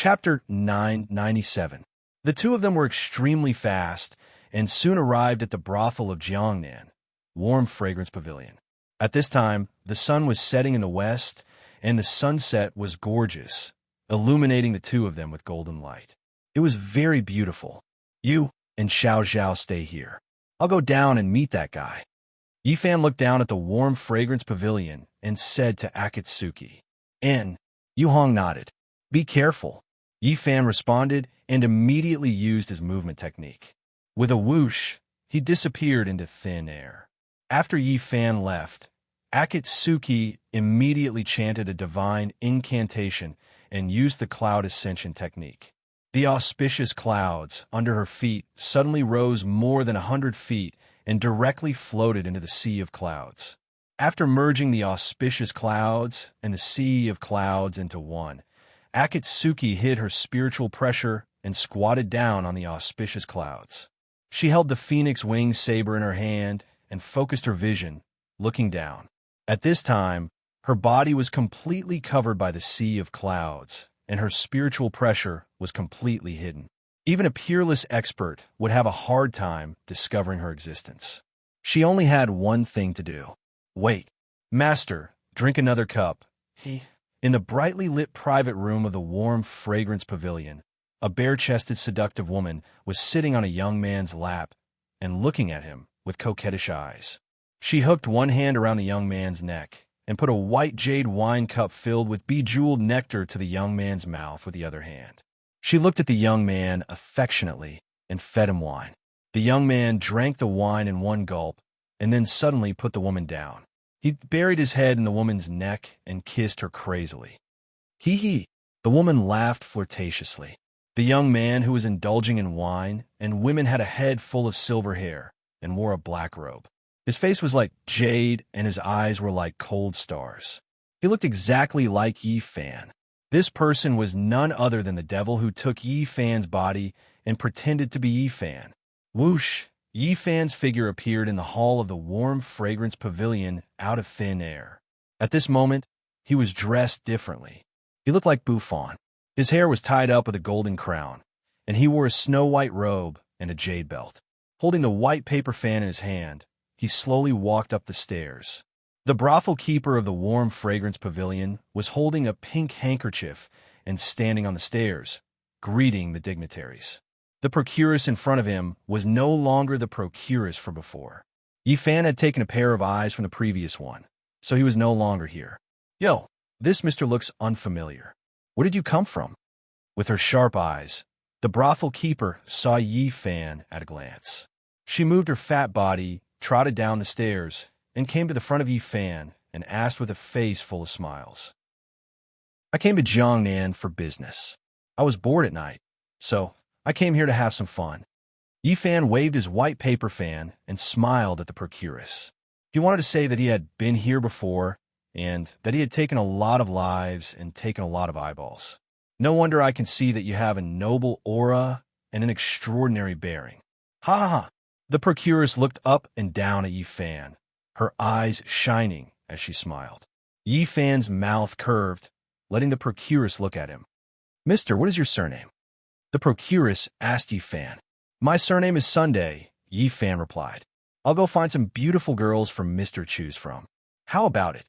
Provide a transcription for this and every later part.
Chapter 997. The two of them were extremely fast and soon arrived at the brothel of Jiangnan, warm fragrance pavilion. At this time, the sun was setting in the west, and the sunset was gorgeous, illuminating the two of them with golden light. It was very beautiful. You and Xiao Zhao stay here. I'll go down and meet that guy. Yifan looked down at the warm fragrance pavilion and said to Akatsuki. And Yu Hong nodded. Be careful. Yifan responded and immediately used his movement technique. With a whoosh, he disappeared into thin air. After Yifan left, Akatsuki immediately chanted a divine incantation and used the cloud ascension technique. The auspicious clouds under her feet suddenly rose more than 100 feet and directly floated into the sea of clouds. After merging the auspicious clouds and the sea of clouds into one, Akatsuki hid her spiritual pressure and squatted down on the auspicious clouds. She held the phoenix wing saber in her hand and focused her vision, looking down. At this time, her body was completely covered by the sea of clouds, and her spiritual pressure was completely hidden. Even a peerless expert would have a hard time discovering her existence. She only had one thing to do. Wait. Master, drink another cup. In the brightly lit private room of the warm fragrance pavilion, a bare-chested seductive woman was sitting on a young man's lap and looking at him with coquettish eyes. She hooked one hand around the young man's neck and put a white jade wine cup filled with bejeweled nectar to the young man's mouth with the other hand. She looked at the young man affectionately and fed him wine. The young man drank the wine in one gulp and then suddenly put the woman down. He buried his head in the woman's neck and kissed her crazily. Hee. The woman laughed flirtatiously. The young man, who was indulging in wine and women, had a head full of silver hair and wore a black robe. His face was like jade and his eyes were like cold stars. He looked exactly like Yifan. This person was none other than the devil who took Yifan's body and pretended to be Yifan. Whoosh! Yifan's figure appeared in the hall of the warm fragrance pavilion out of thin air. At this moment, he was dressed differently. He looked like Buffon. His hair was tied up with a golden crown, and he wore a snow-white robe and a jade belt. Holding the white paper fan in his hand, he slowly walked up the stairs. The brothel keeper of the warm fragrance pavilion was holding a pink handkerchief and standing on the stairs, greeting the dignitaries. The procuress in front of him was no longer the procuress from before. Yifan had taken a pair of eyes from the previous one, so he was no longer here. Yo, this mister looks unfamiliar. Where did you come from? With her sharp eyes, the brothel keeper saw Yifan at a glance. She moved her fat body, trotted down the stairs, and came to the front of Yifan and asked with a face full of smiles. I came to Jiangnan for business. I was bored at night, so I came here to have some fun. Yifan waved his white paper fan and smiled at the procuress. He wanted to say that he had been here before and that he had taken a lot of lives and taken a lot of eyeballs. No wonder I can see that you have a noble aura and an extraordinary bearing. Ha ha ha! The procuress looked up and down at Yifan, her eyes shining as she smiled. Yifan's mouth curved, letting the procuress look at him. Mister, what is your surname? The procuress asked Yifan. My surname is Sunday, Yifan replied. I'll go find some beautiful girls for Mr. choose from. How about it?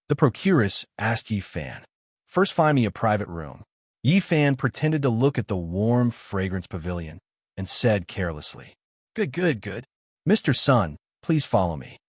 The procuress asked Yifan. First find me a private room. Yifan pretended to look at the warm fragrance pavilion and said carelessly, Good. Mr. Sun, please follow me.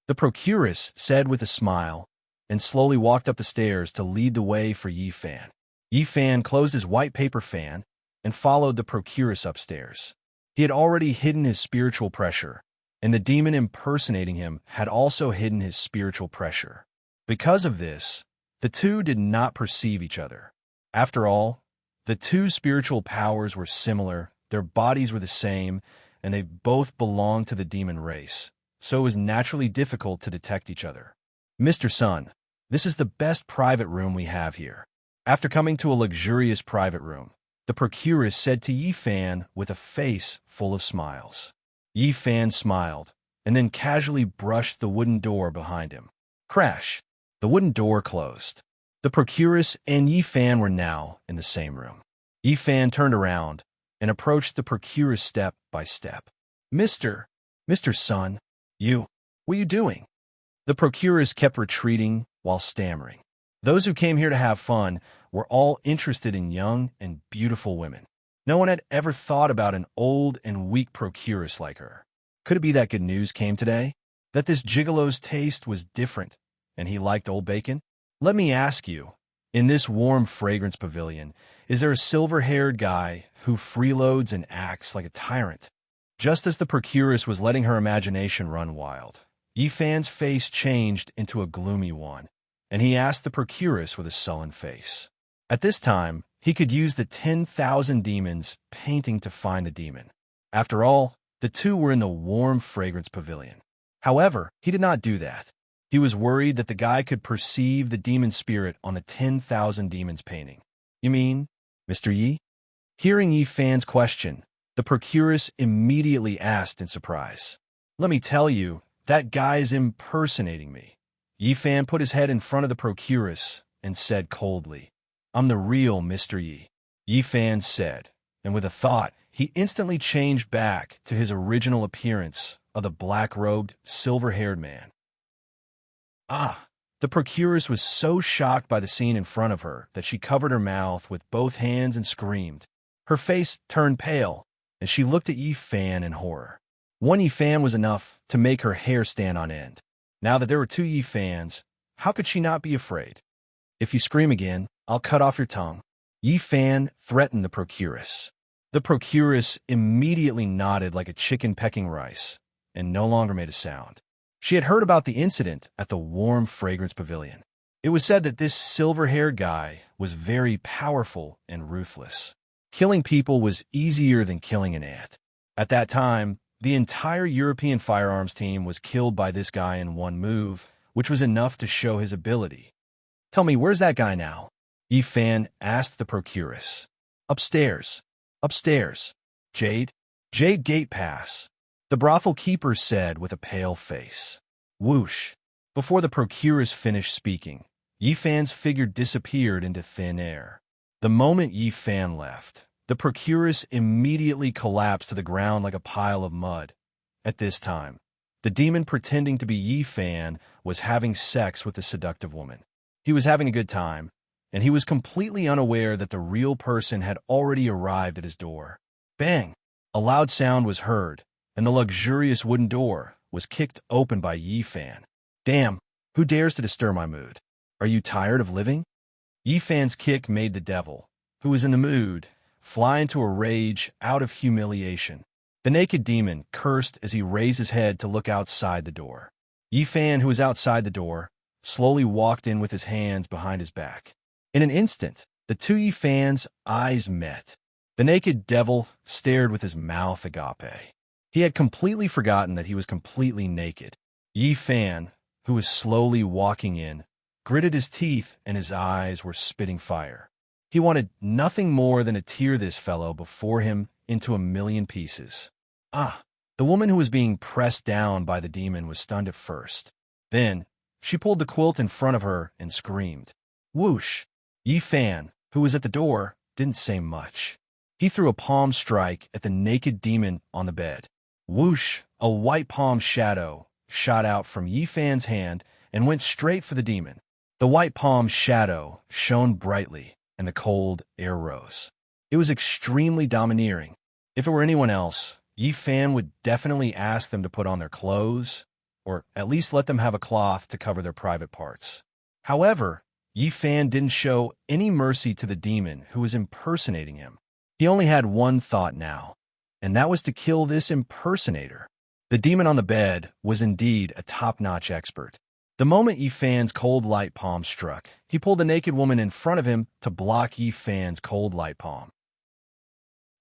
The procuress said with a smile and slowly walked up the stairs to lead the way for Yifan. Yifan closed his white paper fan and followed the procuress upstairs. He had already hidden his spiritual pressure, and the demon impersonating him had also hidden his spiritual pressure. Because of this, the two did not perceive each other. After all, the two spiritual powers were similar, their bodies were the same, and they both belonged to the demon race, so it was naturally difficult to detect each other. Mr. Sun, this is the best private room we have here. After coming to a luxurious private room, the procuress said to Yifan with a face full of smiles. Yifan smiled, and then casually brushed the wooden door behind him. Crash! The wooden door closed. The procuress and Yifan were now in the same room. Yi Fan turned around and approached the procuress step by step. Mr. Sun, what are you doing? The procuress kept retreating while stammering. Those who came here to have fun were all interested in young and beautiful women. No one had ever thought about an old and weak procuress like her. Could it be that good news came today? That this gigolo's taste was different, and he liked old bacon? Let me ask you, in this warm fragrance pavilion, is there a silver-haired guy who freeloads and acts like a tyrant? Just as the procuress was letting her imagination run wild, Yi Fan's face changed into a gloomy one, and he asked the procuress with a sullen face. At this time, he could use the 10,000 demons painting to find the demon. After all, the two were in the warm fragrance pavilion. However, he did not do that. He was worried that the guy could perceive the demon spirit on the 10,000 demons painting. You mean, Mr. Yi? Hearing Yi Fan's question, the procuress immediately asked in surprise. Let me tell you, that guy's impersonating me. Yi Fan put his head in front of the procuress and said coldly, I'm the real Mr. Yi. Yi Fan said, and with a thought, he instantly changed back to his original appearance of the black-robed, silver-haired man. The procuress was so shocked by the scene in front of her that she covered her mouth with both hands and screamed. Her face turned pale, and she looked at Yi Fan in horror. One Yi Fan was enough to make her hair stand on end. Now that there were two Yi Fans, how could she not be afraid? If you scream again, I'll cut off your tongue. Yi Fan threatened the procuress. The procuress immediately nodded like a chicken pecking rice and no longer made a sound. She had heard about the incident at the warm fragrance pavilion. It was said that this silver-haired guy was very powerful and ruthless. Killing people was easier than killing an ant. At that time, the entire European firearms team was killed by this guy in one move, which was enough to show his ability. Tell me, where's that guy now? Yi Fan asked the procuress. Upstairs. Jade Gate Pass. The brothel keeper said with a pale face. Whoosh. Before the procuress finished speaking, Yi Fan's figure disappeared into thin air. The moment Yi Fan left, the procuress immediately collapsed to the ground like a pile of mud. At this time, the demon pretending to be Yi Fan was having sex with the seductive woman. He was having a good time, and he was completely unaware that the real person had already arrived at his door. Bang! A loud sound was heard, and the luxurious wooden door was kicked open by Yi Fan. Damn, who dares to disturb my mood? Are you tired of living? Yi Fan's kick made the devil, who was in the mood, fly into a rage out of humiliation. The naked demon cursed as he raised his head to look outside the door. Yi Fan, who was outside the door, slowly walked in with his hands behind his back. In an instant, the two Yi Fans' eyes met. The naked devil stared with his mouth agape. He had completely forgotten that he was completely naked. Yi Fan, who was slowly walking in, gritted his teeth and his eyes were spitting fire. He wanted nothing more than to tear this fellow before him into a million pieces. The woman who was being pressed down by the demon was stunned at first. Then, she pulled the quilt in front of her and screamed. Whoosh! Yi Fan, who was at the door, didn't say much. He threw a palm strike at the naked demon on the bed. Whoosh! A white palm shadow shot out from Yi Fan's hand and went straight for the demon. The white palm shadow shone brightly, and the cold air rose. It was extremely domineering. If it were anyone else, Yi Fan would definitely ask them to put on their clothes, or at least let them have a cloth to cover their private parts. However, Yi Fan didn't show any mercy to the demon who was impersonating him. He only had one thought now, and that was to kill this impersonator. The demon on the bed was indeed a top-notch expert. The moment Yi Fan's cold light palm struck, he pulled the naked woman in front of him to block Yi Fan's cold light palm.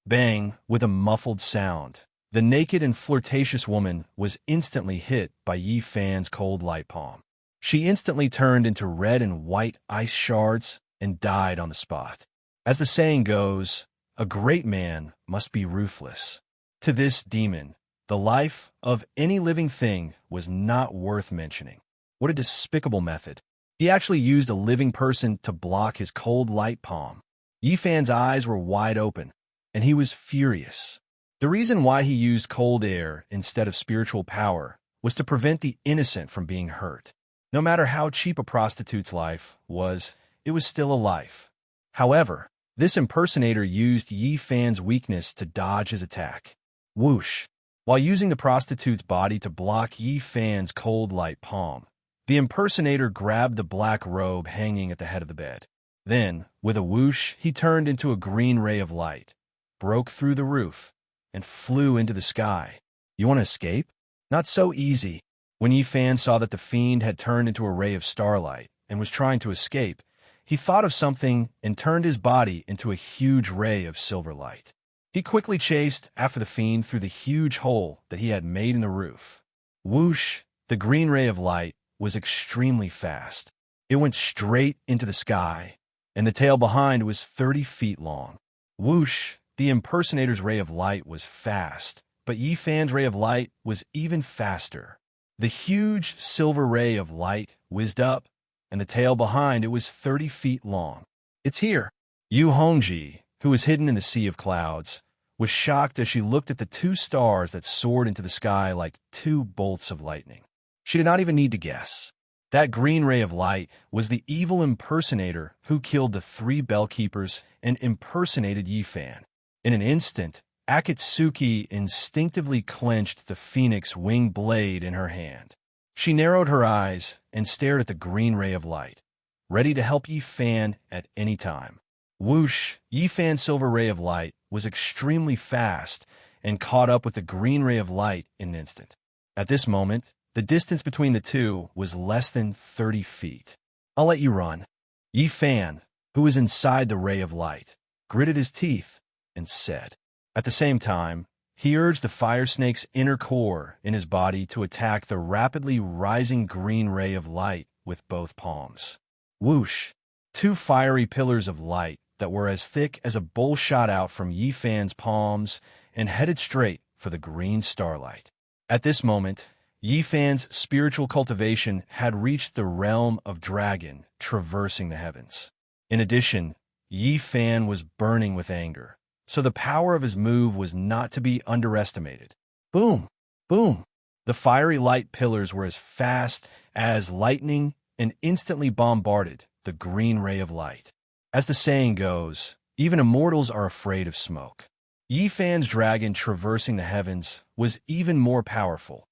Bang! With a muffled sound, the naked and flirtatious woman was instantly hit by Yi Fan's cold light palm. She instantly turned into red and white ice shards and died on the spot. As the saying goes, a great man must be ruthless. To this demon, the life of any living thing was not worth mentioning. What a despicable method. He actually used a living person to block his cold light palm. Yi Fan's eyes were wide open, and he was furious. The reason why he used cold air instead of spiritual power was to prevent the innocent from being hurt. No matter how cheap a prostitute's life was, it was still a life. However, this impersonator used Yi Fan's weakness to dodge his attack. Whoosh! While using the prostitute's body to block Yi Fan's cold light palm, the impersonator grabbed the black robe hanging at the head of the bed. Then, with a whoosh, he turned into a green ray of light, broke through the roof, and flew into the sky. You want to escape? Not so easy. When Yi Fan saw that the fiend had turned into a ray of starlight and was trying to escape, he thought of something and turned his body into a huge ray of silver light. He quickly chased after the fiend through the huge hole that he had made in the roof. Whoosh! The green ray of light was extremely fast. It went straight into the sky, and the tail behind was 30 feet long. Whoosh! The impersonator's ray of light was fast, but Yi Fan's ray of light was even faster. The huge silver ray of light whizzed up, and the tail behind it was 30 feet long. It's here! Yu Hongji, who was hidden in the sea of clouds, was shocked as she looked at the two stars that soared into the sky like two bolts of lightning. She did not even need to guess. That green ray of light was the evil impersonator who killed the 3 bellkeepers and impersonated Yi Fan. In an instant, Akatsuki instinctively clenched the phoenix wing blade in her hand. She narrowed her eyes and stared at the green ray of light, ready to help Yi Fan at any time. Whoosh! Yi Fan's silver ray of light was extremely fast and caught up with the green ray of light in an instant. At this moment, the distance between the two was less than 30 feet. I'll let you run. Yi Fan, who was inside the ray of light, gritted his teeth and said. At the same time, he urged the fire snake's inner core in his body to attack the rapidly rising green ray of light with both palms. Whoosh! 2 fiery pillars of light that were as thick as a bowl shot out from Yi Fan's palms and headed straight for the green starlight. At this moment, Yi Fan's spiritual cultivation had reached the realm of dragon, traversing the heavens. In addition, Yi Fan was burning with anger, so the power of his move was not to be underestimated. Boom! Boom! The fiery light pillars were as fast as lightning and instantly bombarded the green ray of light. As the saying goes, even immortals are afraid of smoke. Yi Fan's dragon traversing the heavens was even more powerful.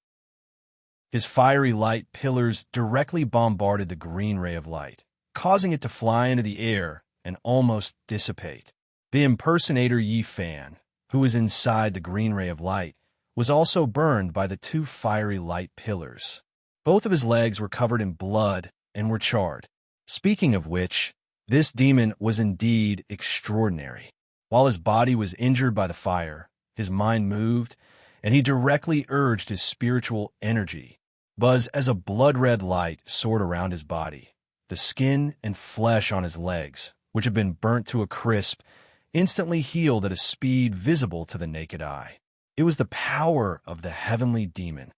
His fiery light pillars directly bombarded the green ray of light, causing it to fly into the air and almost dissipate. The impersonator Yi Fan, who was inside the green ray of light, was also burned by the 2 fiery light pillars. Both of his legs were covered in blood and were charred. Speaking of which, this demon was indeed extraordinary. While his body was injured by the fire, his mind moved, and he directly urged his spiritual energy. Buzz as a blood-red light soared around his body. The skin and flesh on his legs, which had been burnt to a crisp, instantly healed at a speed visible to the naked eye. It was the power of the heavenly demon.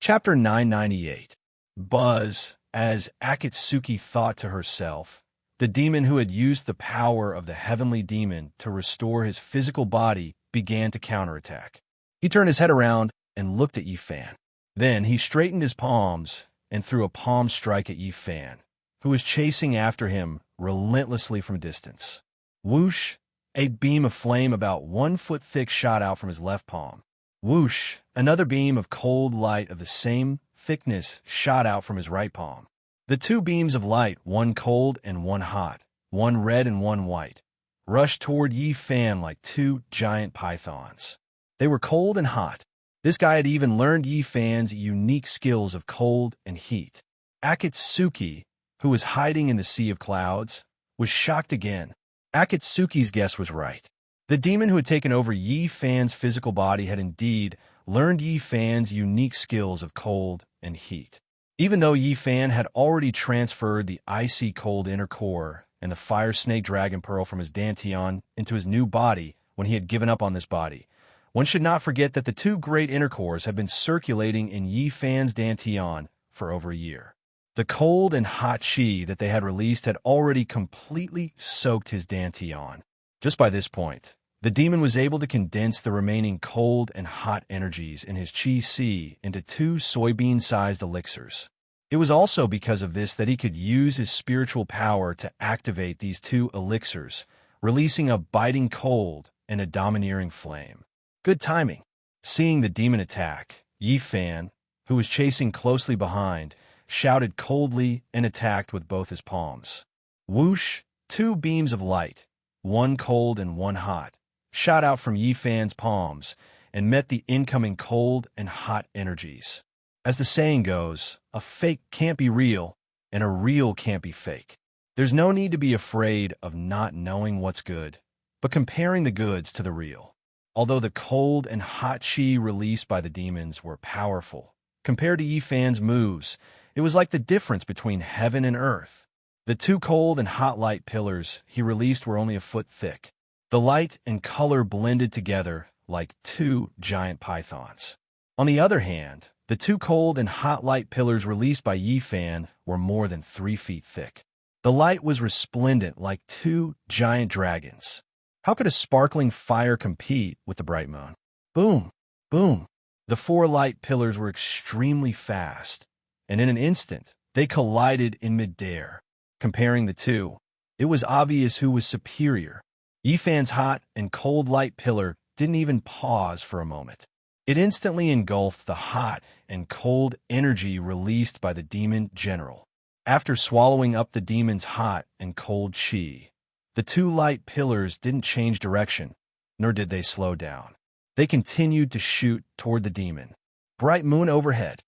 Chapter 998. Buzz, as Akatsuki thought to herself, the demon who had used the power of the heavenly demon to restore his physical body began to counterattack. He turned his head around and looked at Yi Fan. Then he straightened his palms and threw a palm strike at Yi Fan, who was chasing after him relentlessly from a distance. Whoosh! A beam of flame about 1 foot thick shot out from his left palm. Whoosh! Another beam of cold light of the same thickness shot out from his right palm. The 2 beams of light, one cold and one hot, one red and one white, rushed toward Yi Fan like 2 giant pythons. They were cold and hot. This guy had even learned Yi Fan's unique skills of cold and heat. Akatsuki, who was hiding in the sea of clouds, was shocked again. Akatsuki's guess was right. The demon who had taken over Yi Fan's physical body had indeed learned Yi Fan's unique skills of cold and heat. Even though Yi Fan had already transferred the icy cold inner core and the fire snake dragon pearl from his dantian into his new body when he had given up on this body, one should not forget that the 2 great inner cores had been circulating in Yi Fan's dantian for over a year. The cold and hot chi that they had released had already completely soaked his dantian. Just by this point, the demon was able to condense the remaining cold and hot energies in his chi si into 2 soybean-sized elixirs. It was also because of this that he could use his spiritual power to activate these 2 elixirs, releasing a biting cold and a domineering flame. Good timing. Seeing the demon attack, Yi Fan, who was chasing closely behind, shouted coldly and attacked with both his palms. Whoosh! 2 beams of light, one cold and one hot, shot out from Yi Fan's palms and met the incoming cold and hot energies. As the saying goes, a fake can't be real, and a real can't be fake. There's no need to be afraid of not knowing what's good, but comparing the goods to the real. Although the cold and hot chi released by the demons were powerful, compared to Yi Fan's moves, it was like the difference between heaven and earth. The 2 cold and hot light pillars he released were only a foot thick. The light and color blended together like 2 giant pythons. On the other hand, the 2 cold and hot light pillars released by Yi Fan were more than 3 feet thick. The light was resplendent like 2 giant dragons. How could a sparkling fire compete with the bright moon? Boom! Boom! The 4 light pillars were extremely fast, and in an instant, they collided in midair. Comparing the 2, it was obvious who was superior. Yi Fan's hot and cold light pillar didn't even pause for a moment. It instantly engulfed the hot and cold energy released by the demon general. After swallowing up the demon's hot and cold chi, the 2 light pillars didn't change direction, nor did they slow down. They continued to shoot toward the demon. Bright moon overhead.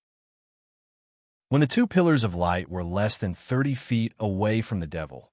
When the 2 pillars of light were less than 30 feet away from the devil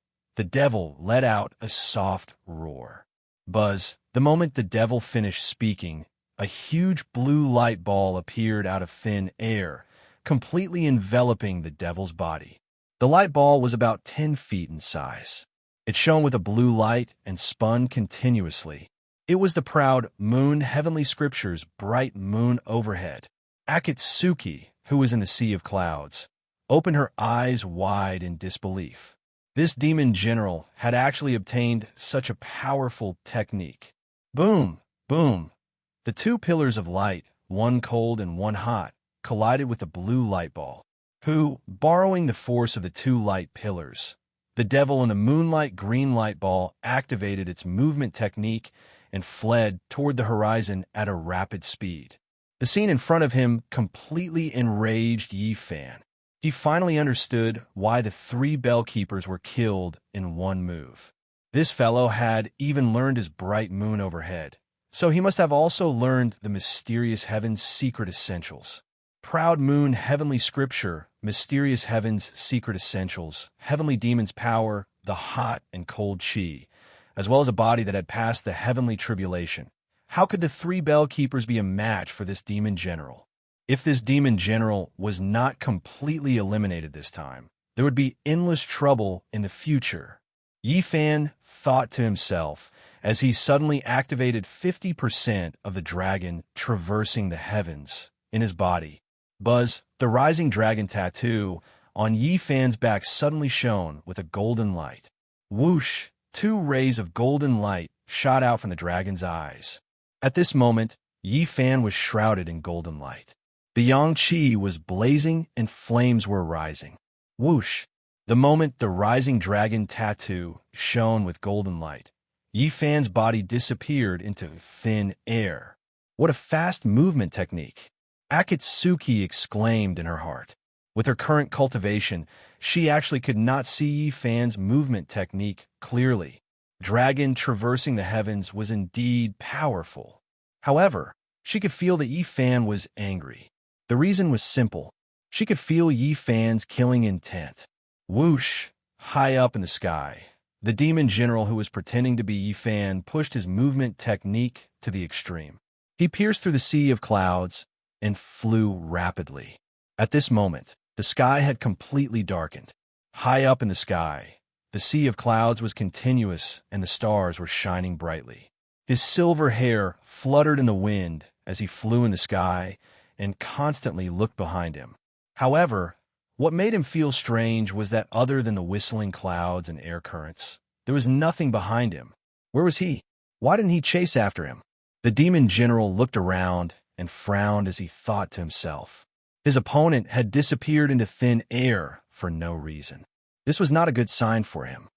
let out a soft roar. Buzz, the moment the devil finished speaking, a huge blue light ball appeared out of thin air, completely enveloping the devil's body. The light ball was about 10 feet in size. It shone with a blue light and spun continuously. It was the proud moon heavenly scripture's bright moon overhead. Akatsuki, who was in the sea of clouds, opened her eyes wide in disbelief. This demon general had actually obtained such a powerful technique. Boom! Boom! The 2 pillars of light, one cold and one hot, collided with the blue light ball, who, borrowing the force of the 2 light pillars, the devil and the moonlight green light ball activated its movement technique and fled toward the horizon at a rapid speed. The scene in front of him completely enraged Yi Fan. He finally understood why the 3 bell keepers were killed in one move. This fellow had even learned his bright moon overhead, so he must have also learned the mysterious heaven's secret essentials. Proud moon heavenly scripture, mysterious heaven's secret essentials, heavenly demon's power, the hot and cold chi, as well as a body that had passed the heavenly tribulation. How could the 3 bell keepers be a match for this demon general? If this demon general was not completely eliminated this time, there would be endless trouble in the future. Yi Fan thought to himself as he suddenly activated 50% of the dragon traversing the heavens in his body. Buzz, the rising dragon tattoo on Yi Fan's back suddenly shone with a golden light. Whoosh! 2 rays of golden light shot out from the dragon's eyes. At this moment, Yi Fan was shrouded in golden light. The yang chi was blazing and flames were rising. Whoosh! The moment the rising dragon tattoo shone with golden light, Yi Fan's body disappeared into thin air. What a fast movement technique! Akatsuki exclaimed in her heart. With her current cultivation, she actually could not see Yi Fan's movement technique clearly. Dragon traversing the heavens was indeed powerful. However, she could feel that Yi Fan was angry. The reason was simple. She could feel Yi Fan's killing intent. Whoosh! High up in the sky, the demon general who was pretending to be Yi Fan pushed his movement technique to the extreme. He pierced through the sea of clouds and flew rapidly. At this moment, the sky had completely darkened. High up in the sky, the sea of clouds was continuous and the stars were shining brightly. His silver hair fluttered in the wind as he flew in the sky and constantly looked behind him. However, What made him feel strange was that other than the whistling clouds and air currents, there was nothing behind him. Where was he? Why didn't he chase after him? The demon general looked around and frowned as he thought to himself. His opponent had disappeared into thin air for no reason. This was not a good sign for him.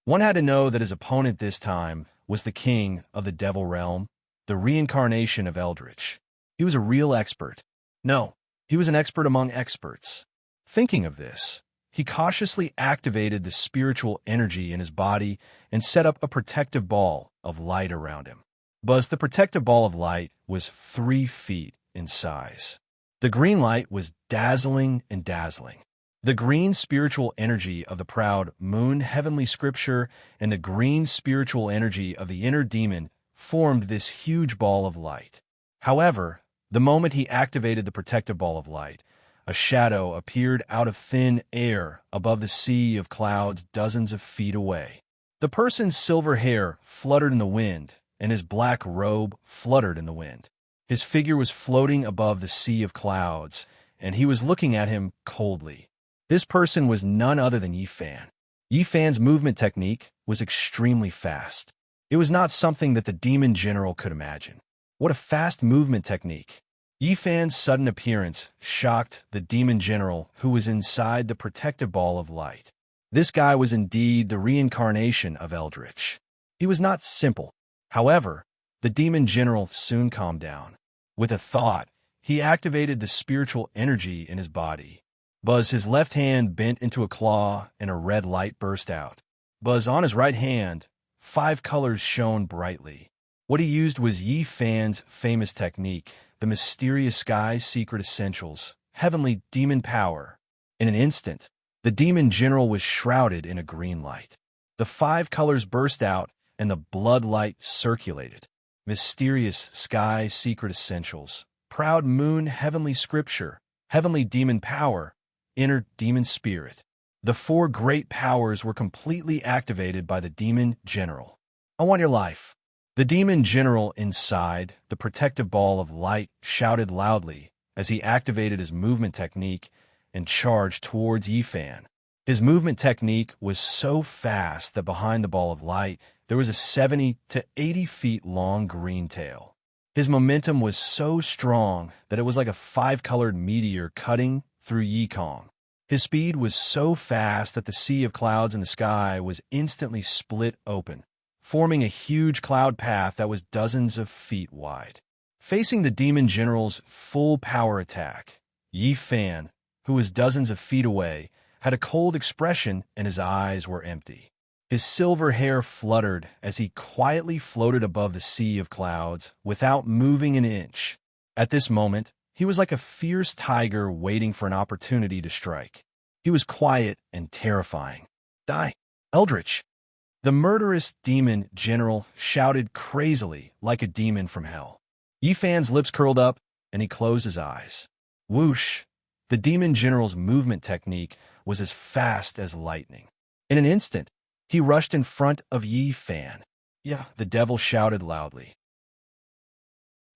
One had to know that his opponent this time was the king of the devil realm, the reincarnation of Eldritch. He was a real expert. No, he was an expert among experts. Thinking of this, he cautiously activated the spiritual energy in his body and set up a protective ball of light around him. Buzz, the protective ball of light was 3 feet in size. The green light was dazzling and dazzling. The green spiritual energy of the proud moon heavenly scripture and the green spiritual energy of the inner demon formed this huge ball of light. However, the moment he activated the protective ball of light, a shadow appeared out of thin air above the sea of clouds dozens of feet away. The person's silver hair fluttered in the wind, and his black robe fluttered in the wind. His figure was floating above the sea of clouds, and he was looking at him coldly. This person was none other than Yifan. Yifan's movement technique was extremely fast. It was not something that the demon general could imagine. What a fast movement technique! Yifan's sudden appearance shocked the demon general who was inside the protective ball of light. This guy was indeed the reincarnation of Eldritch. He was not simple. However, the demon general soon calmed down. With a thought, he activated the spiritual energy in his body. Buzz, his left hand bent into a claw and a red light burst out. Buzz, on his right hand, 5 colors shone brightly. What he used was Yifan's famous technique, the mysterious sky's secret essentials, heavenly demon power. In an instant, the demon general was shrouded in a green light. The 5 colors burst out and the blood light circulated. Mysterious sky secret essentials, proud moon heavenly scripture, heavenly demon power, inner demon spirit. The 4 great powers were completely activated by the demon general. I want your life. The demon general inside the protective ball of light shouted loudly as he activated his movement technique and charged towards Yifan. His movement technique was so fast that behind the ball of light there was a 70 to 80 feet long green tail. His momentum was so strong that it was like a 5-colored meteor cutting through Yikong. His speed was so fast that the sea of clouds in the sky was instantly split open, forming a huge cloud path that was dozens of feet wide. Facing the demon general's full power attack, Yifan, who was dozens of feet away, had a cold expression and his eyes were empty. His silver hair fluttered as he quietly floated above the sea of clouds without moving an inch. At this moment, he was like a fierce tiger waiting for an opportunity to strike. He was quiet and terrifying. Die, Eldritch! The murderous demon general shouted crazily like a demon from hell. Yifan's lips curled up and he closed his eyes. Whoosh! The demon general's movement technique was as fast as lightning. In an instant, he rushed in front of Yifan. Yeah, the devil shouted loudly.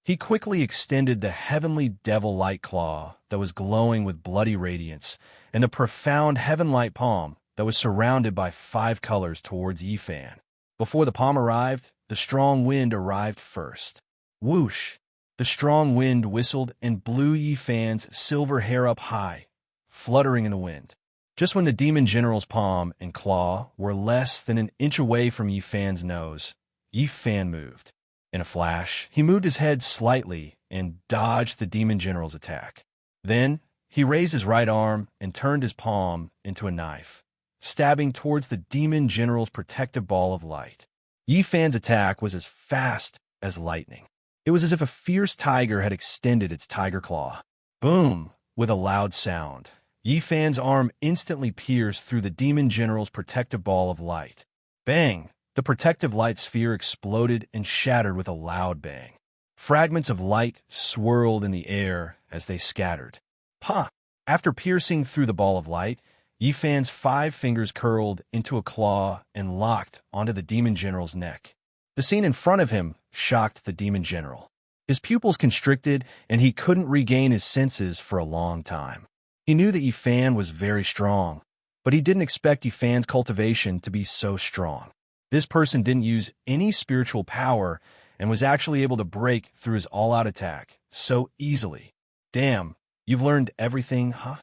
He quickly extended the heavenly devil light claw that was glowing with bloody radiance and the profound heaven-light palm that was surrounded by 5 colors towards Yifan. Before the palm arrived, the strong wind arrived first. Whoosh! The strong wind whistled and blew Yifan's silver hair up high, fluttering in the wind. Just when the demon general's palm and claw were less than an inch away from Yifan's nose, Yifan moved. In a flash, he moved his head slightly and dodged the demon general's attack. Then, he raised his right arm and turned his palm into a knife, stabbing towards the demon general's protective ball of light. Yifan's attack was as fast as lightning. It was as if a fierce tiger had extended its tiger claw. Boom! With a loud sound, Yifan's arm instantly pierced through the demon general's protective ball of light. Bang! The protective light sphere exploded and shattered with a loud bang. Fragments of light swirled in the air as they scattered. Pa! After piercing through the ball of light, Yifan's 5 fingers curled into a claw and locked onto the demon general's neck. The scene in front of him shocked the demon general. His pupils constricted and he couldn't regain his senses for a long time. He knew that Yifan was very strong, but he didn't expect Yifan's cultivation to be so strong. This person didn't use any spiritual power and was actually able to break through his all-out attack so easily. Damn, you've learned everything, huh?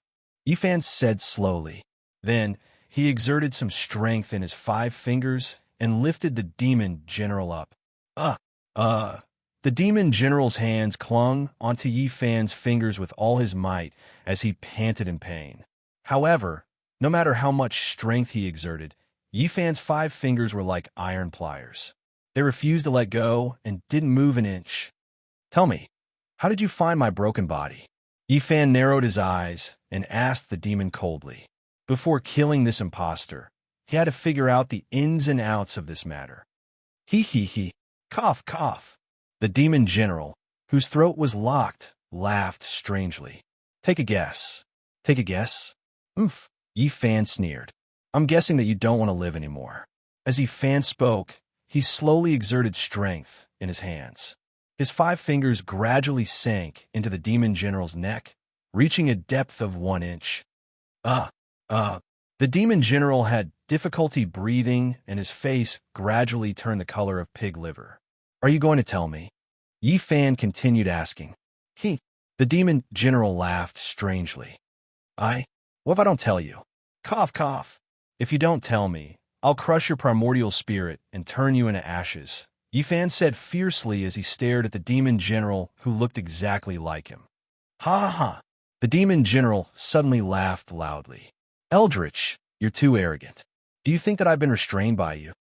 Yifan said slowly. Then, he exerted some strength in his 5 fingers and lifted the demon general up. The demon general's hands clung onto Yifan's fingers with all his might as he panted in pain. However, no matter how much strength he exerted, Yifan's 5 fingers were like iron pliers. They refused to let go and didn't move an inch. Tell me, how did you find my broken body? Yifan narrowed his eyes and asked the demon coldly. Before killing this impostor, he had to figure out the ins and outs of this matter. He, cough, cough. The demon general, whose throat was locked, laughed strangely. Take a guess. Take a guess? Oomph. Yifan sneered. I'm guessing that you don't want to live anymore. As Yifan spoke, he slowly exerted strength in his hands. His 5 fingers gradually sank into the demon general's neck, reaching a depth of 1 inch. The demon general had difficulty breathing, and his face gradually turned the color of pig liver. Are you going to tell me? Yifan continued asking. The demon general laughed strangely. What if I don't tell you? Cough, cough. If you don't tell me, I'll crush your primordial spirit and turn you into ashes, Yifan said fiercely as he stared at the demon general who looked exactly like him. Ha ha ha. The demon general suddenly laughed loudly. Eldritch, you're too arrogant. Do you think that I've been restrained by you?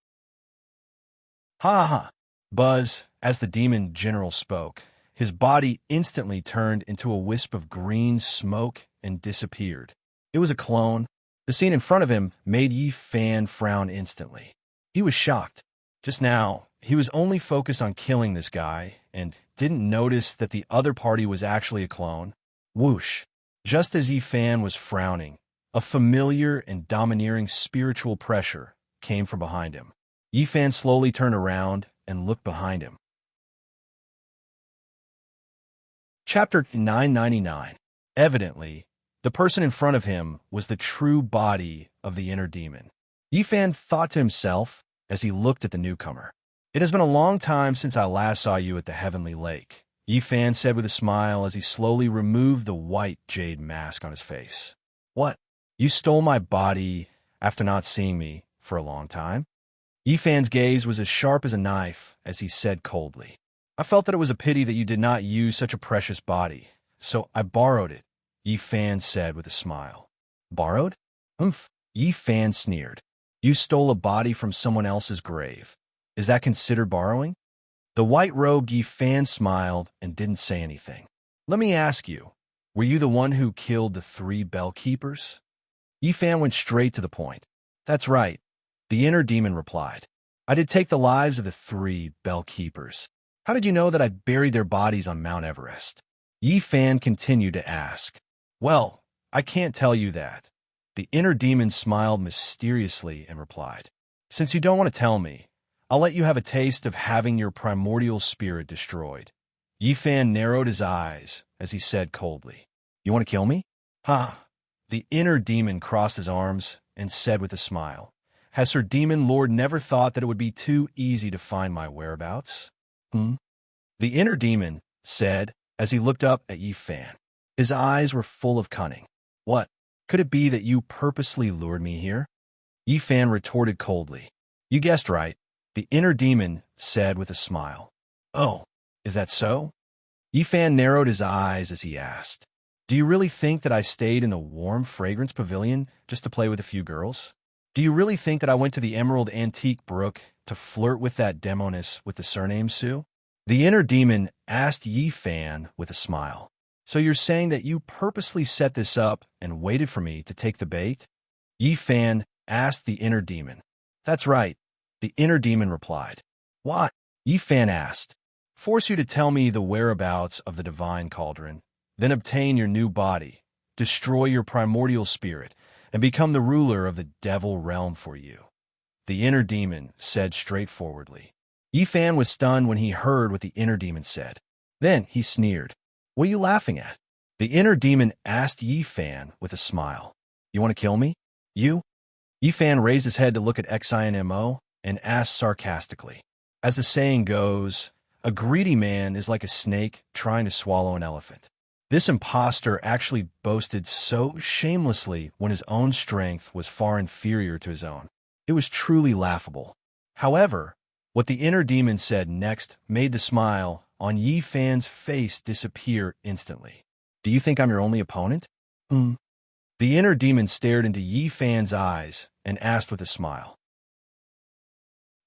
Ha ha. Buzz, as the demon general spoke, his body instantly turned into a wisp of green smoke and disappeared. It was a clone. The scene in front of him made Yifan frown instantly. He was shocked. Just now, he was only focused on killing this guy and didn't notice that the other party was actually a clone. Whoosh. Just as Yifan was frowning, a familiar and domineering spiritual pressure came from behind him. Yifan slowly turned around and looked behind him. Chapter 999. Evidently, the person in front of him was the true body of the inner demon. Yifan thought to himself as he looked at the newcomer. It has been a long time since I last saw you at the Heavenly Lake, Yifan said with a smile as he slowly removed the white jade mask on his face. What? You stole my body after not seeing me for a long time? Yifan's gaze was as sharp as a knife as he said coldly. I felt that it was a pity that you did not use such a precious body, so I borrowed it, Yifan said with a smile. Borrowed? Yifan sneered. You stole a body from someone else's grave. Is that considered borrowing? The white-robed Yifan smiled and didn't say anything. Let me ask you, were you the one who killed the 3 bell-keepers? Yifan went straight to the point. That's right, the inner demon replied. I did take the lives of the 3 bell-keepers. How did you know that I buried their bodies on Mount Everest? Yifan continued to ask. Well, I can't tell you that. The inner demon smiled mysteriously and replied. Since you don't want to tell me, I'll let you have a taste of having your primordial spirit destroyed. Yifan narrowed his eyes as he said coldly. You want to kill me? Ha! The inner demon crossed his arms and said with a smile. Has her demon lord never thought that it would be too easy to find my whereabouts? The inner demon said as he looked up at Yifan. His eyes were full of cunning. What? Could it be that you purposely lured me here? Yifan retorted coldly. You guessed right, the inner demon said with a smile. Oh, is that so? Yifan narrowed his eyes as he asked. Do you really think that I stayed in the warm fragrance pavilion just to play with a few girls? Do you really think that I went to the Emerald Antique Brook to flirt with that demoness with the surname Sue? The inner demon asked Yifan with a smile. So you're saying that you purposely set this up and waited for me to take the bait? Yifan asked the inner demon. That's right, the inner demon replied. What? Yifan asked. Force you to tell me the whereabouts of the divine cauldron, then obtain your new body, destroy your primordial spirit, and become the ruler of the devil realm for you. The inner demon said straightforwardly. Yifan was stunned when he heard what the inner demon said. Then he sneered. What are you laughing at? The inner demon asked Yi Fan with a smile. You want to kill me? You? Yi Fan raised his head to look at Xinmo and asked sarcastically. As the saying goes, a greedy man is like a snake trying to swallow an elephant. This impostor actually boasted so shamelessly when his own strength was far inferior to his own. It was truly laughable. However, what the inner demon said next made the smile on Yi Fan's face disappear instantly. Do you think I'm your only opponent? The inner demon stared into Yi Fan's eyes and asked with a smile.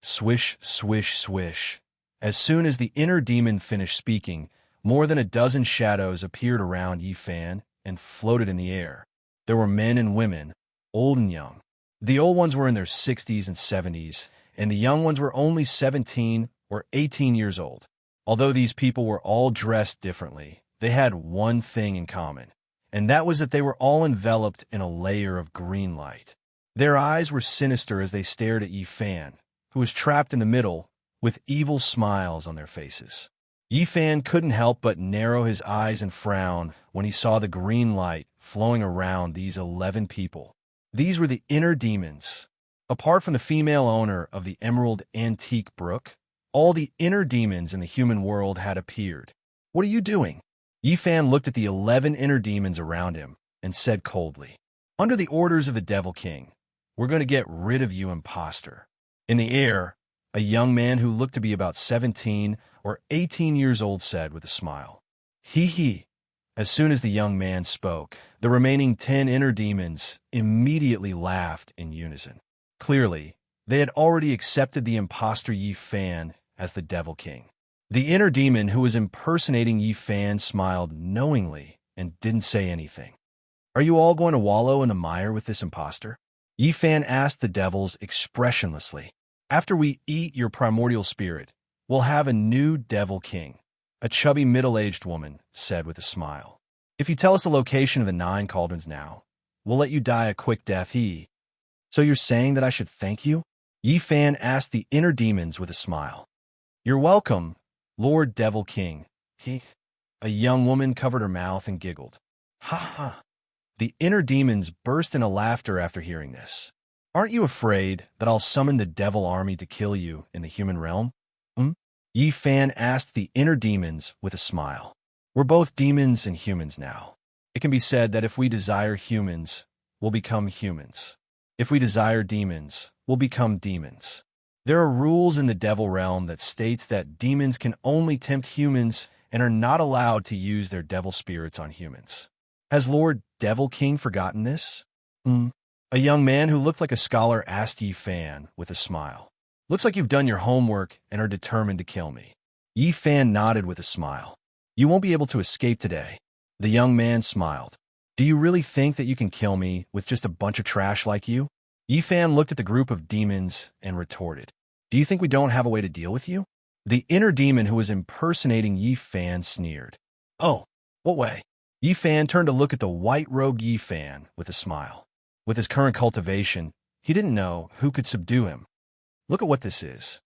Swish, swish, swish. As soon as the inner demon finished speaking, more than a dozen shadows appeared around Yi Fan and floated in the air. There were men and women, old and young. The old ones were in their 60s and 70s, and the young ones were only 17 or 18 years old. Although these people were all dressed differently, they had one thing in common, and that was that they were all enveloped in a layer of green light. Their eyes were sinister as they stared at Yi Fan, who was trapped in the middle, with evil smiles on their faces. Yi Fan couldn't help but narrow his eyes and frown when he saw the green light flowing around these 11 people. These were the inner demons. Apart from the female owner of the Emerald Antique Brook, all the inner demons in the human world had appeared. What are you doing? Yi Fan looked at the 11 inner demons around him and said coldly, Under the orders of the Devil King, we're going to get rid of you, imposter. In the air, a young man who looked to be about 17 or 18 years old said with a smile, Hee hee. As soon as the young man spoke, the remaining 10 inner demons immediately laughed in unison. Clearly, they had already accepted the imposter Yi Fan as the Devil King. The inner demon who was impersonating Yi Fan smiled knowingly and didn't say anything. Are you all going to wallow in the mire with this imposter? Yi Fan asked the devils expressionlessly. After we eat your primordial spirit, we'll have a new Devil King, a chubby middle-aged woman said with a smile. If you tell us the location of the 9 cauldrons now, we'll let you die a quick death. So you're saying that I should thank you? Yi Fan asked the inner demons with a smile. You're welcome, Lord Devil King. A young woman covered her mouth and giggled. Ha ha. The inner demons burst into laughter after hearing this. Aren't you afraid that I'll summon the devil army to kill you in the human realm? Yi Fan asked the inner demons with a smile. We're both demons and humans now. It can be said that if we desire humans, we'll become humans. If we desire demons, we'll become demons. There are rules in the devil realm that states that demons can only tempt humans and are not allowed to use their devil spirits on humans. Has Lord Devil King forgotten this? A young man who looked like a scholar asked Yi Fan with a smile. Looks like you've done your homework and are determined to kill me. Yi Fan nodded with a smile. You won't be able to escape today. The young man smiled. Do you really think that you can kill me with just a bunch of trash like you? Yi Fan looked at the group of demons and retorted. Do you think we don't have a way to deal with you? The inner demon who was impersonating Yi Fan sneered. Oh, what way? Yi Fan turned to look at the white-robed Yi Fan with a smile. With his current cultivation, he didn't know who could subdue him. Look at what this is.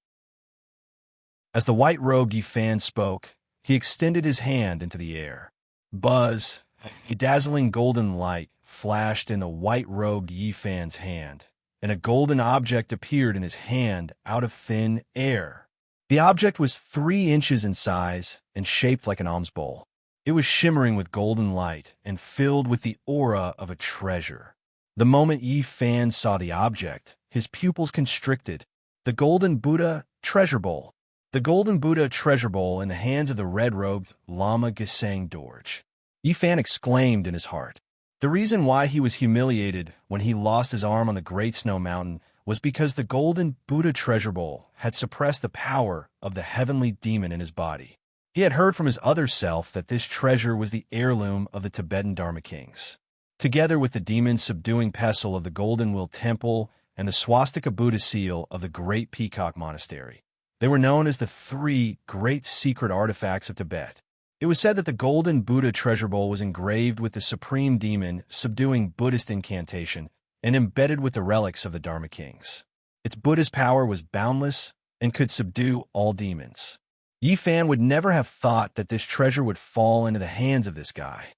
As the white-robed Yi Fan spoke, he extended his hand into the air. Buzz, a dazzling golden light flashed in the white-robed Yi Fan's hand, and a golden object appeared in his hand out of thin air. The object was 3 inches in size and shaped like an alms bowl. It was shimmering with golden light and filled with the aura of a treasure. The moment Yi Fan saw the object, his pupils constricted. The golden Buddha treasure bowl. The golden Buddha treasure bowl in the hands of the red-robed Lama Gesang Dorje. Yi Fan exclaimed in his heart. The reason why he was humiliated when he lost his arm on the Great Snow Mountain was because the golden Buddha treasure bowl had suppressed the power of the heavenly demon in his body. He had heard from his other self that this treasure was the heirloom of the Tibetan Dharma kings. Together with the demon subduing pestle of the Golden Will Temple and the swastika Buddha seal of the Great Peacock Monastery, they were known as the 3 great secret artifacts of Tibet. It was said that the golden Buddha treasure bowl was engraved with the supreme demon subduing Buddhist incantation and embedded with the relics of the Dharma kings. Its Buddhist power was boundless and could subdue all demons. Yi Fan would never have thought that this treasure would fall into the hands of this guy.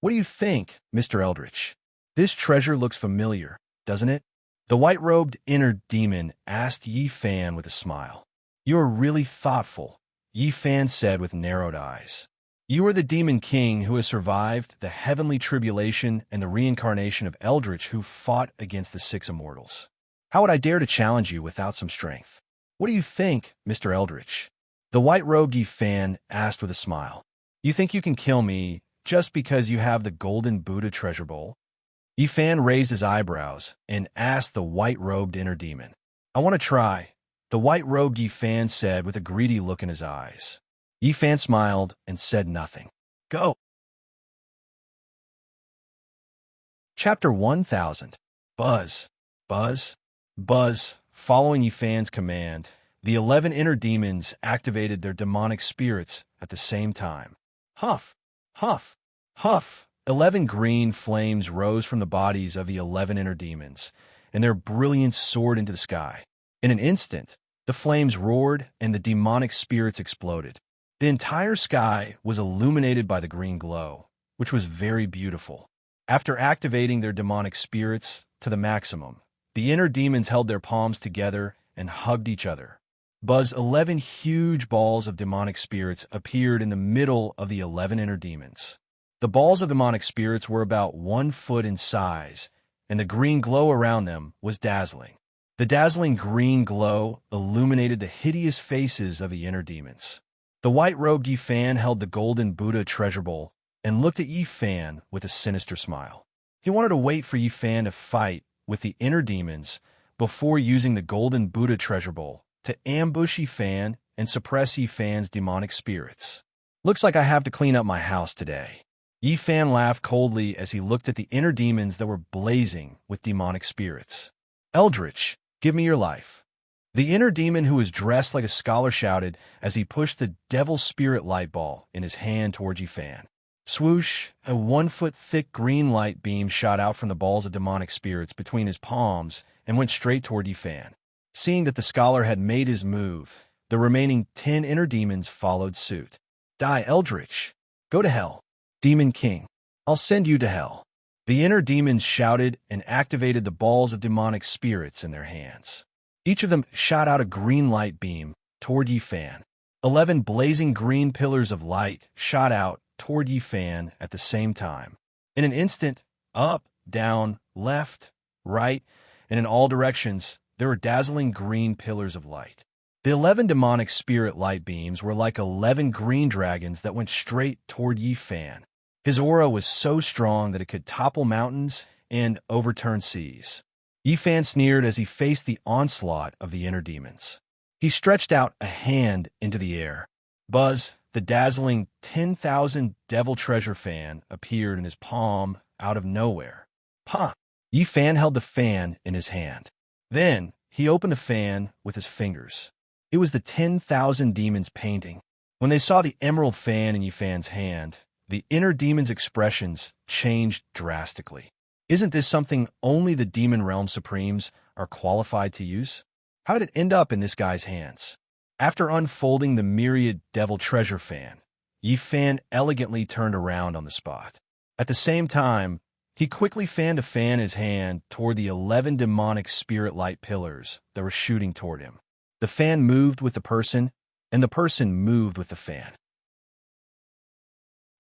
What do you think, Mr. Eldritch? This treasure looks familiar, doesn't it? The white-robed inner demon asked Yi Fan with a smile. You are really thoughtful, Yi Fan said with narrowed eyes. You are the demon king who has survived the heavenly tribulation and the reincarnation of Eldritch who fought against the six immortals. How would I dare to challenge you without some strength? What do you think, Mr. Eldritch? The white-robed Yi Fan asked with a smile. You think you can kill me just because you have the golden Buddha treasure bowl? Yi Fan raised his eyebrows and asked the white-robed inner demon. I want to try, the white-robed Yi Fan said with a greedy look in his eyes. Yi Fan smiled and said nothing. Go! Chapter 1000. Buzz, buzz, buzz. Following Yi Fan's command, the 11 inner demons activated their demonic spirits at the same time. Huff, huff, huff. 11 green flames rose from the bodies of the 11 inner demons, and their brilliance soared into the sky. In an instant, the flames roared and the demonic spirits exploded. The entire sky was illuminated by the green glow, which was very beautiful. After activating their demonic spirits to the maximum, the inner demons held their palms together and hugged each other. Buzz, 11 huge balls of demonic spirits appeared in the middle of the 11 inner demons. The balls of demonic spirits were about 1 foot in size, and the green glow around them was dazzling. The dazzling green glow illuminated the hideous faces of the inner demons. The white-robed Yi Fan held the golden Buddha treasure bowl and looked at Yi Fan with a sinister smile. He wanted to wait for Yi Fan to fight with the inner demons before using the golden Buddha treasure bowl to ambush Yi Fan and suppress Yi Fan's demonic spirits. Looks like I have to clean up my house today. Yi Fan laughed coldly as he looked at the inner demons that were blazing with demonic spirits. Eldritch, give me your life. The inner demon who was dressed like a scholar shouted as he pushed the devil spirit light ball in his hand toward Yi Fan. Swoosh, a 1-foot-thick green light beam shot out from the balls of demonic spirits between his palms and went straight toward Yi Fan. Seeing that the scholar had made his move, the remaining 10 inner demons followed suit. Die, Eldritch! Go to hell! Demon King, I'll send you to hell! The inner demons shouted and activated the balls of demonic spirits in their hands. Each of them shot out a green light beam toward Yi Fan. 11 blazing green pillars of light shot out toward Yi Fan at the same time. In an instant, up, down, left, right, and in all directions, there were dazzling green pillars of light. The 11 demonic spirit light beams were like 11 green dragons that went straight toward Yi Fan. His aura was so strong that it could topple mountains and overturn seas. Yi Fan sneered as he faced the onslaught of the inner demons. He stretched out a hand into the air. Buzz, the dazzling 10,000 devil treasure fan, appeared in his palm out of nowhere. Pah! Yi Fan held the fan in his hand. Then, he opened the fan with his fingers. It was the 10,000 demons painting. When they saw the emerald fan in Yi Fan's hand, the inner demons' expressions changed drastically. Isn't this something only the Demon Realm Supremes are qualified to use? How did it end up in this guy's hands? After unfolding the myriad devil treasure fan, Yi Fan elegantly turned around on the spot. At the same time, he quickly fanned a fan in his hand toward the 11 demonic spirit light pillars that were shooting toward him. The fan moved with the person, and the person moved with the fan.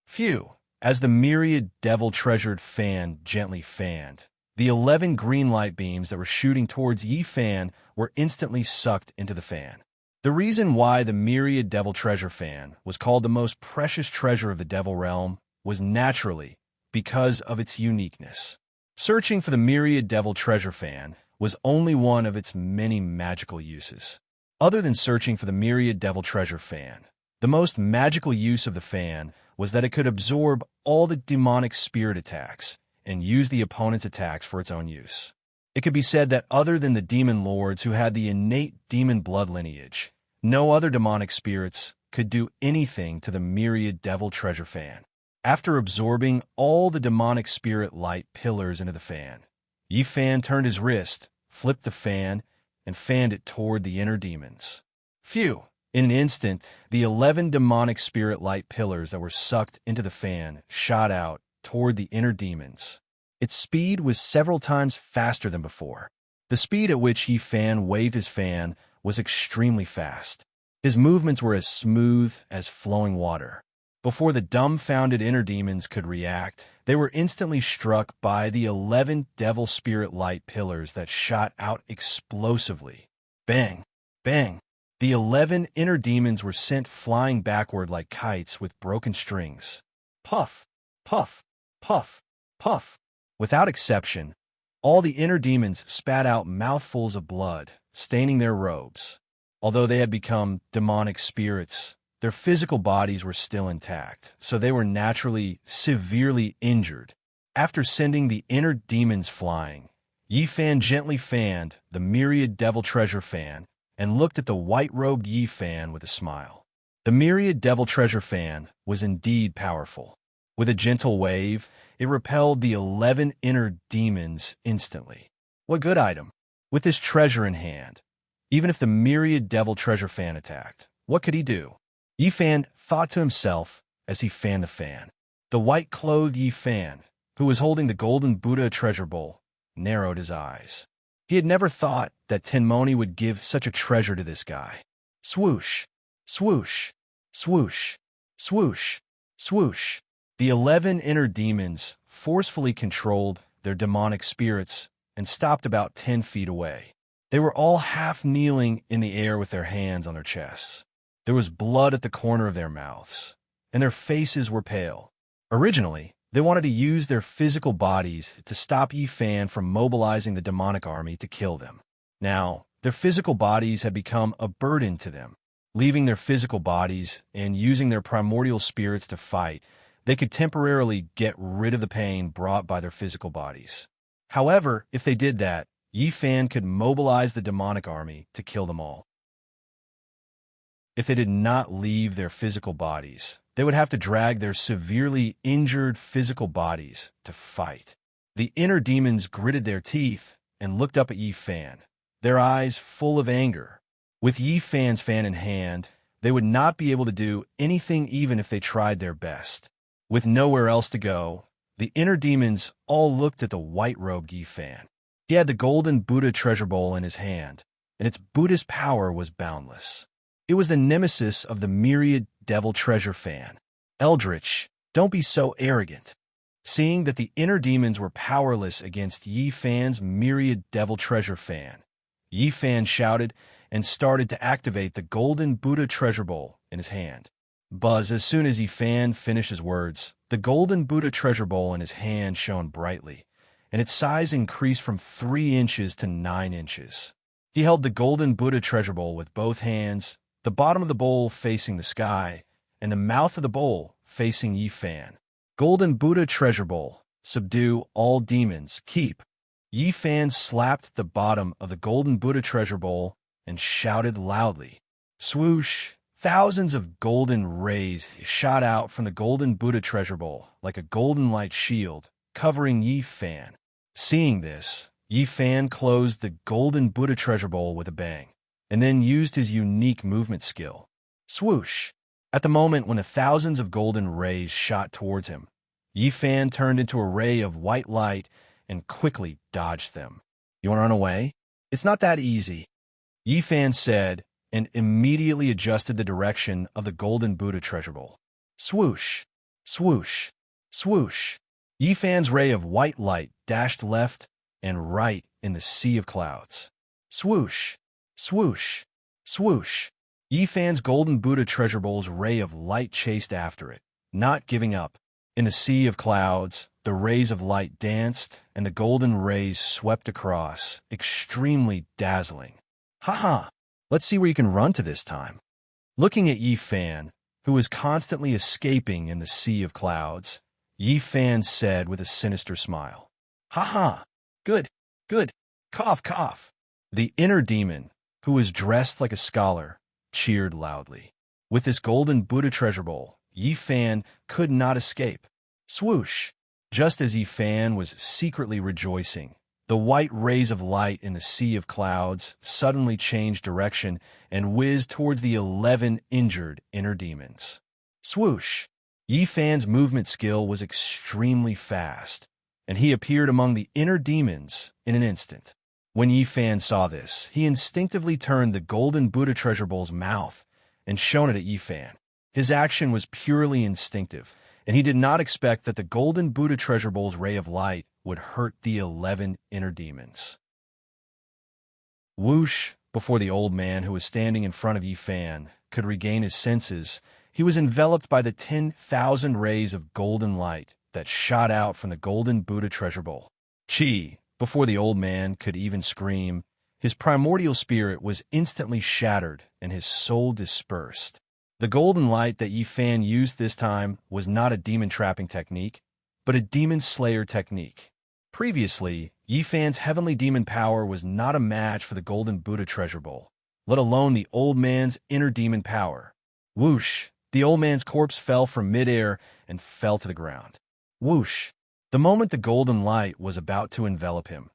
Phew! As the myriad devil-treasured fan gently fanned, the 11 green light beams that were shooting towards Yi Fan were instantly sucked into the fan. The reason why the myriad devil treasure fan was called the most precious treasure of the devil realm was naturally because of its uniqueness. Searching for the myriad devil treasure fan was only one of its many magical uses. Other than searching for the myriad devil treasure fan, the most magical use of the fan was that it could absorb all the demonic spirit attacks and use the opponent's attacks for its own use. It could be said that other than the demon lords who had the innate demon blood lineage, no other demonic spirits could do anything to the myriad devil treasure fan. After absorbing all the demonic spirit light pillars into the fan, Yi Fan turned his wrist, flipped the fan, and fanned it toward the inner demons. Phew! In an instant, the 11 demonic spirit light pillars that were sucked into the fan shot out toward the inner demons. Its speed was several times faster than before. The speed at which Yi Fan waved his fan was extremely fast. His movements were as smooth as flowing water. Before the dumbfounded inner demons could react, they were instantly struck by the 11 devil spirit light pillars that shot out explosively. Bang! Bang! The 11 inner demons were sent flying backward like kites with broken strings. Puff! Puff! Puff! Puff! Without exception, all the inner demons spat out mouthfuls of blood, staining their robes. Although they had become demonic spirits, their physical bodies were still intact, so they were naturally severely injured. After sending the inner demons flying, Yi Fan gently fanned the myriad devil treasure fan and looked at the white-robed Yi Fan with a smile. The myriad devil treasure fan was indeed powerful. With a gentle wave, it repelled the 11 inner demons instantly. What good item? With his treasure in hand, even if the myriad devil treasure fan attacked, what could he do? Yi Fan thought to himself as he fanned the fan. The white-clothed Yi Fan, who was holding the golden Buddha treasure bowl, narrowed his eyes. He had never thought that Tenmoni would give such a treasure to this guy. Swoosh! Swoosh! Swoosh! Swoosh! Swoosh! The 11 inner demons forcefully controlled their demonic spirits and stopped about 10 feet away. They were all half kneeling in the air with their hands on their chests. There was blood at the corner of their mouths, and their faces were pale. Originally, they wanted to use their physical bodies to stop Yi Fan from mobilizing the demonic army to kill them. Now, their physical bodies had become a burden to them. Leaving their physical bodies and using their primordial spirits to fight, they could temporarily get rid of the pain brought by their physical bodies. However, if they did that, Yi Fan could mobilize the demonic army to kill them all. If they did not leave their physical bodies, they would have to drag their severely injured physical bodies to fight. The inner demons gritted their teeth and looked up at Yi Fan, their eyes full of anger. With Yi Fan's fan in hand, they would not be able to do anything even if they tried their best. With nowhere else to go, the inner demons all looked at the white-robed Yi Fan. He had the golden Buddha treasure bowl in his hand, and its Buddhist power was boundless. It was the nemesis of the myriad devil treasure fan. Eldritch, don't be so arrogant. Seeing that the inner demons were powerless against Yi Fan's myriad devil treasure fan, Yi Fan shouted and started to activate the golden Buddha treasure bowl in his hand. Buzz, as soon as Yi Fan finished his words, the golden Buddha treasure bowl in his hand shone brightly, and its size increased from 3 inches to 9 inches. He held the golden Buddha treasure bowl with both hands, the bottom of the bowl facing the sky, and the mouth of the bowl facing Yi Fan. Golden Buddha treasure bowl, subdue all demons, keep. Yi Fan slapped the bottom of the golden Buddha treasure bowl and shouted loudly. Swoosh! Thousands of golden rays shot out from the golden Buddha treasure bowl like a golden light shield, covering Yi Fan. Seeing this, Yi Fan closed the golden Buddha treasure bowl with a bang, and then used his unique movement skill. Swoosh! At the moment when the thousands of golden rays shot towards him, Yi Fan turned into a ray of white light and quickly dodged them. You want to run away? It's not that easy, Yi Fan said, and immediately adjusted the direction of the golden Buddha treasure bowl. Swoosh! Swoosh! Swoosh! Yi Fan's ray of white light dashed left and right in the sea of clouds. Swoosh! Swoosh! Swoosh! Yi Fan's golden Buddha treasure bowl's ray of light chased after it, not giving up. In the sea of clouds, the rays of light danced, and the golden rays swept across, extremely dazzling. Ha-ha! Let's see where you can run to this time. Looking at Yi Fan, who was constantly escaping in the sea of clouds, Yi Fan said with a sinister smile. Ha-ha! Good, good, cough, cough. The inner demon, who was dressed like a scholar, cheered loudly. With this golden Buddha treasure bowl, Yi Fan could not escape. Swoosh! Just as Yi Fan was secretly rejoicing, the white rays of light in the sea of clouds suddenly changed direction and whizzed towards the 11 injured inner demons. Swoosh! Yi Fan's movement skill was extremely fast, and he appeared among the inner demons in an instant. When Yi Fan saw this, he instinctively turned the golden Buddha treasure bowl's mouth and shone it at Yi Fan. His action was purely instinctive, and he did not expect that the golden Buddha treasure bowl's ray of light would hurt the 11 inner demons. Whoosh! Before the old man, who was standing in front of Yi Fan, could regain his senses, he was enveloped by the 10,000 rays of golden light that shot out from the golden Buddha treasure bowl. Chi! Before the old man could even scream, his primordial spirit was instantly shattered and his soul dispersed. The golden light that Yi Fan used this time was not a demon trapping technique, but a demon slayer technique. Previously, Yi Fan's heavenly demon power was not a match for the golden Buddha treasure bowl, let alone the old man's inner demon power. Whoosh! The old man's corpse fell from midair and fell to the ground. Whoosh! The moment the golden light was about to envelop him,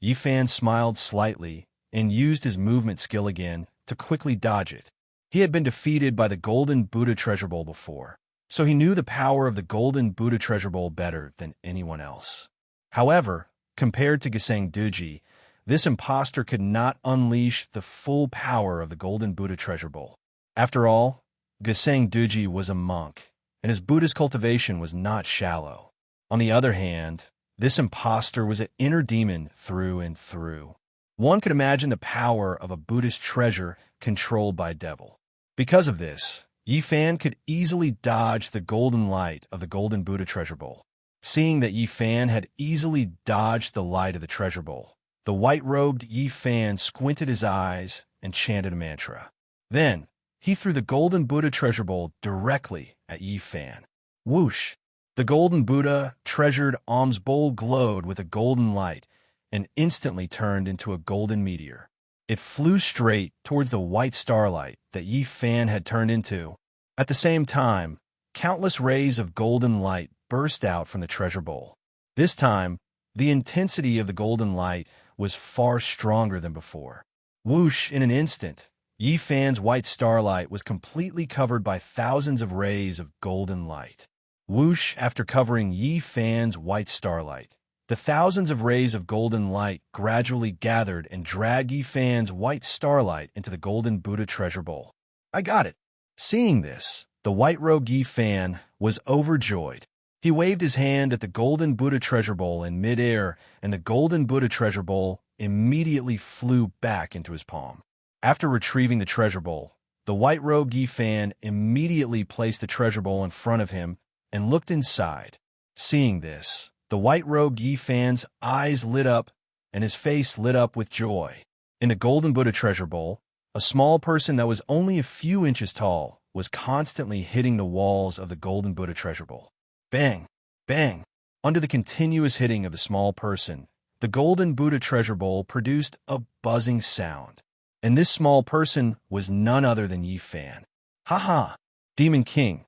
Yi Fan smiled slightly and used his movement skill again to quickly dodge it. He had been defeated by the golden Buddha treasure bowl before, so he knew the power of the golden Buddha treasure bowl better than anyone else. However, compared to Gesang Duji, this impostor could not unleash the full power of the golden Buddha treasure bowl. After all, Gesang Duji was a monk, and his Buddhist cultivation was not shallow. On the other hand, this impostor was an inner demon through and through. One could imagine the power of a Buddhist treasure controlled by a devil. Because of this, Yi Fan could easily dodge the golden light of the golden Buddha treasure bowl. Seeing that Yi Fan had easily dodged the light of the treasure bowl, the white-robed Yi Fan squinted his eyes and chanted a mantra. Then, he threw the golden Buddha treasure bowl directly at Yi Fan. Whoosh! The golden Buddha treasured alms bowl glowed with a golden light and instantly turned into a golden meteor. It flew straight towards the white starlight that Yi Fan had turned into. At the same time, countless rays of golden light burst out from the treasure bowl. This time, the intensity of the golden light was far stronger than before. Whoosh! In an instant, Yi Fan's white starlight was completely covered by thousands of rays of golden light. Whoosh! After covering Yi Fan's white starlight, the thousands of rays of golden light gradually gathered and dragged Yi Fan's white starlight into the golden Buddha treasure bowl. I got it! Seeing this, the white-robed Yi Fan was overjoyed. He waved his hand at the golden Buddha treasure bowl in midair, and the golden Buddha treasure bowl immediately flew back into his palm. After retrieving the treasure bowl, the white-robed Yi Fan immediately placed the treasure bowl in front of him and looked inside. Seeing this, the white-robed Yi Fan's eyes lit up and his face lit up with joy. In the golden Buddha treasure bowl, a small person that was only a few inches tall was constantly hitting the walls of the golden Buddha treasure bowl. Bang! Bang! Under the continuous hitting of the small person, the golden Buddha treasure bowl produced a buzzing sound. And this small person was none other than Yi Fan. Ha! Demon King,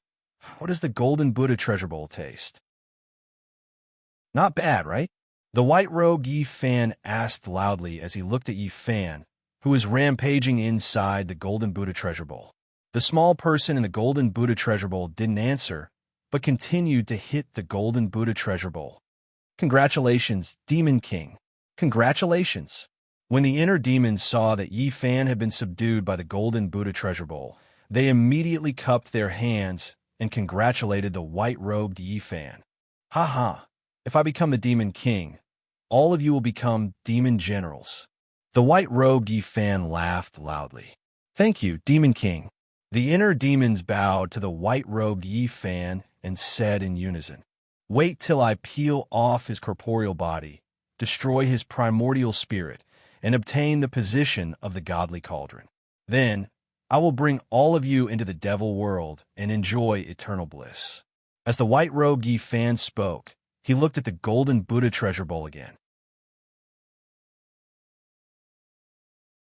what does the golden Buddha treasure bowl taste? Not bad, right? The white-robed Yi Fan asked loudly as he looked at Yi Fan, who was rampaging inside the golden Buddha treasure bowl. The small person in the golden Buddha treasure bowl didn't answer, but continued to hit the golden Buddha treasure bowl. Congratulations, Demon King. Congratulations. When the inner demons saw that Yi Fan had been subdued by the golden Buddha treasure bowl, they immediately cupped their hands and congratulated the white-robed Yi Fan. Ha! If I become the Demon King, all of you will become demon generals. The white-robed Yi Fan laughed loudly. Thank you, Demon King. The inner demons bowed to the white-robed Yi Fan and said in unison, Wait till I peel off his corporeal body, destroy his primordial spirit, and obtain the position of the godly cauldron. Then I will bring all of you into the devil world and enjoy eternal bliss. As the white-robed Yi Fan spoke, he looked at the golden Buddha treasure bowl again.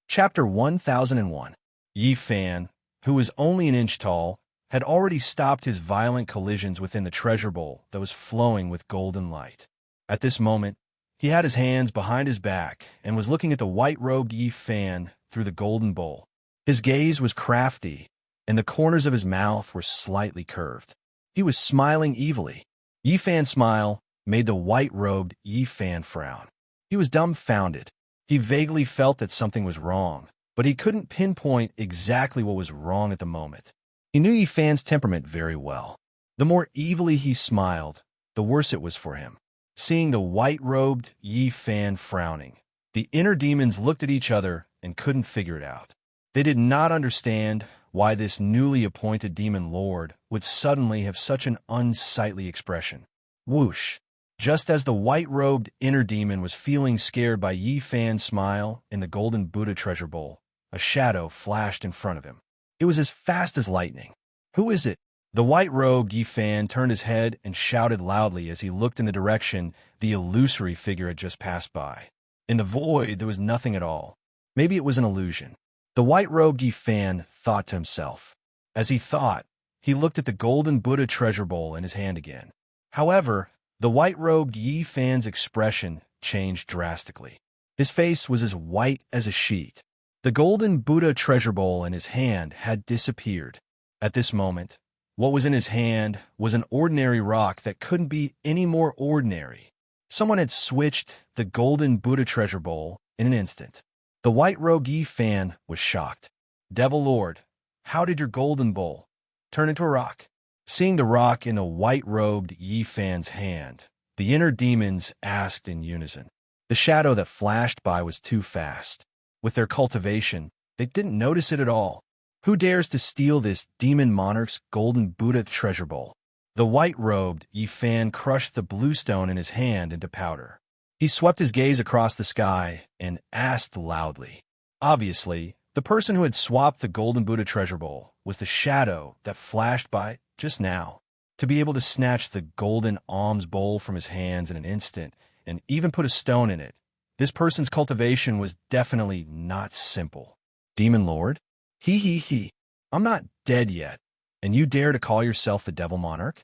Chapter 1001. Yi Fan, who was only an inch tall, had already stopped his violent collisions within the treasure bowl that was flowing with golden light. At this moment, he had his hands behind his back and was looking at the white-robed Yi Fan through the golden bowl. His gaze was crafty, and the corners of his mouth were slightly curved. He was smiling evilly. Yi Fan's smile made the white-robed Yi Fan frown. He was dumbfounded. He vaguely felt that something was wrong, but he couldn't pinpoint exactly what was wrong at the moment. He knew Yi Fan's temperament very well. The more evilly he smiled, the worse it was for him. Seeing the white-robed Yi Fan frowning, the inner demons looked at each other and couldn't figure it out. They did not understand why this newly appointed demon lord would suddenly have such an unsightly expression. Whoosh! Just as the white-robed inner demon was feeling scared by Yi Fan's smile in the golden Buddha treasure bowl, a shadow flashed in front of him. It was as fast as lightning. "Who is it?" The white-robed Yi Fan turned his head and shouted loudly as he looked in the direction the illusory figure had just passed by. In the void, there was nothing at all. Maybe it was an illusion. The white-robed Yi Fan thought to himself. As he thought, he looked at the golden Buddha treasure bowl in his hand again. However, the white-robed Yi Fan's expression changed drastically. His face was as white as a sheet. The golden Buddha treasure bowl in his hand had disappeared. At this moment, what was in his hand was an ordinary rock that couldn't be any more ordinary. Someone had switched the golden Buddha treasure bowl in an instant. The white-robed Yi Fan was shocked. "Devil Lord, how did your golden bowl turn into a rock?" Seeing the rock in the white-robed Yi Fan's hand, the inner demons asked in unison. The shadow that flashed by was too fast. With their cultivation, they didn't notice it at all. Who dares to steal this demon monarch's golden Buddha treasure bowl? The white-robed Yi Fan crushed the blue stone in his hand into powder. He swept his gaze across the sky and asked loudly. Obviously, the person who had swapped the golden Buddha treasure bowl was the shadow that flashed by just now. To be able to snatch the golden alms bowl from his hands in an instant and even put a stone in it, this person's cultivation was definitely not simple. "Demon Lord? He. I'm not dead yet, and you dare to call yourself the Devil Monarch?"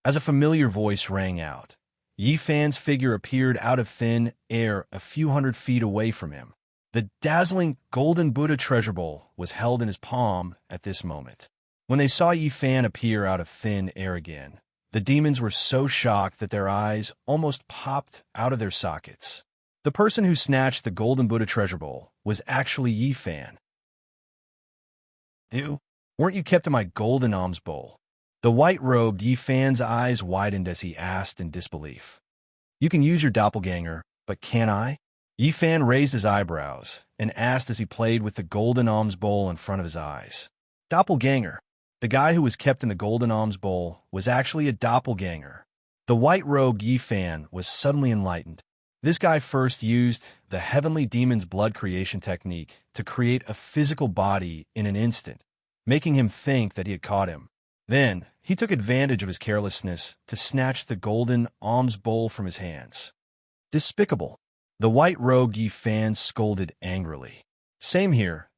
As a familiar voice rang out, Yi Fan's figure appeared out of thin air a few hundred feet away from him. The dazzling golden Buddha treasure bowl was held in his palm at this moment. When they saw Yi Fan appear out of thin air again, the demons were so shocked that their eyes almost popped out of their sockets. The person who snatched the golden Buddha treasure bowl was actually Yi Fan. "You? Weren't you kept in my golden alms bowl?" The white-robed Yi Fan's eyes widened as he asked in disbelief. "You can use your doppelganger, but can't I?" Yi Fan raised his eyebrows and asked as he played with the golden alms bowl in front of his eyes. "Doppelganger?" The guy who was kept in the golden alms bowl was actually a doppelganger. The white-robed Yi Fan was suddenly enlightened. This guy first used the heavenly demon's blood creation technique to create a physical body in an instant, making him think that he had caught him. Then, he took advantage of his carelessness to snatch the golden alms bowl from his hands. Despicable. The white-robed Yi Fan scolded angrily. Same here.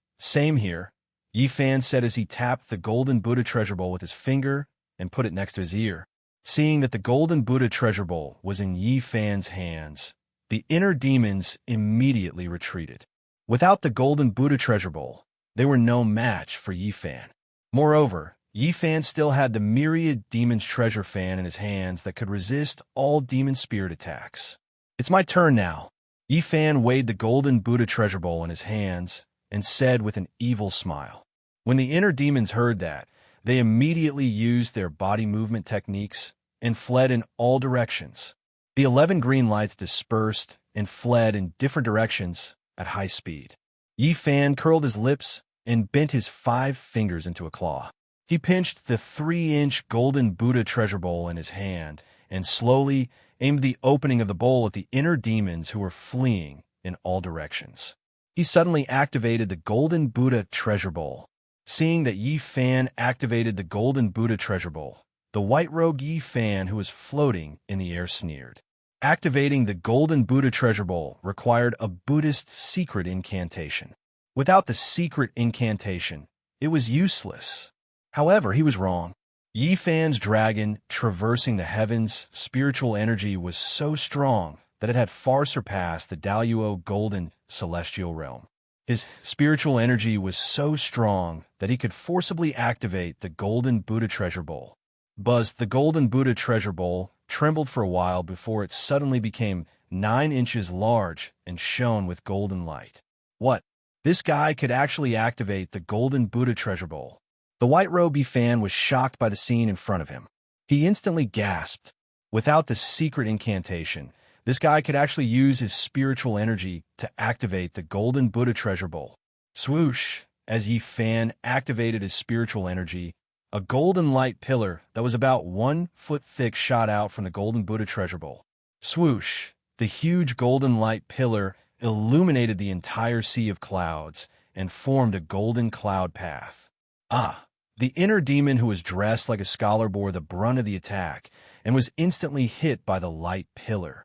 Yi Fan said as he tapped the golden Buddha treasure bowl with his finger and put it next to his ear. Seeing that the golden Buddha treasure bowl was in Yi Fan's hands, the inner demons immediately retreated. Without the golden Buddha treasure bowl, they were no match for Yi Fan. Moreover, Yi Fan still had the myriad demon's treasure fan in his hands that could resist all demon spirit attacks. "It's my turn now." Yi Fan weighed the golden Buddha treasure bowl in his hands and said with an evil smile. When the inner demons heard that, they immediately used their body movement techniques and fled in all directions. The 11 green lights dispersed and fled in different directions at high speed. Yi Fan curled his lips and bent his 5 fingers into a claw. He pinched the 3-inch golden Buddha treasure bowl in his hand and slowly aimed the opening of the bowl at the inner demons who were fleeing in all directions. He suddenly activated the golden Buddha treasure bowl. Seeing that Yi Fan activated the golden Buddha treasure bowl, the white-robed Yi Fan who was floating in the air sneered. Activating the golden Buddha treasure bowl required a Buddhist secret incantation. Without the secret incantation, it was useless. However, he was wrong. Yi Fan's dragon, traversing the heavens' spiritual energy was so strong that it had far surpassed the Daluo golden celestial realm. His spiritual energy was so strong that he could forcibly activate the golden Buddha treasure bowl. buzzed the golden Buddha treasure bowl, trembled for a while before it suddenly became 9 inches large and shone with golden light. What? This guy could actually activate the golden Buddha treasure bowl. The white-robed fan was shocked by the scene in front of him. He instantly gasped. Without the secret incantation, this guy could actually use his spiritual energy to activate the golden Buddha treasure bowl. Swoosh! As Yi Fan activated his spiritual energy, a golden light pillar that was about 1 foot thick shot out from the golden Buddha treasure bowl. Swoosh! The huge golden light pillar illuminated the entire sea of clouds and formed a golden cloud path. The inner demon who was dressed like a scholar bore the brunt of the attack and was instantly hit by the light pillar.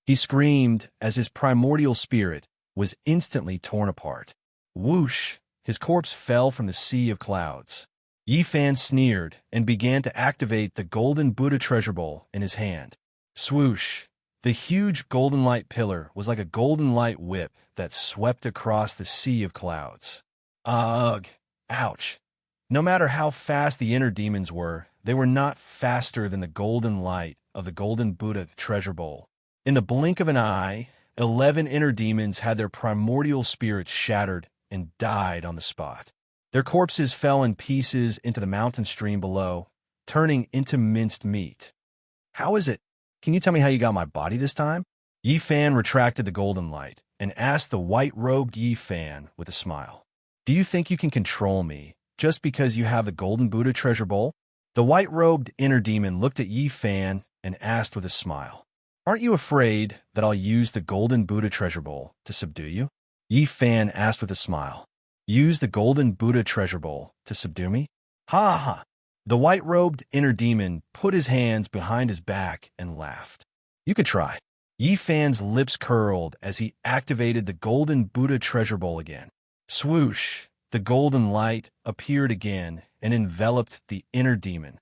He screamed as his primordial spirit was instantly torn apart. Whoosh! His corpse fell from the sea of clouds. Yi Fan sneered and began to activate the golden Buddha treasure bowl in his hand. Swoosh! The huge golden light pillar was like a golden light whip that swept across the sea of clouds. Ugh! Ouch! No matter how fast the inner demons were, they were not faster than the golden light of the golden Buddha treasure bowl. In the blink of an eye, 11 inner demons had their primordial spirits shattered and died on the spot. Their corpses fell in pieces into the mountain stream below, turning into minced meat. How is it? Can you tell me how you got my body this time? Yi Fan retracted the golden light and asked the white-robed Yi Fan with a smile. Do you think you can control me just because you have the golden Buddha treasure bowl? The white-robed inner demon looked at Yi Fan and asked with a smile. Aren't you afraid that I'll use the golden Buddha treasure bowl to subdue you? Yi Fan asked with a smile. Use the golden Buddha treasure bowl to subdue me? Ha ha! The white-robed inner demon put his hands behind his back and laughed. You could try. Yi Fan's lips curled as he activated the golden Buddha treasure bowl again. Swoosh! The golden light appeared again and enveloped the inner demon.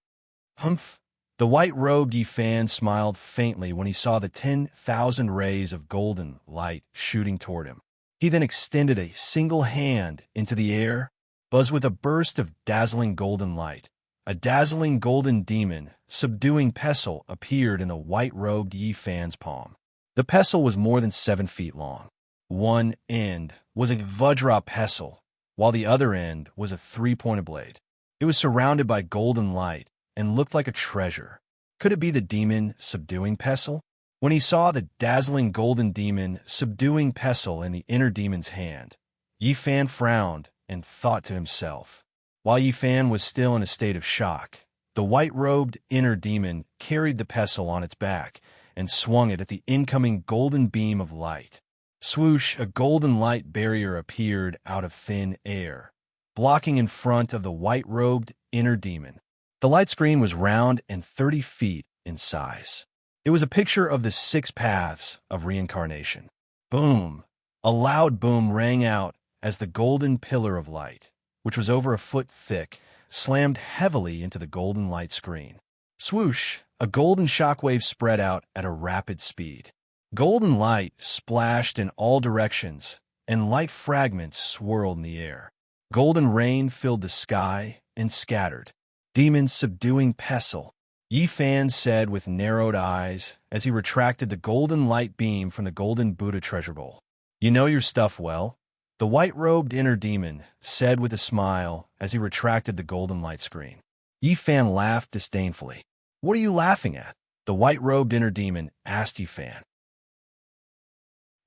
Humph! The white-robed Yi Fan smiled faintly when he saw the 10,000 rays of golden light shooting toward him. He then extended a single hand into the air, buzzed with a burst of dazzling golden light. A dazzling golden demon, subduing pestle, appeared in the white-robed Yi Fan's palm. The pestle was more than 7 feet long. One end was a Vajra pestle, while the other end was a 3-pointed blade. It was surrounded by golden light and looked like a treasure. Could it be the demon subduing pestle? When he saw the dazzling golden demon subduing pestle in the inner demon's hand, Yi Fan frowned and thought to himself. While Yi Fan was still in a state of shock, the white-robed inner demon carried the pestle on its back and swung it at the incoming golden beam of light. Swoosh! A golden light barrier appeared out of thin air, blocking in front of the white-robed inner demon. The light screen was round and 30 feet in size. It was a picture of the 6 paths of reincarnation. Boom! A loud boom rang out as the golden pillar of light, which was over a foot thick, slammed heavily into the golden light screen. Swoosh! A golden shockwave spread out at a rapid speed. Golden light splashed in all directions, and light fragments swirled in the air. Golden rain filled the sky and scattered. Demons subduing pestle, Yi Fan said with narrowed eyes as he retracted the golden light beam from the golden Buddha treasure bowl. You know your stuff well, the white-robed inner demon said with a smile as he retracted the golden light screen. Yi Fan laughed disdainfully. What are you laughing at? The white-robed inner demon asked Yi Fan.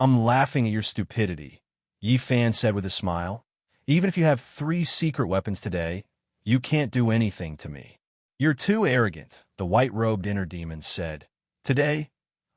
I'm laughing at your stupidity, Yi Fan said with a smile. Even if you have 3 secret weapons today, you can't do anything to me. You're too arrogant, the white-robed inner demon said. Today,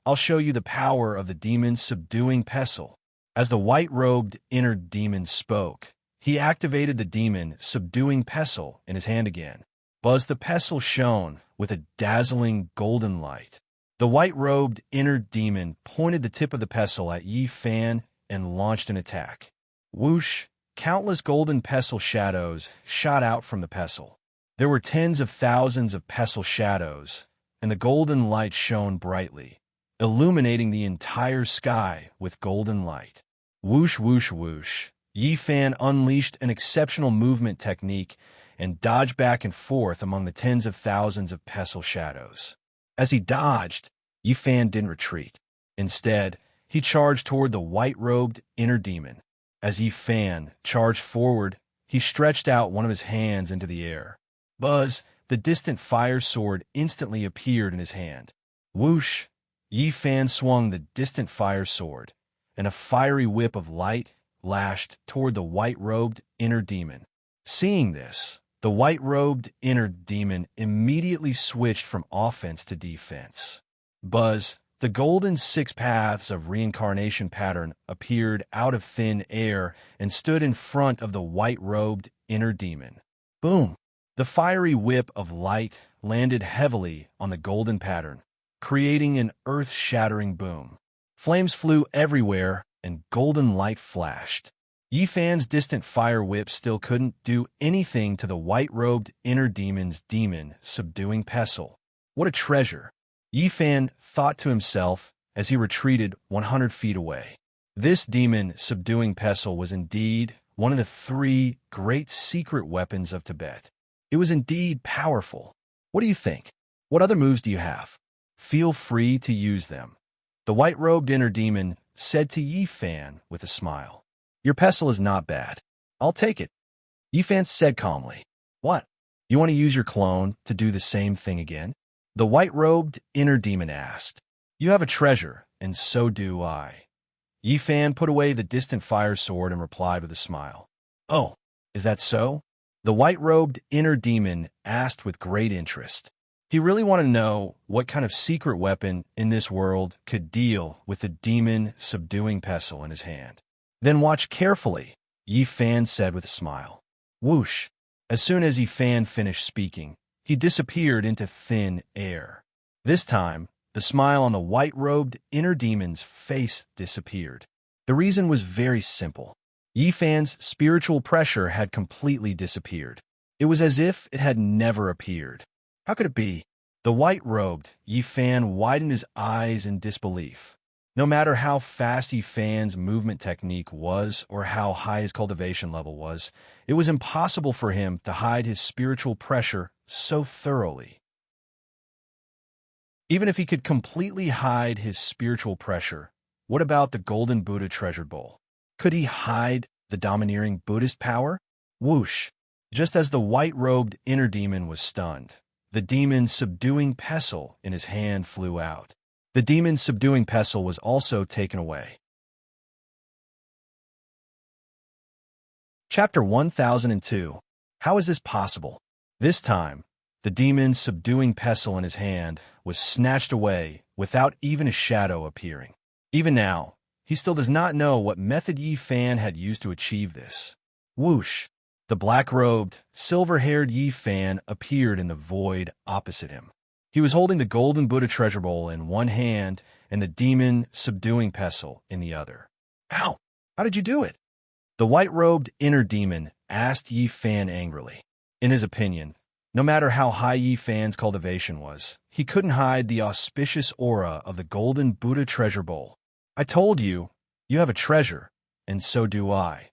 I'll show you the power of the demon subduing pestle. As the white-robed inner demon spoke, he activated the demon subduing pestle in his hand again. Buzz the pestle shone with a dazzling golden light. The white-robed inner demon pointed the tip of the pestle at Yi Fan and launched an attack. Whoosh! Countless golden pestle shadows shot out from the pestle. There were tens of thousands of pestle shadows, and the golden light shone brightly, illuminating the entire sky with golden light. Whoosh, whoosh, whoosh. Yi Fan unleashed an exceptional movement technique and dodged back and forth among the tens of thousands of pestle shadows. As he dodged, Yi Fan didn't retreat. Instead, he charged toward the white-robed inner demon. As Yi Fan charged forward, he stretched out one of his hands into the air. Buzz, the distant fire sword, instantly appeared in his hand. Whoosh! Yi Fan swung the distant fire sword, and a fiery whip of light lashed toward the white-robed inner demon. Seeing this, the white-robed inner demon immediately switched from offense to defense. Buzz, the golden six paths of reincarnation pattern, appeared out of thin air and stood in front of the white-robed inner demon. Boom! The fiery whip of light landed heavily on the golden pattern, creating an earth-shattering boom. Flames flew everywhere, and golden light flashed. Yi Fan's distant fire whip still couldn't do anything to the white-robed inner demon's demon-subduing pestle. What a treasure! Yi Fan thought to himself as he retreated 100 feet away. This demon-subduing pestle was indeed one of the 3 great secret weapons of Tibet. It was indeed powerful. What do you think? What other moves do you have? Feel free to use them. The white-robed inner demon said to Yi Fan with a smile. Your pestle is not bad. I'll take it. Yi Fan said calmly. What? You want to use your clone to do the same thing again? The white-robed inner demon asked. You have a treasure, and so do I. Yi Fan put away the distant fire sword and replied with a smile. Oh, is that so? The white-robed inner demon asked with great interest. He really wanted to know what kind of secret weapon in this world could deal with the demon-subduing pestle in his hand. Then watch carefully, Yi Fan said with a smile. Whoosh! As soon as Yi Fan finished speaking, he disappeared into thin air. This time, the smile on the white-robed inner demon's face disappeared. The reason was very simple. Yi Fan's spiritual pressure had completely disappeared. It was as if it had never appeared. How could it be? The white-robed Yi Fan widened his eyes in disbelief. No matter how fast Yi Fan's movement technique was or how high his cultivation level was, it was impossible for him to hide his spiritual pressure so thoroughly. Even if he could completely hide his spiritual pressure, what about the golden Buddha treasure bowl? Could he hide the domineering Buddhist power? Whoosh! Just as the white-robed inner demon was stunned, the demon-subduing pestle in his hand flew out. The demon-subduing pestle was also taken away. Chapter 1002. How is this possible? This time, the demon-subduing pestle in his hand was snatched away without even a shadow appearing. Even now, he still does not know what method Yi Fan had used to achieve this. Whoosh! The black-robed, silver-haired Yi Fan appeared in the void opposite him. He was holding the golden Buddha treasure bowl in one hand and the demon-subduing pestle in the other. How? How did you do it? The white-robed inner demon asked Yi Fan angrily. In his opinion, no matter how high Yi Fan's cultivation was, he couldn't hide the auspicious aura of the golden Buddha treasure bowl. I told you, you have a treasure, and so do I,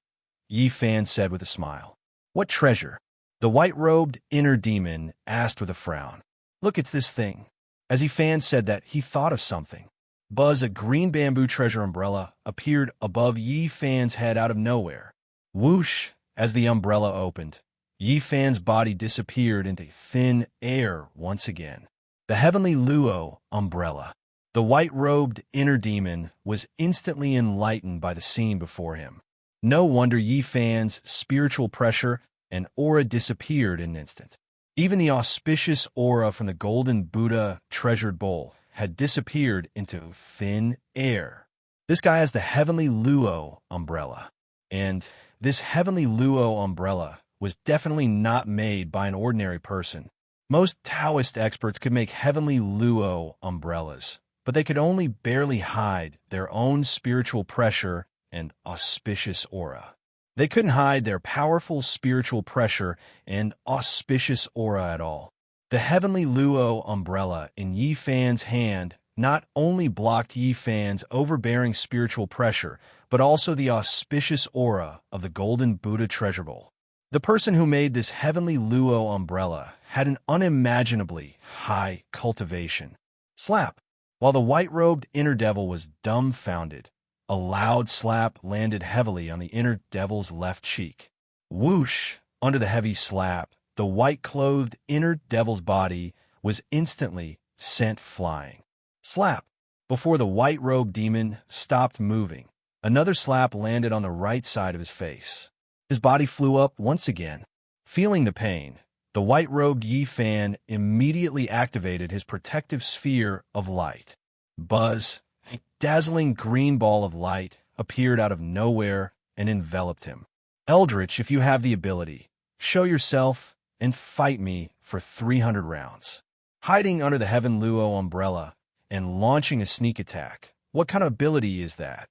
Yi Fan said with a smile. What treasure? The white-robed inner demon asked with a frown. Look, it's this thing. As Yi Fan said that, he thought of something. Buzz, a green bamboo treasure umbrella, appeared above Yi Fan's head out of nowhere. Whoosh! As the umbrella opened, Yi Fan's body disappeared into thin air once again. The heavenly Luo umbrella. The white-robed inner demon was instantly enlightened by the scene before him. No wonder Yi Fan's spiritual pressure and aura disappeared in an instant. Even the auspicious aura from the golden Buddha treasured bowl had disappeared into thin air. This guy has the heavenly Luo umbrella. And this heavenly Luo umbrella was definitely not made by an ordinary person. Most Taoist experts could make heavenly Luo umbrellas, but they could only barely hide their own spiritual pressure and auspicious aura. They couldn't hide their powerful spiritual pressure and auspicious aura at all. The heavenly Luo umbrella in Yi Fan's hand not only blocked Yi Fan's overbearing spiritual pressure, but also the auspicious aura of the golden Buddha treasure bowl. The person who made this heavenly luo umbrella had an unimaginably high cultivation. Slap! While the white-robed inner devil was dumbfounded, a loud slap landed heavily on the inner devil's left cheek. Whoosh! Under the heavy slap, the white-clothed inner devil's body was instantly sent flying. Slap! Before the white-robed demon stopped moving, another slap landed on the right side of his face. His body flew up once again. Feeling the pain, the white-robed Yi Fan immediately activated his protective sphere of light. Buzz, a dazzling green ball of light, appeared out of nowhere and enveloped him. Eldritch, if you have the ability, show yourself and fight me for 300 rounds. Hiding under the Heaven Luo umbrella and launching a sneak attack. What kind of ability is that?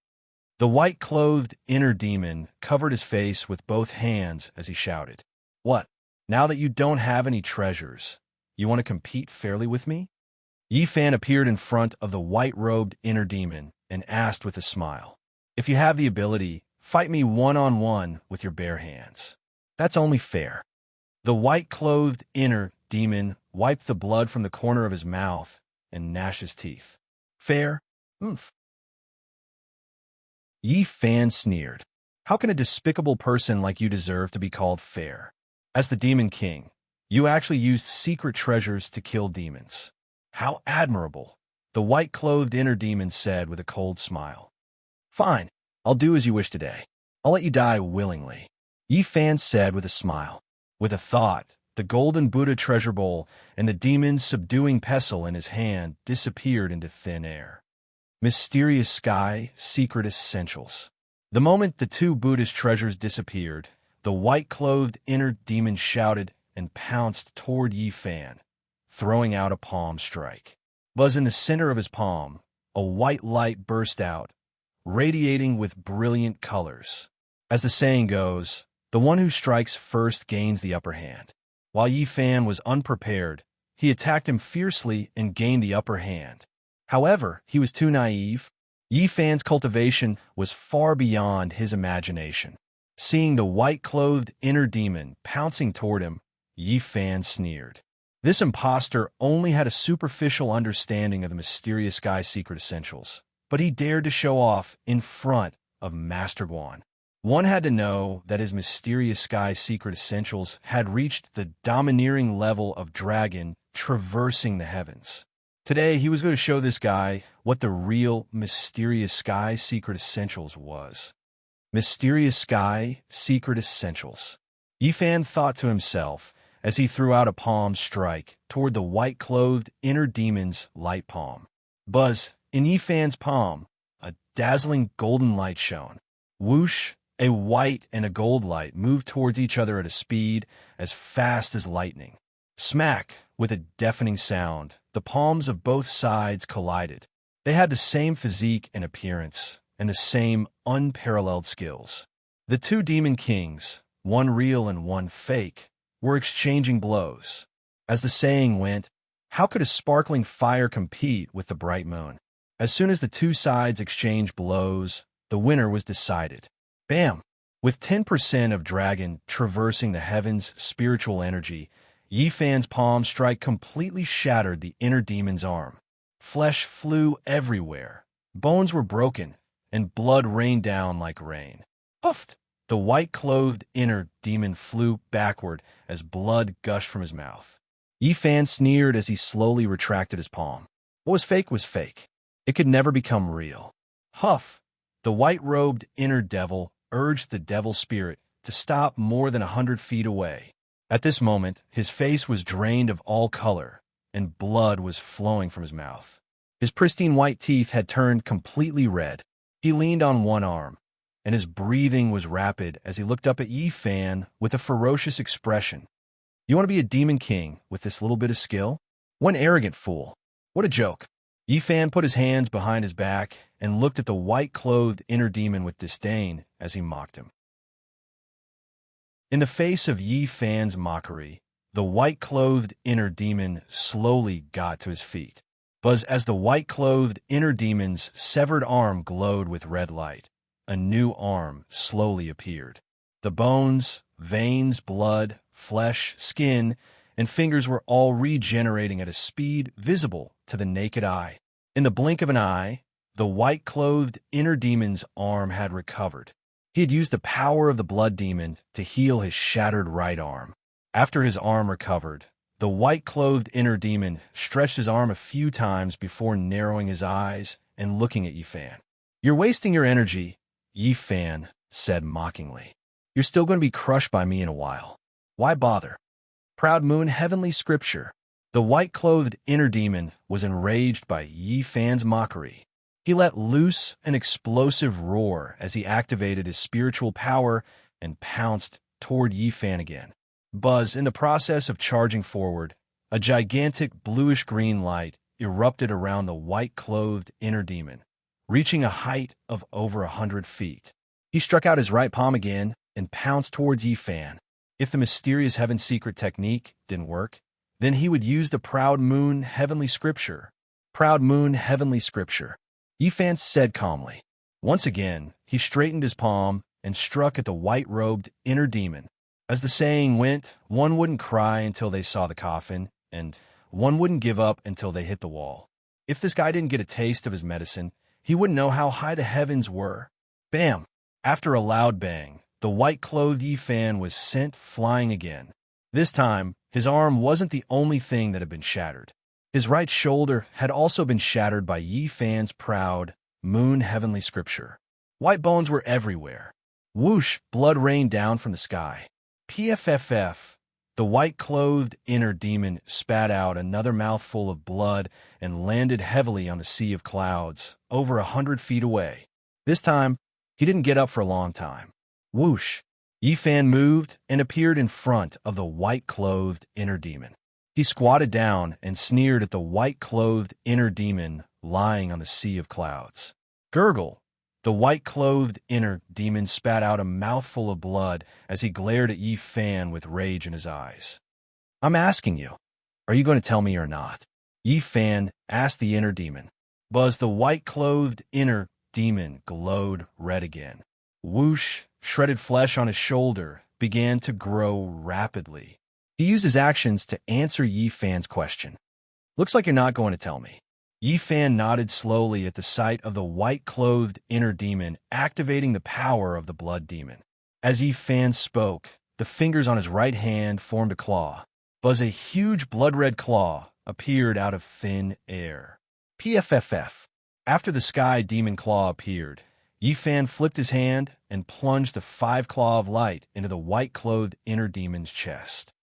The white-clothed inner demon covered his face with both hands as he shouted, "What? Now that you don't have any treasures, you want to compete fairly with me?" Yi Fan appeared in front of the white-robed inner demon and asked with a smile, "If you have the ability, fight me one-on-one with your bare hands. That's only fair." The white-clothed inner demon wiped the blood from the corner of his mouth and gnashed his teeth. "Fair? Oomph." Yi Fan sneered. "How can a despicable person like you deserve to be called fair? As the Demon King, you actually used secret treasures to kill demons. How admirable," the white-clothed inner demon said with a cold smile. "Fine, I'll do as you wish today. I'll let you die willingly," Yi Fan said with a smile. With a thought, the golden Buddha treasure bowl and the demon's subduing pestle in his hand disappeared into thin air. Mysterious Sky Secret Essentials. The moment the two Buddhist treasures disappeared, the white-clothed inner demon shouted and pounced toward Yi Fan, throwing out a palm strike. Buzz, in the center of his palm, a white light burst out, radiating with brilliant colors. As the saying goes, the one who strikes first gains the upper hand. While Yi Fan was unprepared, he attacked him fiercely and gained the upper hand. However, he was too naive. Yi Fan's cultivation was far beyond his imagination. Seeing the white-clothed inner demon pouncing toward him, Yi Fan sneered. This impostor only had a superficial understanding of the Mysterious Sky Secret Essentials, but he dared to show off in front of Master Guan. One had to know that his Mysterious Sky Secret Essentials had reached the domineering level of dragon traversing the heavens. Today, he was going to show this guy what the real Mysterious Sky Secret Essentials was. Mysterious Sky Secret Essentials. Yi Fan thought to himself as he threw out a palm strike toward the white-clothed inner demon's light palm. Buzz, in Yi Fan's palm, a dazzling golden light shone. Whoosh, a white and a gold light moved towards each other at a speed as fast as lightning. Smack, with a deafening sound, the palms of both sides collided. They had the same physique and appearance, and the same unparalleled skills. The two demon kings, one real and one fake, were exchanging blows. As the saying went, how could a sparkling fire compete with the bright moon? As soon as the two sides exchanged blows, the winner was decided. Bam! With 10% of dragon traversing the heavens' spiritual energy, Yi Fan's palm strike completely shattered the inner demon's arm. Flesh flew everywhere. Bones were broken, and blood rained down like rain. Puffed! The white-clothed inner demon flew backward as blood gushed from his mouth. Yi Fan sneered as he slowly retracted his palm. What was fake. It could never become real. Huff! The white-robed inner devil urged the devil spirit to stop more than 100 feet away. At this moment, his face was drained of all color, and blood was flowing from his mouth. His pristine white teeth had turned completely red. He leaned on one arm, and his breathing was rapid as he looked up at Yi Fan with a ferocious expression. You want to be a demon king with this little bit of skill? What an arrogant fool. What a joke. Yi Fan put his hands behind his back and looked at the white-clothed inner demon with disdain as he mocked him. In the face of Yi Fan's mockery, the white-clothed inner demon slowly got to his feet. But as the white-clothed inner demon's severed arm glowed with red light, a new arm slowly appeared. The bones, veins, blood, flesh, skin, and fingers were all regenerating at a speed visible to the naked eye. In the blink of an eye, the white-clothed inner demon's arm had recovered. He had used the power of the blood demon to heal his shattered right arm. After his arm recovered, the white-clothed inner demon stretched his arm a few times before narrowing his eyes and looking at Yifan. "You're wasting your energy," Yifan said mockingly. "You're still going to be crushed by me in a while. Why bother?" Proud Moon Heavenly Scripture. The white-clothed inner demon was enraged by Yifan's mockery. He let loose an explosive roar as he activated his spiritual power and pounced toward Yifan again. Buzz, in the process of charging forward, a gigantic bluish-green light erupted around the white-clothed inner demon, reaching a height of over 100 feet. He struck out his right palm again and pounced towards Yifan. If the mysterious Heaven Secret technique didn't work, then he would use the Proud Moon Heavenly Scripture. Proud Moon Heavenly Scripture. Yifan said calmly. Once again, he straightened his palm and struck at the white-robed inner demon. As the saying went, one wouldn't cry until they saw the coffin, and one wouldn't give up until they hit the wall. If this guy didn't get a taste of his medicine, he wouldn't know how high the heavens were. Bam! After a loud bang, the white-clothed Yifan was sent flying again. This time, his arm wasn't the only thing that had been shattered. His right shoulder had also been shattered by Yifan's Proud Moon Heavenly Scripture. White bones were everywhere. Whoosh! Blood rained down from the sky. PFFF. The white-clothed inner demon spat out another mouthful of blood and landed heavily on the sea of clouds, over 100 feet away. This time, he didn't get up for a long time. Whoosh! Yifan moved and appeared in front of the white-clothed inner demon. He squatted down and sneered at the white-clothed inner demon lying on the sea of clouds. Gurgle! The white-clothed inner demon spat out a mouthful of blood as he glared at Yifan with rage in his eyes. "I'm asking you, are you going to tell me or not?" Yifan asked the inner demon. Buzz, the white-clothed inner demon glowed red again. Whoosh! Shredded flesh on his shoulder began to grow rapidly. He used his actions to answer Yifan's question. "Looks like you're not going to tell me." Yifan nodded slowly at the sight of the white-clothed inner demon activating the power of the blood demon. As Yifan spoke, the fingers on his right hand formed a claw. Buzz, a huge blood-red claw appeared out of thin air. PFFF. After the sky demon claw appeared, Yifan flipped his hand and plunged the 5-claw of light into the white-clothed inner demon's chest.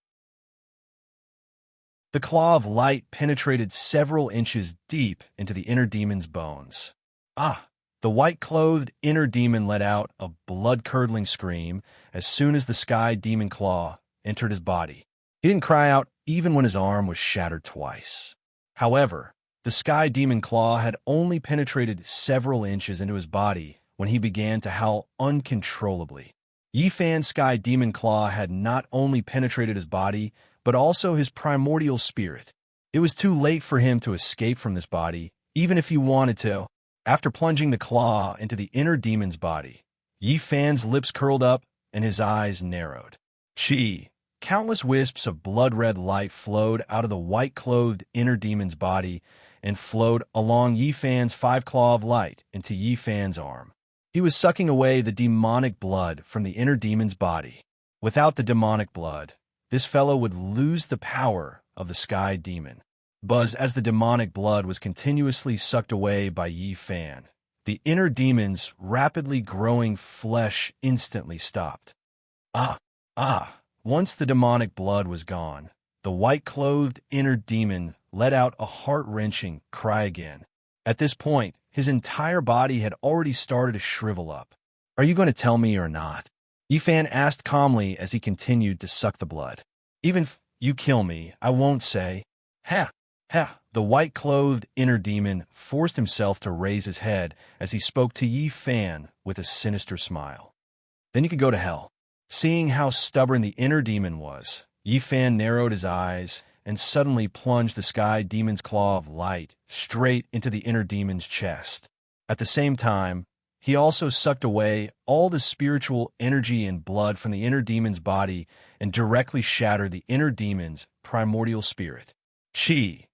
The claw of light penetrated several inches deep into the inner demon's bones. Ah! The white-clothed inner demon let out a blood-curdling scream as soon as the sky demon claw entered his body. He didn't cry out even when his arm was shattered twice. However, the sky demon claw had only penetrated several inches into his body when he began to howl uncontrollably. Yifan's sky demon claw had not only penetrated his body, but also his primordial spirit. It was too late for him to escape from this body, even if he wanted to. After plunging the claw into the inner demon's body, Yifan's lips curled up and his eyes narrowed. Chi! Countless wisps of blood-red light flowed out of the white-clothed inner demon's body and flowed along Yifan's 5-claw of light into Yifan's arm. He was sucking away the demonic blood from the inner demon's body. Without the demonic blood, this fellow would lose the power of the sky demon. Buzz, as the demonic blood was continuously sucked away by Yifan, the inner demon's rapidly growing flesh instantly stopped. Once the demonic blood was gone, the white-clothed inner demon let out a heart-wrenching cry again. At this point, his entire body had already started to shrivel up. "Are you going to tell me or not?" Yifan asked calmly as he continued to suck the blood. "Even if you kill me, I won't say." "Ha! Ha!" The white-clothed inner demon forced himself to raise his head as he spoke to Yifan with a sinister smile. "Then you could go to hell." Seeing how stubborn the inner demon was, Yifan narrowed his eyes and suddenly plunged the sky demon's claw of light straight into the inner demon's chest. At the same time, He also sucked away all the spiritual energy and blood from the inner demon's body and directly shattered the inner demon's primordial spirit. Chi.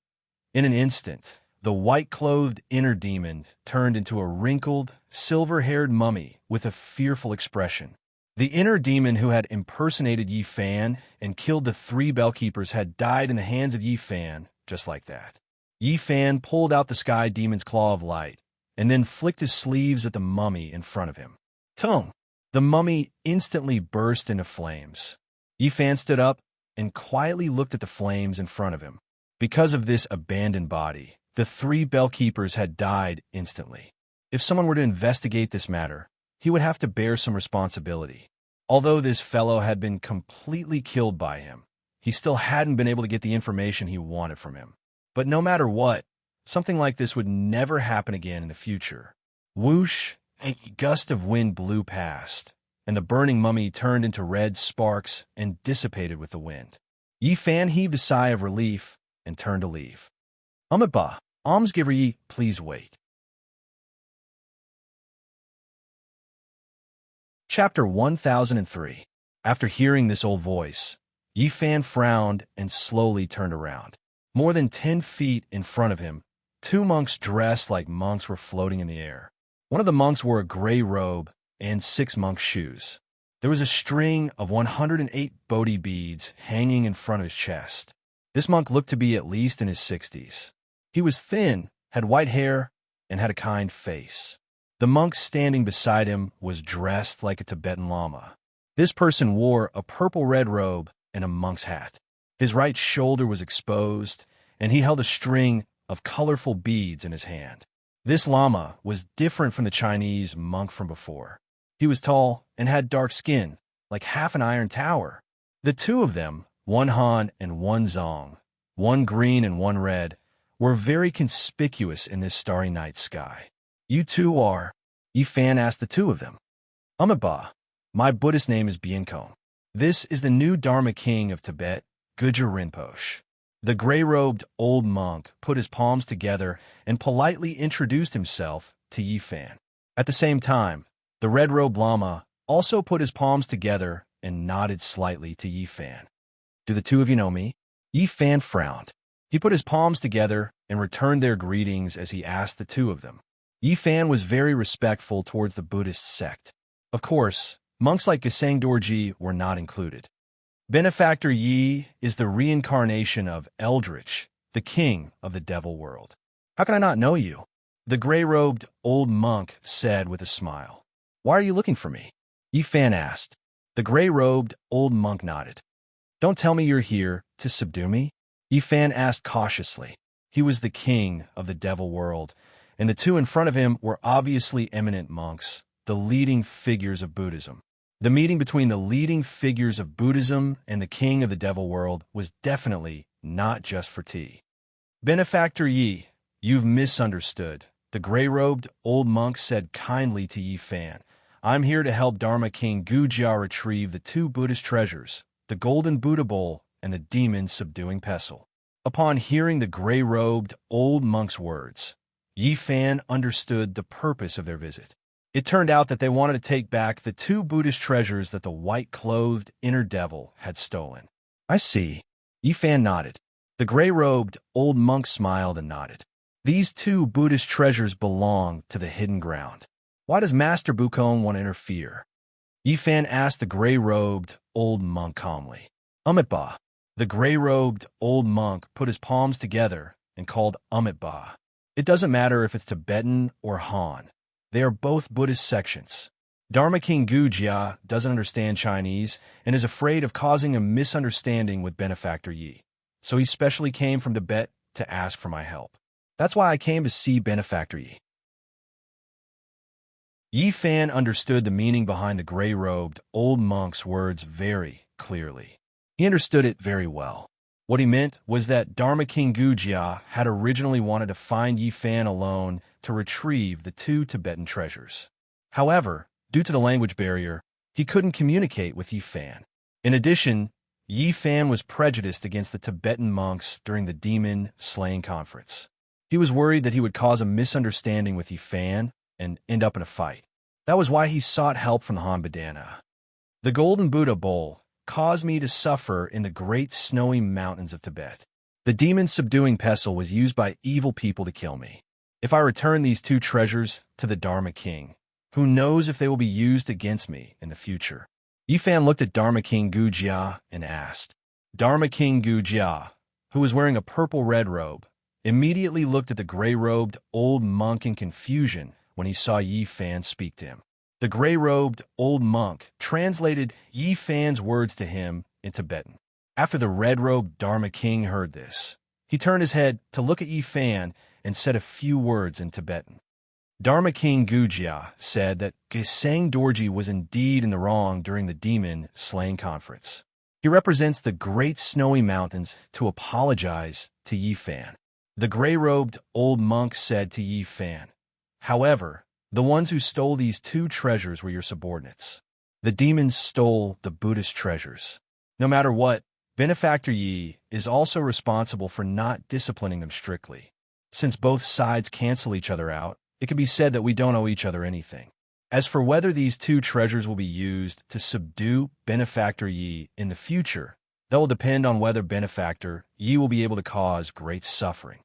In an instant, the white-clothed inner demon turned into a wrinkled, silver-haired mummy with a fearful expression. The inner demon who had impersonated Yi Fan and killed the 3 bellkeepers had died in the hands of Yi Fan, just like that. Yi Fan pulled out the sky demon's claw of light, and then flicked his sleeves at the mummy in front of him. Tung! The mummy instantly burst into flames. Yi Fan stood up and quietly looked at the flames in front of him. Because of this abandoned body, the 3 bellkeepers had died instantly. If someone were to investigate this matter, he would have to bear some responsibility. Although this fellow had been completely killed by him, he still hadn't been able to get the information he wanted from him. But no matter what, something like this would never happen again in the future. Whoosh! A gust of wind blew past, and the burning mummy turned into red sparks and dissipated with the wind. Yi Fan heaved a sigh of relief and turned to leave. Ba, almsgiver Yi, please wait. Chapter 1003. After hearing this old voice, Yi Fan frowned and slowly turned around. More than 10 feet in front of him, 2 monks dressed like monks were floating in the air. One of the monks wore a gray robe and 6 monk shoes. There was a string of 108 Bodhi beads hanging in front of his chest. This monk looked to be at least in his 60s. He was thin, had white hair, and had a kind face. The monk standing beside him was dressed like a Tibetan Lama. This person wore a purple-red robe and a monk's hat. His right shoulder was exposed, and he held a string of colorful beads in his hand. This Lama was different from the Chinese monk from before. He was tall and had dark skin, like half an iron tower. The 2 of them, one Han and one Zong, one green and one red, were very conspicuous in this starry night sky. You 2 are? Yi Fan asked the 2 of them. Ba. My Buddhist name is Biankom. This is the new Dharma king of Tibet, Guja Rinpoche. The gray-robed old monk put his palms together and politely introduced himself to Yi Fan. At the same time, the red-robed Lama also put his palms together and nodded slightly to Yi Fan. Do the 2 of you know me? Yi Fan frowned. He put his palms together and returned their greetings as he asked the 2 of them. Yi Fan was very respectful towards the Buddhist sect. Of course, monks like Gesang Dorji were not included. Benefactor Yi is the reincarnation of Eldritch, the king of the devil world. How can I not know you? The gray-robed old monk said with a smile. Why are you looking for me? Yi Fan asked. The gray-robed old monk nodded. Don't tell me you're here to subdue me? Yi Fan asked cautiously. He was the king of the devil world, and the 2 in front of him were obviously eminent monks, the leading figures of Buddhism. The meeting between the leading figures of Buddhism and the king of the devil world was definitely not just for tea. Benefactor Yi, you've misunderstood, the gray-robed old monk said kindly to Yi Fan. I'm here to help Dharma King Gujia retrieve the 2 Buddhist treasures, the golden Buddha bowl and the demon-subduing pestle. Upon hearing the gray-robed old monk's words, Yi Fan understood the purpose of their visit. It turned out that they wanted to take back the 2 Buddhist treasures that the white-clothed inner devil had stolen. I see. Yi Fan nodded. The gray-robed old monk smiled and nodded. These 2 Buddhist treasures belong to the hidden ground. Why does Master Bukong want to interfere? Yi Fan asked the gray-robed old monk calmly. Ba. The gray-robed old monk put his palms together and called Ba. It doesn't matter if it's Tibetan or Han. They are both Buddhist sections. Dharma King Gujia doesn't understand Chinese and is afraid of causing a misunderstanding with Benefactor Yi. So he specially came from Tibet to ask for my help. That's why I came to see Benefactor Yi. Yi Fan understood the meaning behind the gray-robed old monk's words very clearly. He understood it very well. What he meant was that Dharma King Gujia had originally wanted to find Yi Fan alone to retrieve the 2 Tibetan treasures. However, due to the language barrier, he couldn't communicate with Yi Fan. In addition, Yi Fan was prejudiced against the Tibetan monks during the demon-slaying conference. He was worried that he would cause a misunderstanding with Yi Fan and end up in a fight. That was why he sought help from the Hanbadana. The Golden Buddha Bowl caused me to suffer in the great snowy mountains of Tibet. The demon-subduing pestle was used by evil people to kill me. If I return these two treasures to the Dharma King, who knows if they will be used against me in the future? Yifan looked at Dharma King Gujia and asked. Dharma King Gujia, who was wearing a purple-red robe, immediately looked at the gray-robed old monk in confusion when he saw Yifan speak to him. The gray-robed old monk translated Yifan's words to him in Tibetan. After the red-robed Dharma King heard this, he turned his head to look at Yifan and said a few words in Tibetan. Dharma King Gujia said that Gesang Dorji was indeed in the wrong during the demon-slaying conference. He represents the great snowy mountains to apologize to Yifan. The gray-robed old monk said to Yifan, however, the ones who stole these two treasures were your subordinates. The demons stole the Buddhist treasures. No matter what, Benefactor Yi is also responsible for not disciplining them strictly. Since both sides cancel each other out, it can be said that we don't owe each other anything. As for whether these two treasures will be used to subdue Benefactor Yi in the future, that will depend on whether Benefactor Yi will be able to cause great suffering.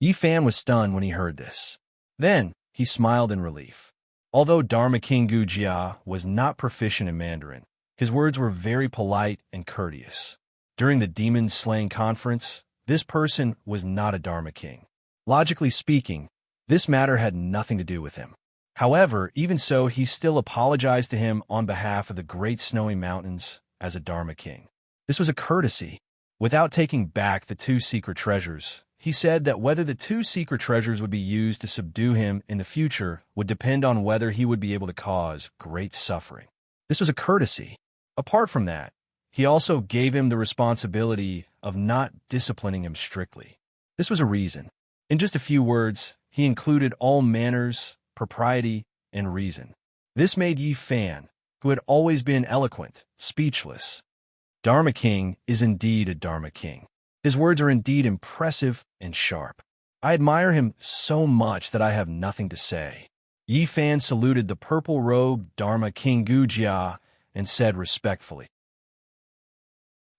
Yifan was stunned when he heard this. Then, he smiled in relief. Although Dharma King Gujia was not proficient in Mandarin, his words were very polite and courteous. During the demon-slaying conference, this person was not a Dharma King. Logically speaking, this matter had nothing to do with him. However, even so, he still apologized to him on behalf of the great snowy mountains as a Dharma King. This was a courtesy. Without taking back the two secret treasures, he said that whether the two secret treasures would be used to subdue him in the future would depend on whether he would be able to cause great suffering. This was a courtesy. Apart from that, he also gave him the responsibility of not disciplining him strictly. This was a reason. In just a few words, he included all manners, propriety, and reason. This made Yifan, who had always been eloquent, speechless. Dharma King is indeed a Dharma King. His words are indeed impressive and sharp. I admire him so much that I have nothing to say. Yifan saluted the purple-robed Dharma King Gujia and said respectfully.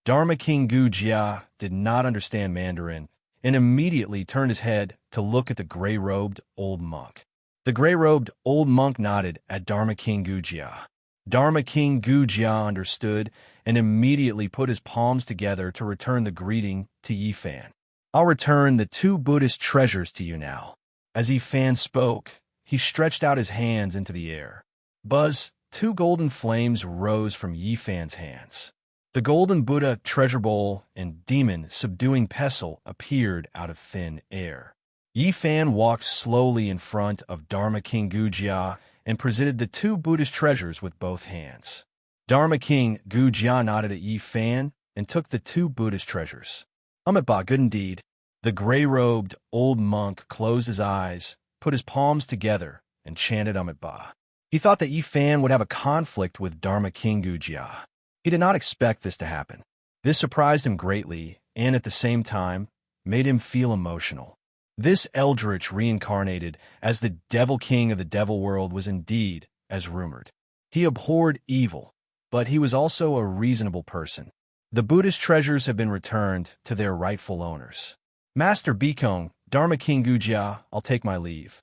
Dharma King Gujia did not understand Mandarin and immediately turned his head to look at the gray-robed old monk. The gray-robed old monk nodded at Dharma King Gujia. Dharma King Gujia understood and immediately put his palms together to return the greeting to Yifan. I'll return the two Buddhist treasures to you now. As Yifan spoke, he stretched out his hands into the air. Buzz, two golden flames rose from Yifan's hands. The golden Buddha treasure bowl and demon-subduing pestle appeared out of thin air. Yifan walked slowly in front of Dharma King Gujia and presented the two Buddhist treasures with both hands. Dharma King Gujia nodded at Yifan and took the two Buddhist treasures. Amitabha, good indeed. The gray-robed old monk closed his eyes, put his palms together, and chanted Amitabha. He thought that Yifan would have a conflict with Dharma King Gujia. He did not expect this to happen. This surprised him greatly and, at the same time, made him feel emotional. This eldritch reincarnated as the Devil King of the Devil World was indeed as rumored. He abhorred evil, but he was also a reasonable person. The Buddhist treasures have been returned to their rightful owners. Master Bikong, Dharma King Gujia, I'll take my leave.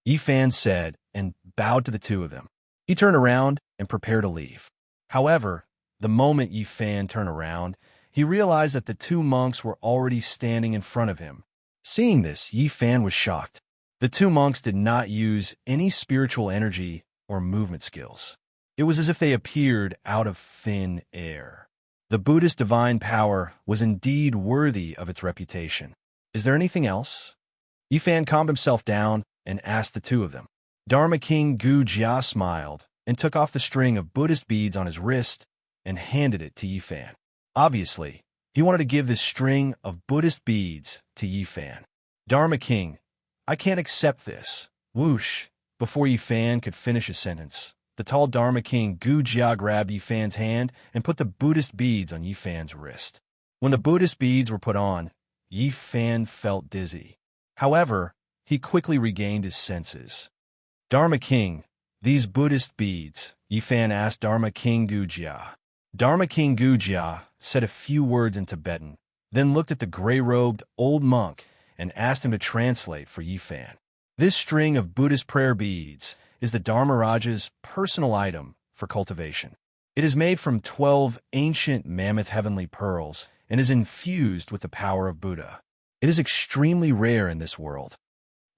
Yifan said and bowed to the two of them. He turned around and prepared to leave. However, the moment Yifan turned around, he realized that the two monks were already standing in front of him. Seeing this, Yifan was shocked. The two monks did not use any spiritual energy or movement skills. It was as if they appeared out of thin air. The Buddhist divine power was indeed worthy of its reputation. Is there anything else? Yifan calmed himself down and asked the two of them. Dharma King Gujia smiled and took off the string of Buddhist beads on his wrist and handed it to Yifan. Obviously, he wanted to give this string of Buddhist beads to Yifan. Dharma King, I can't accept this. Whoosh! Before Yifan could finish his sentence, the tall Dharma King Gujia grabbed Yifan's hand and put the Buddhist beads on Yifan's wrist. When the Buddhist beads were put on, Yifan felt dizzy. However, he quickly regained his senses. Dharma King, these Buddhist beads? Yifan asked Dharma King Gujia. Dharma King Gujia said a few words in Tibetan, then looked at the gray-robed old monk and asked him to translate for Yifan. This string of Buddhist prayer beads is the Dharmaraja's personal item for cultivation. It is made from 12 ancient mammoth heavenly pearls and is infused with the power of Buddha. It is extremely rare in this world.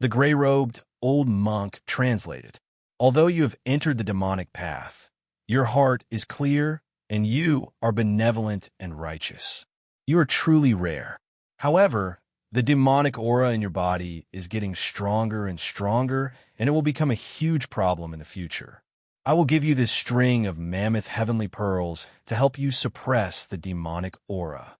The gray-robed old monk translated, although you have entered the demonic path, your heart is clear and you are benevolent and righteous. You are truly rare. However, the demonic aura in your body is getting stronger and stronger, and it will become a huge problem in the future. I will give you this string of mammoth heavenly pearls to help you suppress the demonic aura.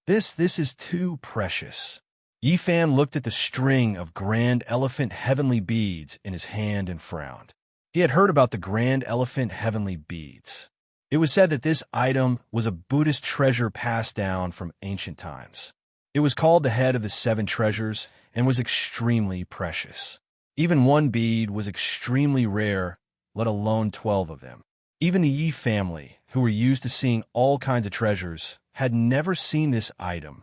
This is too precious. Yifan looked at the string of grand elephant heavenly beads in his hand and frowned. He had heard about the grand elephant heavenly beads. It was said that this item was a Buddhist treasure passed down from ancient times. It was called the head of the 7 treasures and was extremely precious. Even one bead was extremely rare, let alone 12 of them. Even the Yi family, who were used to seeing all kinds of treasures, had never seen this item.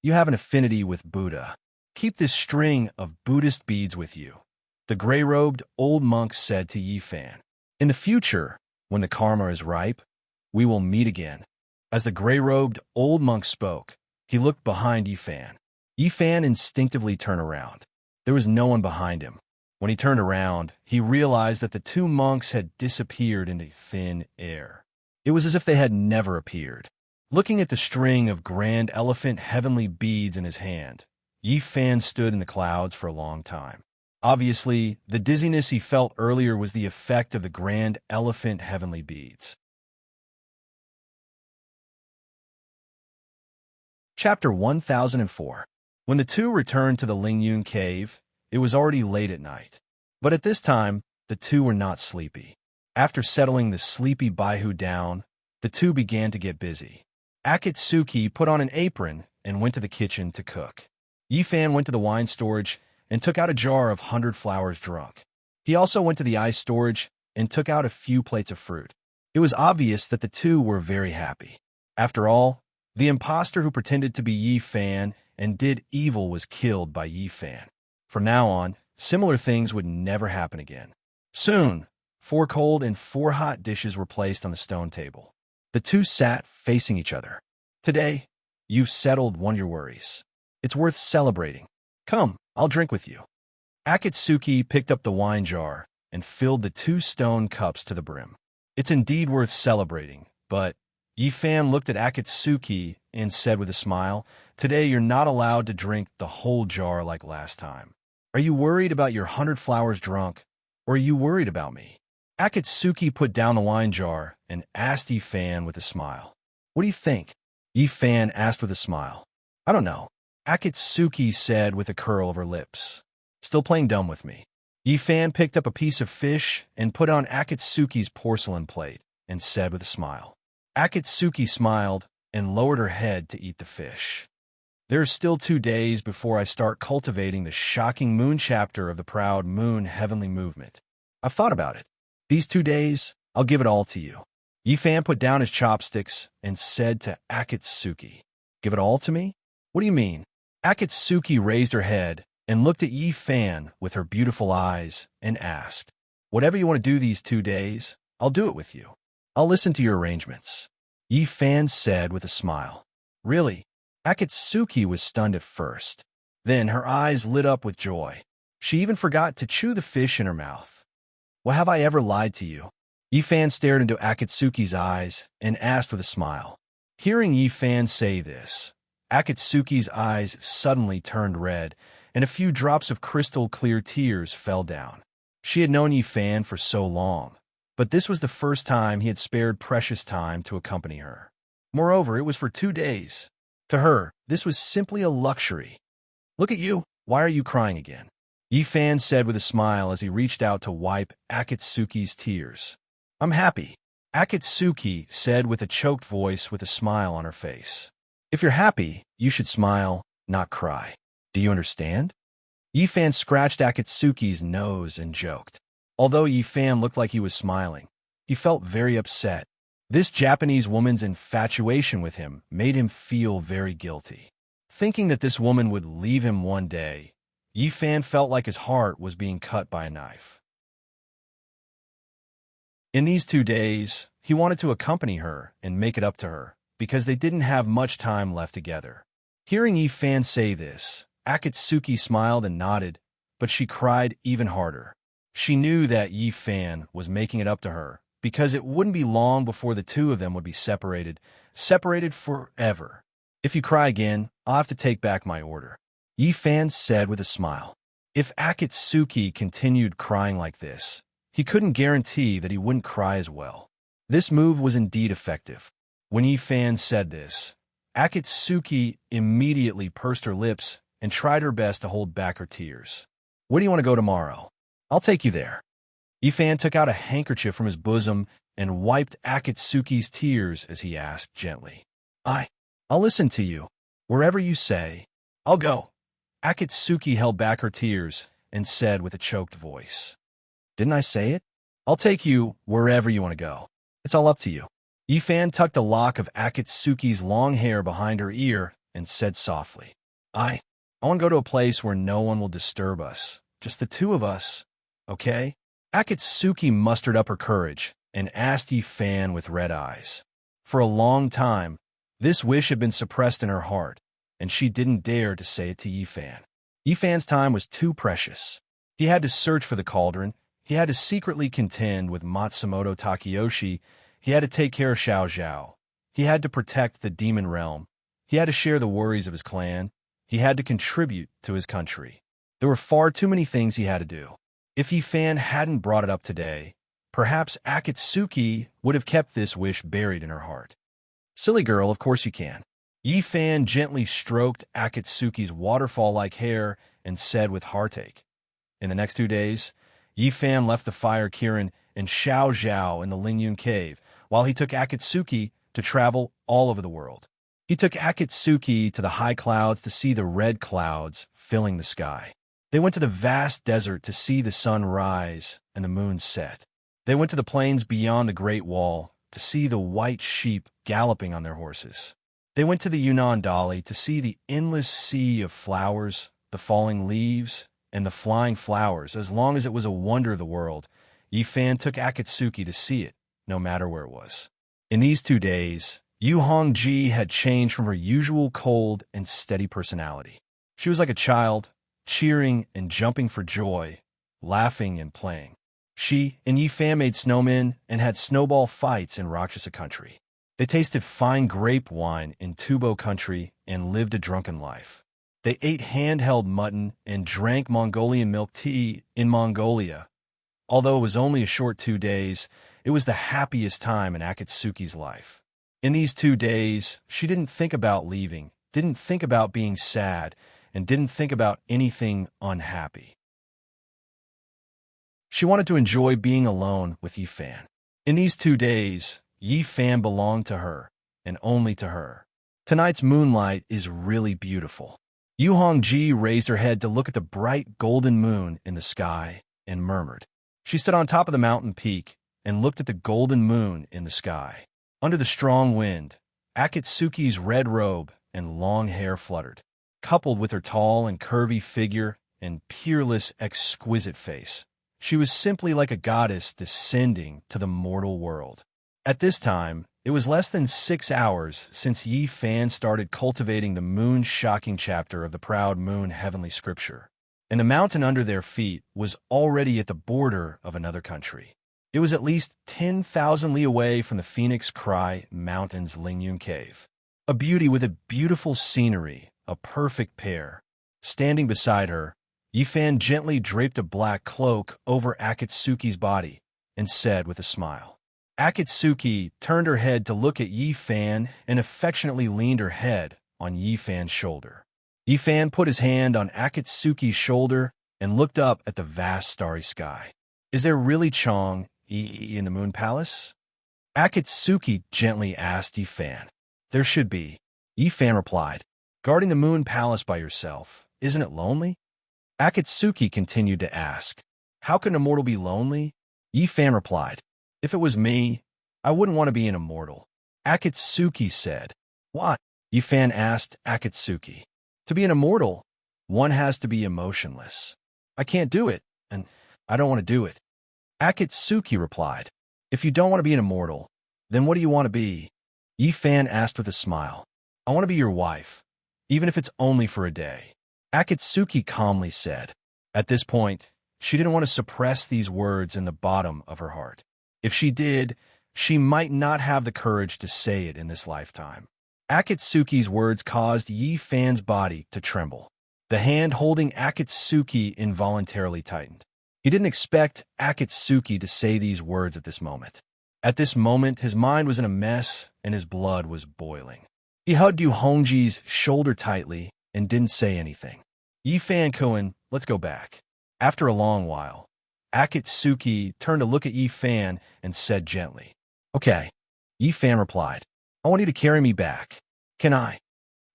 You have an affinity with Buddha. Keep this string of Buddhist beads with you, the gray-robed old monk said to Yifan. In the future, when the karma is ripe, we will meet again. As the gray-robed old monk spoke, he looked behind Yifan. Yifan instinctively turned around. There was no one behind him. When he turned around, he realized that the 2 monks had disappeared into thin air. It was as if they had never appeared. Looking at the string of grand elephant heavenly beads in his hand, Yifan stood in the clouds for a long time. Obviously, the dizziness he felt earlier was the effect of the grand elephant heavenly beads. Chapter 1004. When the 2 returned to the Lingyun cave, it was already late at night. But at this time, the 2 were not sleepy. After settling the sleepy Baihu down, the 2 began to get busy. Akatsuki put on an apron and went to the kitchen to cook. Yifan went to the wine storage and took out a jar of 100 flowers drunk. He also went to the ice storage and took out a few plates of fruit. It was obvious that the 2 were very happy. After all, the impostor who pretended to be Yifan and did evil was killed by Yifan. From now on, similar things would never happen again. Soon, 4 cold and 4 hot dishes were placed on the stone table. The 2 sat facing each other. Today, you've settled one of your worries. It's worth celebrating. Come, I'll drink with you. Akatsuki picked up the wine jar and filled the 2 stone cups to the brim. It's indeed worth celebrating, but Yifan looked at Akatsuki and said with a smile, today you're not allowed to drink the whole jar like last time. Are you worried about your 100 flowers drunk, or are you worried about me? Akatsuki put down the wine jar and asked Yifan with a smile. What do you think? Yifan asked with a smile. I don't know. Akatsuki said with a curl of her lips. Still playing dumb with me. Yifan picked up a piece of fish and put on Akatsuki's porcelain plate and said with a smile. Akatsuki smiled and lowered her head to eat the fish. There are still 2 days before I start cultivating the shocking moon chapter of the proud moon heavenly movement. I've thought about it. These 2 days, I'll give it all to you. Yifan put down his chopsticks and said to Akatsuki, give it all to me? What do you mean? Akatsuki raised her head and looked at Yifan with her beautiful eyes and asked, whatever you want to do these 2 days, I'll do it with you. I'll listen to your arrangements. Yifan said with a smile. Really? Akatsuki was stunned at first. Then her eyes lit up with joy. She even forgot to chew the fish in her mouth. Well, have I ever lied to you? Yifan stared into Akatsuki's eyes and asked with a smile. Hearing Yifan say this, Akatsuki's eyes suddenly turned red, and a few drops of crystal-clear tears fell down. She had known Yifan for so long, but this was the first time he had spared precious time to accompany her. Moreover, it was for 2 days. To her, this was simply a luxury. Look at you. Why are you crying again? Yifan said with a smile as he reached out to wipe Akatsuki's tears. I'm happy. Akatsuki said with a choked voice with a smile on her face. If you're happy, you should smile, not cry. Do you understand? Yifan scratched Akatsuki's nose and joked. Although Yifan looked like he was smiling, he felt very upset. This Japanese woman's infatuation with him made him feel very guilty. Thinking that this woman would leave him one day, Yifan felt like his heart was being cut by a knife. In these 2 days, he wanted to accompany her and make it up to her, because they didn't have much time left together. Hearing Yifan say this, Akatsuki smiled and nodded, but she cried even harder. She knew that Yifan was making it up to her, because it wouldn't be long before the two of them would be separated forever. If you cry again, I'll have to take back my order, Yifan said with a smile. If Akatsuki continued crying like this, he couldn't guarantee that he wouldn't cry as well. This move was indeed effective. When Yifan said this, Akatsuki immediately pursed her lips and tried her best to hold back her tears. Where do you want to go tomorrow? I'll take you there. Yifan took out a handkerchief from his bosom and wiped Akatsuki's tears as he asked gently. I'll listen to you. Wherever you say, I'll go. Akatsuki held back her tears and said with a choked voice. Didn't I say it? I'll take you wherever you want to go. It's all up to you. Yifan tucked a lock of Akatsuki's long hair behind her ear and said softly, I want to go to a place where no one will disturb us. Just the two of us, okay? Akatsuki mustered up her courage and asked Yifan with red eyes. For a long time, this wish had been suppressed in her heart, and she didn't dare to say it to Yifan. Yifan's time was too precious. He had to search for the cauldron, he had to secretly contend with Matsumoto Takeyoshi, he had to take care of Xiao Zhao, he had to protect the demon realm, he had to share the worries of his clan, he had to contribute to his country. There were far too many things he had to do. If Yifan hadn't brought it up today, perhaps Akatsuki would have kept this wish buried in her heart. Silly girl, of course you can. Yifan gently stroked Akatsuki's waterfall-like hair and said with heartache. In the next 2 days, Yifan left the fire Kirin and Xiao Zhao in the Lingyun cave, while he took Akatsuki to travel all over the world. He took Akatsuki to the high clouds to see the red clouds filling the sky. They went to the vast desert to see the sun rise and the moon set. They went to the plains beyond the Great Wall to see the white sheep galloping on their horses. They went to the Yunnan Valley to see the endless sea of flowers, the falling leaves, and the flying flowers. As long as it was a wonder of the world, Yifan took Akatsuki to see it, no matter where it was. In these 2 days, Yu Hongji had changed from her usual cold and steady personality. She was like a child, cheering and jumping for joy, laughing and playing. She and Yifan made snowmen and had snowball fights in Rakshasa country. They tasted fine grape wine in Tubo country and lived a drunken life. They ate handheld mutton and drank Mongolian milk tea in Mongolia. Although it was only a short 2 days, it was the happiest time in Akatsuki's life. In these 2 days, she didn't think about leaving, didn't think about being sad, and didn't think about anything unhappy. She wanted to enjoy being alone with Yifan. In these 2 days, Yifan belonged to her, and only to her. Tonight's moonlight is really beautiful. Yu Hongji raised her head to look at the bright golden moon in the sky and murmured. She stood on top of the mountain peak and looked at the golden moon in the sky. Under the strong wind, Akatsuki's red robe and long hair fluttered, coupled with her tall and curvy figure and peerless, exquisite face. She was simply like a goddess descending to the mortal world. At this time, it was less than 6 hours since Yifan started cultivating the moon-shocking chapter of the Proud Moon heavenly scripture, and the mountain under their feet was already at the border of another country. It was at least 10,000 li away from the Phoenix Cry Mountains Lingyun Cave. A beauty with a beautiful scenery, a perfect pair. Standing beside her, Yifan gently draped a black cloak over Akatsuki's body and said with a smile. Akatsuki turned her head to look at Yifan and affectionately leaned her head on Yifan's shoulder. Yifan put his hand on Akatsuki's shoulder and looked up at the vast starry sky. Is there really Chong in the Moon Palace? Akatsuki gently asked Yifan. There should be, Yifan replied. Guarding the Moon Palace by yourself, isn't it lonely? Akatsuki continued to ask, "How can an immortal be lonely?" Yifan replied, "If it was me, I wouldn't want to be an immortal." Akatsuki said, "What?" Yifan asked Akatsuki. "To be an immortal, one has to be emotionless. I can't do it, and I don't want to do it." Akatsuki replied, "If you don't want to be an immortal, then what do you want to be?" Yifan asked with a smile, "I want to be your wife, even if it's only for a day." Akatsuki calmly said. At this point, she didn't want to suppress these words in the bottom of her heart. If she did, she might not have the courage to say it in this lifetime. Akatsuki's words caused Yifan's body to tremble. The hand holding Akatsuki involuntarily tightened. He didn't expect Akatsuki to say these words at this moment. At this moment, his mind was in a mess and his blood was boiling. He hugged Yu Hongji's shoulder tightly and didn't say anything. Yifan-kun, let's go back. After a long while, Akatsuki turned to look at Yifan and said gently, "Okay." Yifan replied, "I want you to carry me back. Can I?"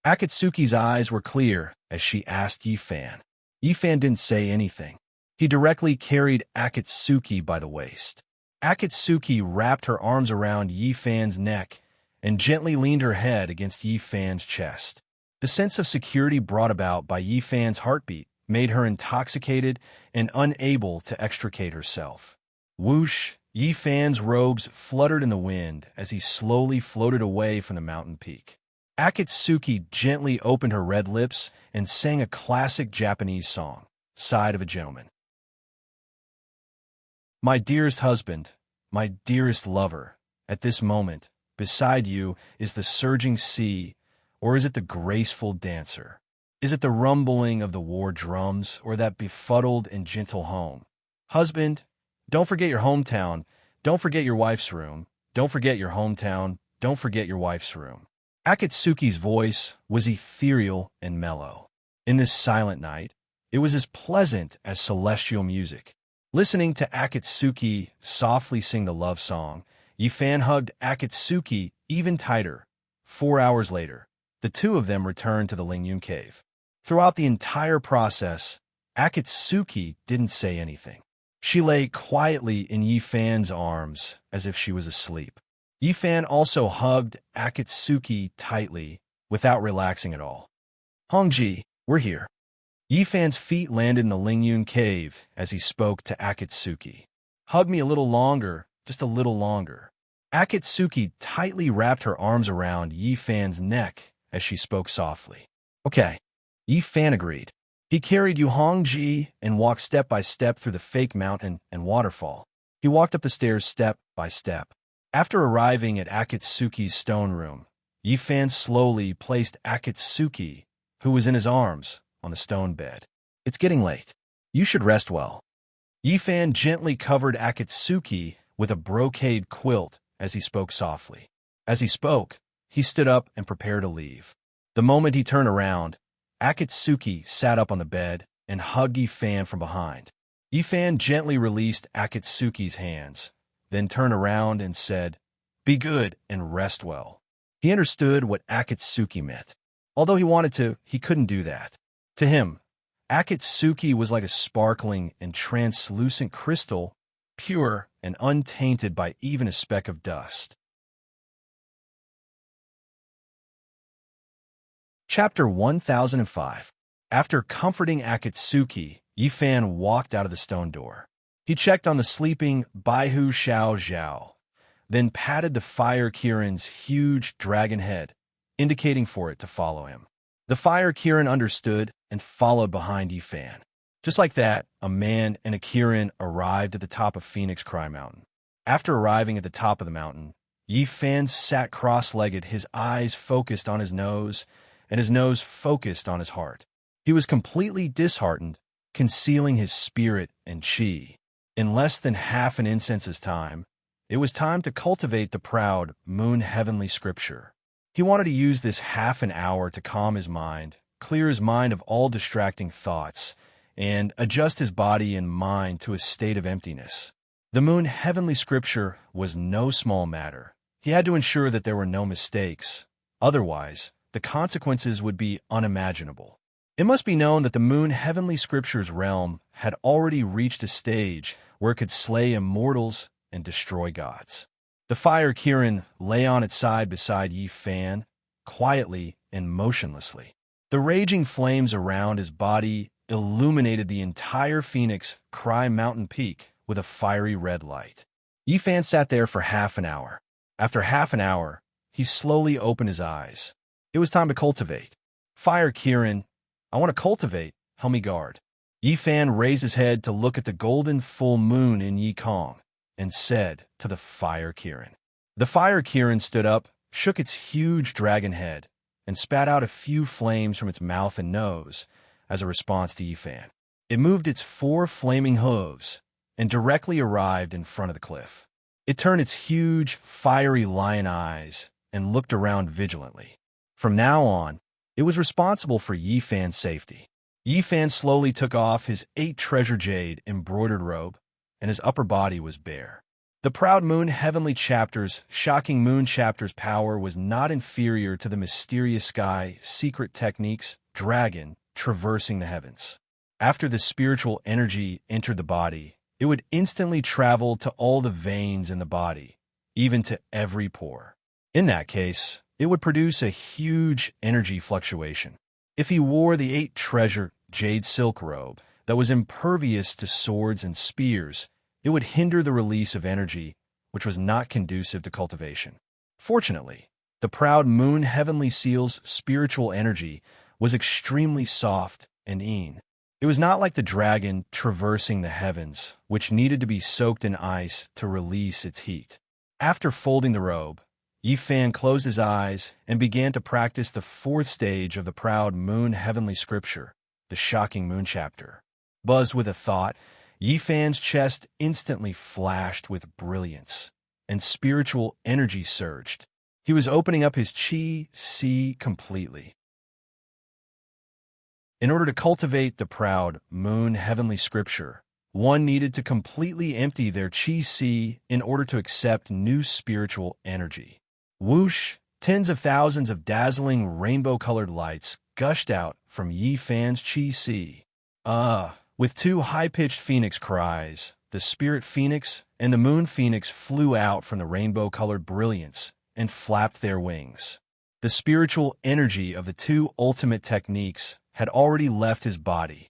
Akatsuki's eyes were clear as she asked Yifan. Yifan didn't say anything. He directly carried Akatsuki by the waist. Akatsuki wrapped her arms around Yifan's neck and gently leaned her head against Yifan's chest. The sense of security brought about by Yifan's heartbeat made her intoxicated and unable to extricate herself. Whoosh! Yifan's robes fluttered in the wind as he slowly floated away from the mountain peak. Akatsuki gently opened her red lips and sang a classic Japanese song, Side of a Gentleman. My dearest husband, my dearest lover, at this moment, beside you is the surging sea, or is it the graceful dancer? Is it the rumbling of the war drums, or that befuddled and gentle home? Husband, don't forget your hometown. Don't forget your wife's room. Don't forget your hometown. Don't forget your wife's room. Akatsuki's voice was ethereal and mellow. In this silent night, it was as pleasant as celestial music. Listening to Akatsuki softly sing the love song, Yifan hugged Akatsuki even tighter. 4 hours later, the two of them returned to the Lingyun cave. Throughout the entire process, Akatsuki didn't say anything. She lay quietly in Yifan's arms as if she was asleep. Yifan also hugged Akatsuki tightly without relaxing at all. "Hongji, we're here." Yifan's feet landed in the Lingyun cave as he spoke to Akatsuki. "Hug me a little longer, just a little longer." Akatsuki tightly wrapped her arms around Yifan's neck as she spoke softly. "Okay." Yifan agreed. He carried Yu Hongji and walked step by step through the fake mountain and waterfall. He walked up the stairs step by step. After arriving at Akatsuki's stone room, Yifan slowly placed Akatsuki, who was in his arms, on the stone bed. "It's getting late. You should rest well." Yifan gently covered Akatsuki with a brocade quilt as he spoke softly. As he spoke, he stood up and prepared to leave. The moment he turned around, Akatsuki sat up on the bed and hugged Yifan from behind. Yifan gently released Akatsuki's hands, then turned around and said, "Be good and rest well." He understood what Akatsuki meant. Although he wanted to, he couldn't do that. To him, Akatsuki was like a sparkling and translucent crystal, pure and untainted by even a speck of dust. Chapter 1005. After comforting Akatsuki, Yifan walked out of the stone door. He checked on the sleeping Baihu Xiao Zhao, then patted the fire Kirin's huge dragon head, indicating for it to follow him. The fire Kirin understood and followed behind Yifan. Just like that, a man and a Kirin arrived at the top of Phoenix Cry Mountain. After arriving at the top of the mountain, Yifan sat cross-legged, his eyes focused on his nose, and his nose focused on his heart. He was completely disheartened, concealing his spirit and chi. In less than half an incense's time, it was time to cultivate the proud moon heavenly scripture. He wanted to use this half an hour to calm his mind, clear his mind of all distracting thoughts, and adjust his body and mind to a state of emptiness. The moon heavenly scripture was no small matter. He had to ensure that there were no mistakes. Otherwise, the consequences would be unimaginable. It must be known that the moon heavenly scriptures realm had already reached a stage where it could slay immortals and destroy gods. The fire Kirin lay on its side beside Yi Fan, quietly and motionlessly. The raging flames around his body illuminated the entire Phoenix Cry Mountain peak with a fiery red light. Yi Fan sat there for half an hour. After half an hour, he slowly opened his eyes. It was time to cultivate. Fire Kirin, I want to cultivate, help me guard. Yi Fan raised his head to look at the golden full moon in Yi Kong and said to the fire Kirin. The fire Kirin stood up, shook its huge dragon head, and spat out a few flames from its mouth and nose as a response to Yi Fan. It moved its 4 flaming hooves and directly arrived in front of the cliff. It turned its huge, fiery lion eyes and looked around vigilantly. From now on, it was responsible for Yi Fan's safety. Yi Fan slowly took off his 8 treasure jade embroidered robe, and his upper body was bare. The proud moon heavenly chapter's shocking moon chapter's power was not inferior to the mysterious sky secret techniques dragon traversing the heavens. After the spiritual energy entered the body, it would instantly travel to all the veins in the body, even to every pore. In that case, it would produce a huge energy fluctuation. If he wore the 8 treasure jade silk robe that was impervious to swords and spears, it would hinder the release of energy, which was not conducive to cultivation. Fortunately, the proud moon heavenly seal's spiritual energy was extremely soft and een. It was not like the dragon traversing the heavens, which needed to be soaked in ice to release its heat. After folding the robe, Yi Fan closed his eyes and began to practice the 4th stage of the proud moon heavenly scripture, the shocking moon chapter. Buzzed with a thought, Yi Fan's chest instantly flashed with brilliance, and spiritual energy surged. He was opening up his chi completely. In order to cultivate the proud moon heavenly scripture, one needed to completely empty their chi in order to accept new spiritual energy. Whoosh! Tens of thousands of dazzling rainbow-colored lights gushed out from Yi Fan's chi. With 2 high-pitched phoenix cries, the spirit phoenix and the moon phoenix flew out from the rainbow-colored brilliance and flapped their wings. The spiritual energy of the 2 ultimate techniques had already left his body.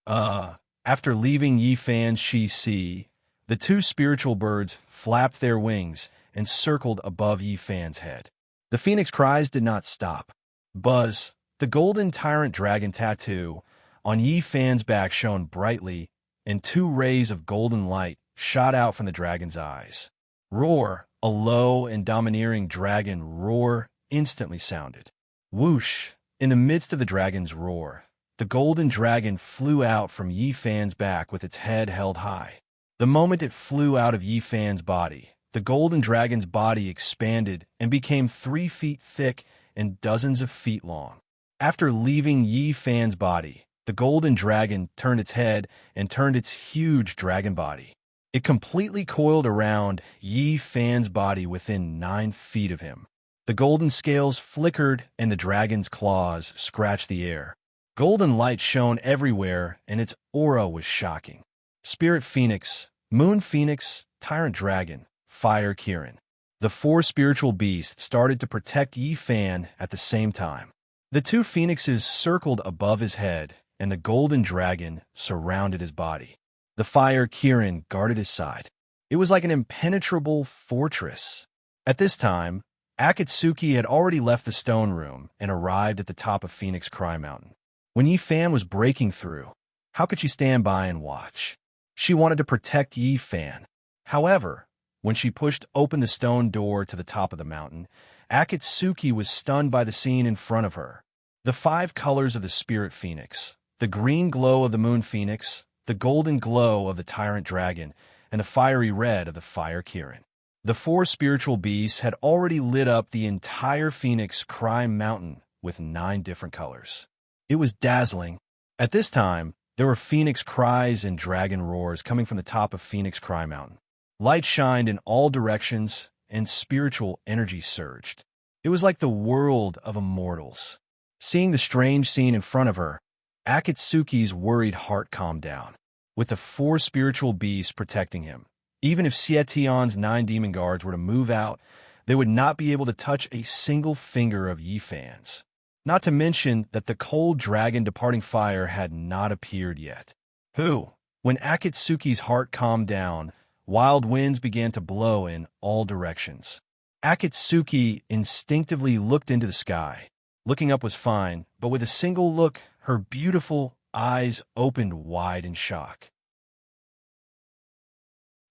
After leaving Yi Fan's chi, the 2 spiritual birds flapped their wings and circled above Yi Fan's head. The phoenix cries did not stop. Buzz, the golden tyrant dragon tattoo on Yi Fan's back shone brightly, and 2 rays of golden light shot out from the dragon's eyes. Roar, a low and domineering dragon roar instantly sounded. Whoosh! In the midst of the dragon's roar, the golden dragon flew out from Yi Fan's back with its head held high. The moment it flew out of Yi Fan's body, the golden dragon's body expanded and became 3 feet thick and dozens of feet long. After leaving Yi Fan's body, the golden dragon turned its head and turned its huge dragon body. It completely coiled around Yi Fan's body within 9 feet of him. The golden scales flickered and the dragon's claws scratched the air. Golden light shone everywhere and its aura was shocking. Spirit Phoenix, Moon Phoenix, Tyrant Dragon, Fire Kirin. The 4 spiritual beasts started to protect Yi Fan at the same time. The 2 phoenixes circled above his head, and the golden dragon surrounded his body. The fire Kirin guarded his side. It was like an impenetrable fortress. At this time, Akatsuki had already left the stone room and arrived at the top of Phoenix Cry Mountain. When Yi Fan was breaking through, how could she stand by and watch? She wanted to protect Yi Fan. However, when she pushed open the stone door to the top of the mountain, Akatsuki was stunned by the scene in front of her. The 5 colors of the Spirit Phoenix, the green glow of the Moon Phoenix, the golden glow of the Tyrant Dragon, and the fiery red of the Fire Kirin. The 4 spiritual beasts had already lit up the entire Phoenix Cry Mountain with 9 different colors. It was dazzling. At this time, there were phoenix cries and dragon roars coming from the top of Phoenix Cry Mountain. Light shined in all directions, and spiritual energy surged. It was like the world of immortals. Seeing the strange scene in front of her, Akatsuki's worried heart calmed down. With the 4 spiritual beasts protecting him, even if Sietion's 9 demon guards were to move out, they would not be able to touch a single finger of Yifan's. Not to mention that the cold dragon departing fire had not appeared yet. When Akatsuki's heart calmed down, wild winds began to blow in all directions. Akatsuki instinctively looked into the sky. Looking up was fine, but with a single look, her beautiful eyes opened wide in shock.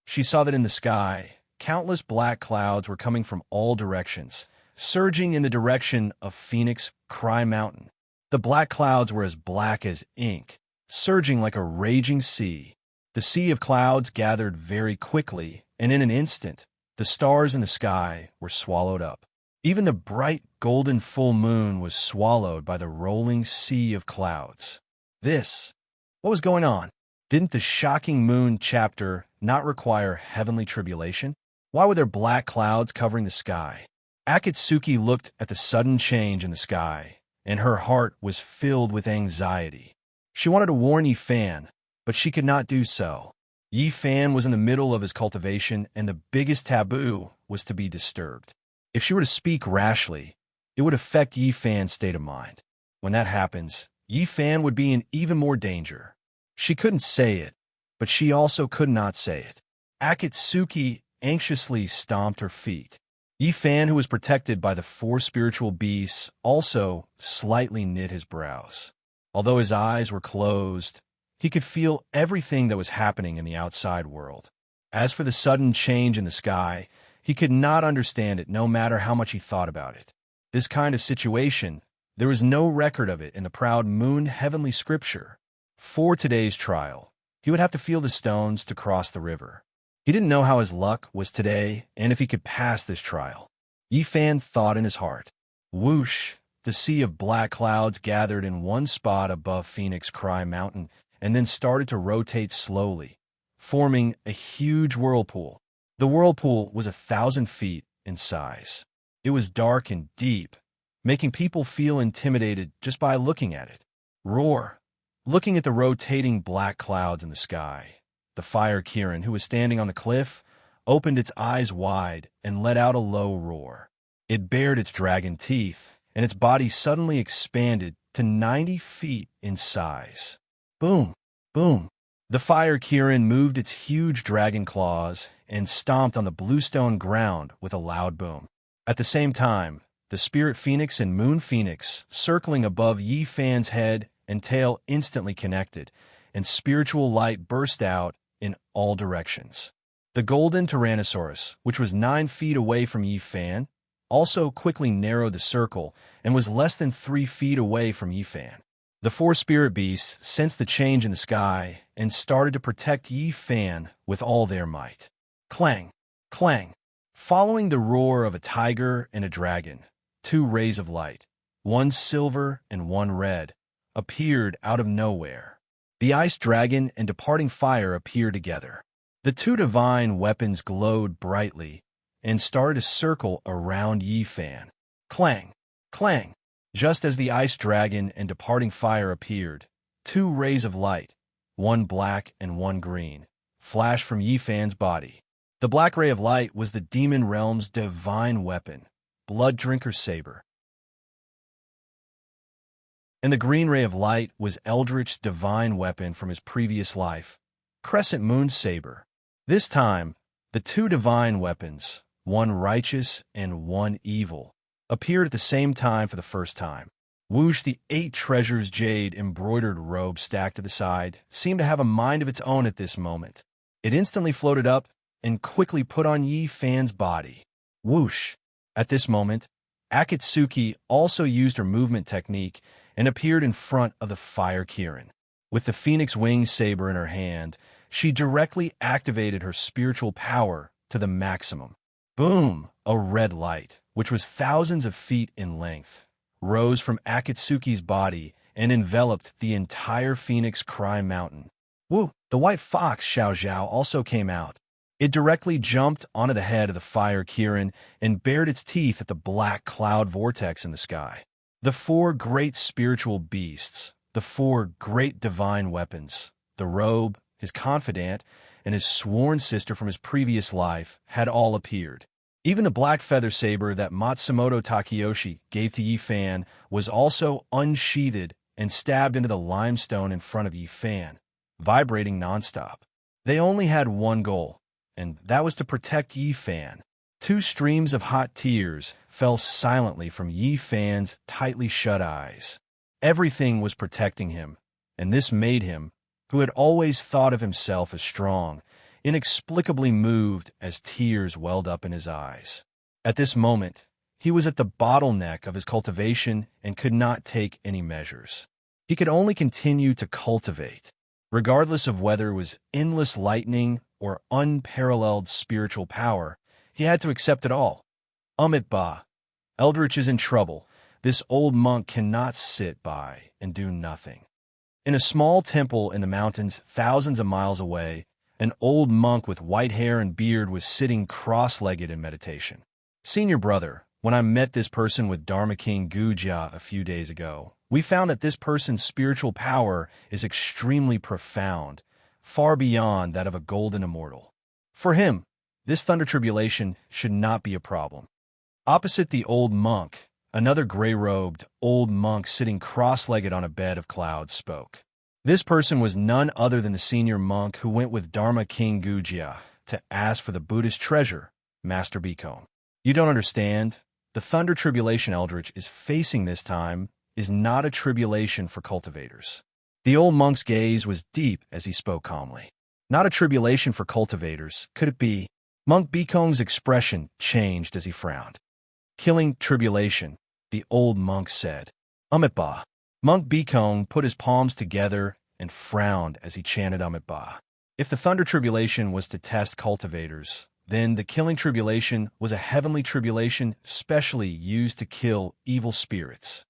She saw that in the sky, countless black clouds were coming from all directions, surging in the direction of Phoenix Cry Mountain. The black clouds were as black as ink, surging like a raging sea. The sea of clouds gathered very quickly, and in an instant, the stars in the sky were swallowed up. Even the bright golden full moon was swallowed by the rolling sea of clouds. What was going on? Didn't the shocking moon chapter not require heavenly tribulation? Why were there black clouds covering the sky? Akatsuki looked at the sudden change in the sky, and her heart was filled with anxiety. She wanted to warn Yifan, but she could not do so. Yifan was in the middle of his cultivation, and the biggest taboo was to be disturbed. If she were to speak rashly, it would affect Yifan's state of mind. When that happens, Yifan would be in even more danger. She couldn't say it, but she also could not say it. Akatsuki anxiously stomped her feet. Yifan, who was protected by the 4 spiritual beasts, also slightly knit his brows. Although his eyes were closed, he could feel everything that was happening in the outside world. As for the sudden change in the sky, he could not understand it no matter how much he thought about it. This kind of situation, there was no record of it in the proud moon heavenly scripture. For today's trial, he would have to feel the stones to cross the river. He didn't know how his luck was today and if he could pass this trial. Yifan thought in his heart. Whoosh! The sea of black clouds gathered in one spot above Phoenix Cry Mountain and then started to rotate slowly, forming a huge whirlpool. The whirlpool was 1,000 feet in size. It was dark and deep, making people feel intimidated just by looking at it. Roar! Looking at the rotating black clouds in the sky, the fire Kirin, who was standing on the cliff, opened its eyes wide and let out a low roar. It bared its dragon teeth, and its body suddenly expanded to 90 feet in size. Boom! Boom! The fire Kirin moved its huge dragon claws and stomped on the bluestone ground with a loud boom. At the same time, the Spirit Phoenix and Moon Phoenix, circling above Yifan's head and tail, instantly connected, and spiritual light burst out in all directions. The golden Tyrannosaurus, which was 9 feet away from Yifan, also quickly narrowed the circle and was less than 3 feet away from Yifan. The 4 spirit beasts sensed the change in the sky and started to protect Yifan with all their might. Clang! Clang! Following the roar of a tiger and a dragon, 2 rays of light, one silver and one red, appeared out of nowhere. The ice dragon and departing fire appeared together. The 2 divine weapons glowed brightly and started to circle around Yifan. Clang! Clang! Just as the ice dragon and departing fire appeared, 2 rays of light, one black and one green, flashed from Yifan's body. The black ray of light was the demon realm's divine weapon, Blood Drinker's Saber. And the green ray of light was Eldritch's divine weapon from his previous life, Crescent Moon's Saber. This time, the 2 divine weapons, one righteous and one evil, appeared at the same time for the first time. Whoosh! The 8 treasures jade embroidered robe stacked to the side seemed to have a mind of its own at this moment. It instantly floated up and quickly put on Yifan's body. Whoosh! At this moment, Akatsuki also used her movement technique and appeared in front of the fire Kirin. With the Phoenix Wing Saber in her hand, she directly activated her spiritual power to the maximum. Boom! A red light, which was thousands of feet in length, rose from Akatsuki's body and enveloped the entire Phoenix Cry Mountain. Woo! The white fox Xiao Zhao also came out. It directly jumped onto the head of the fire Kirin and bared its teeth at the black cloud vortex in the sky. The 4 great spiritual beasts, The four great divine weapons, the robe, his confidant, and his sworn sister from his previous life, had all appeared. Even the black feather saber that Matsumoto Takeyoshi gave to Yi Fan was also unsheathed and stabbed into the limestone in front of Yi Fan, vibrating nonstop. They only had one goal, and that was to protect Yi Fan. Two streams of hot tears fell silently from Yi Fan's tightly shut eyes. Everything was protecting him, and this made him, who had always thought of himself as strong, inexplicably moved as tears welled up in his eyes. At this moment, he was at the bottleneck of his cultivation and could not take any measures. He could only continue to cultivate, regardless of whether it was endless lightning or unparalleled spiritual power. He had to accept it all. Ba. Eldritch is in trouble. This old monk cannot sit by and do nothing. In a small temple in the mountains thousands of miles away, an old monk with white hair and beard was sitting cross-legged in meditation. Senior brother, when I met this person with Dharma King Gujia a few days ago, we found that this person's spiritual power is extremely profound, far beyond that of a golden immortal. For him, this thunder tribulation should not be a problem. Opposite the old monk, another gray-robed old monk sitting cross-legged on a bed of clouds spoke. This person was none other than the senior monk who went with Dharma King Gujia to ask for the Buddhist treasure, Master Bikong. You don't understand. The thunder tribulation Eldritch is facing this time is not a tribulation for cultivators. The old monk's gaze was deep as he spoke calmly. Not a tribulation for cultivators, could it be? Monk Bikong's expression changed as he frowned. Killing tribulation, the old monk said. Ba. Monk Bikong put his palms together and frowned as he chanted Ba. If the thunder tribulation was to test cultivators, then the killing tribulation was a heavenly tribulation specially used to kill evil spirits.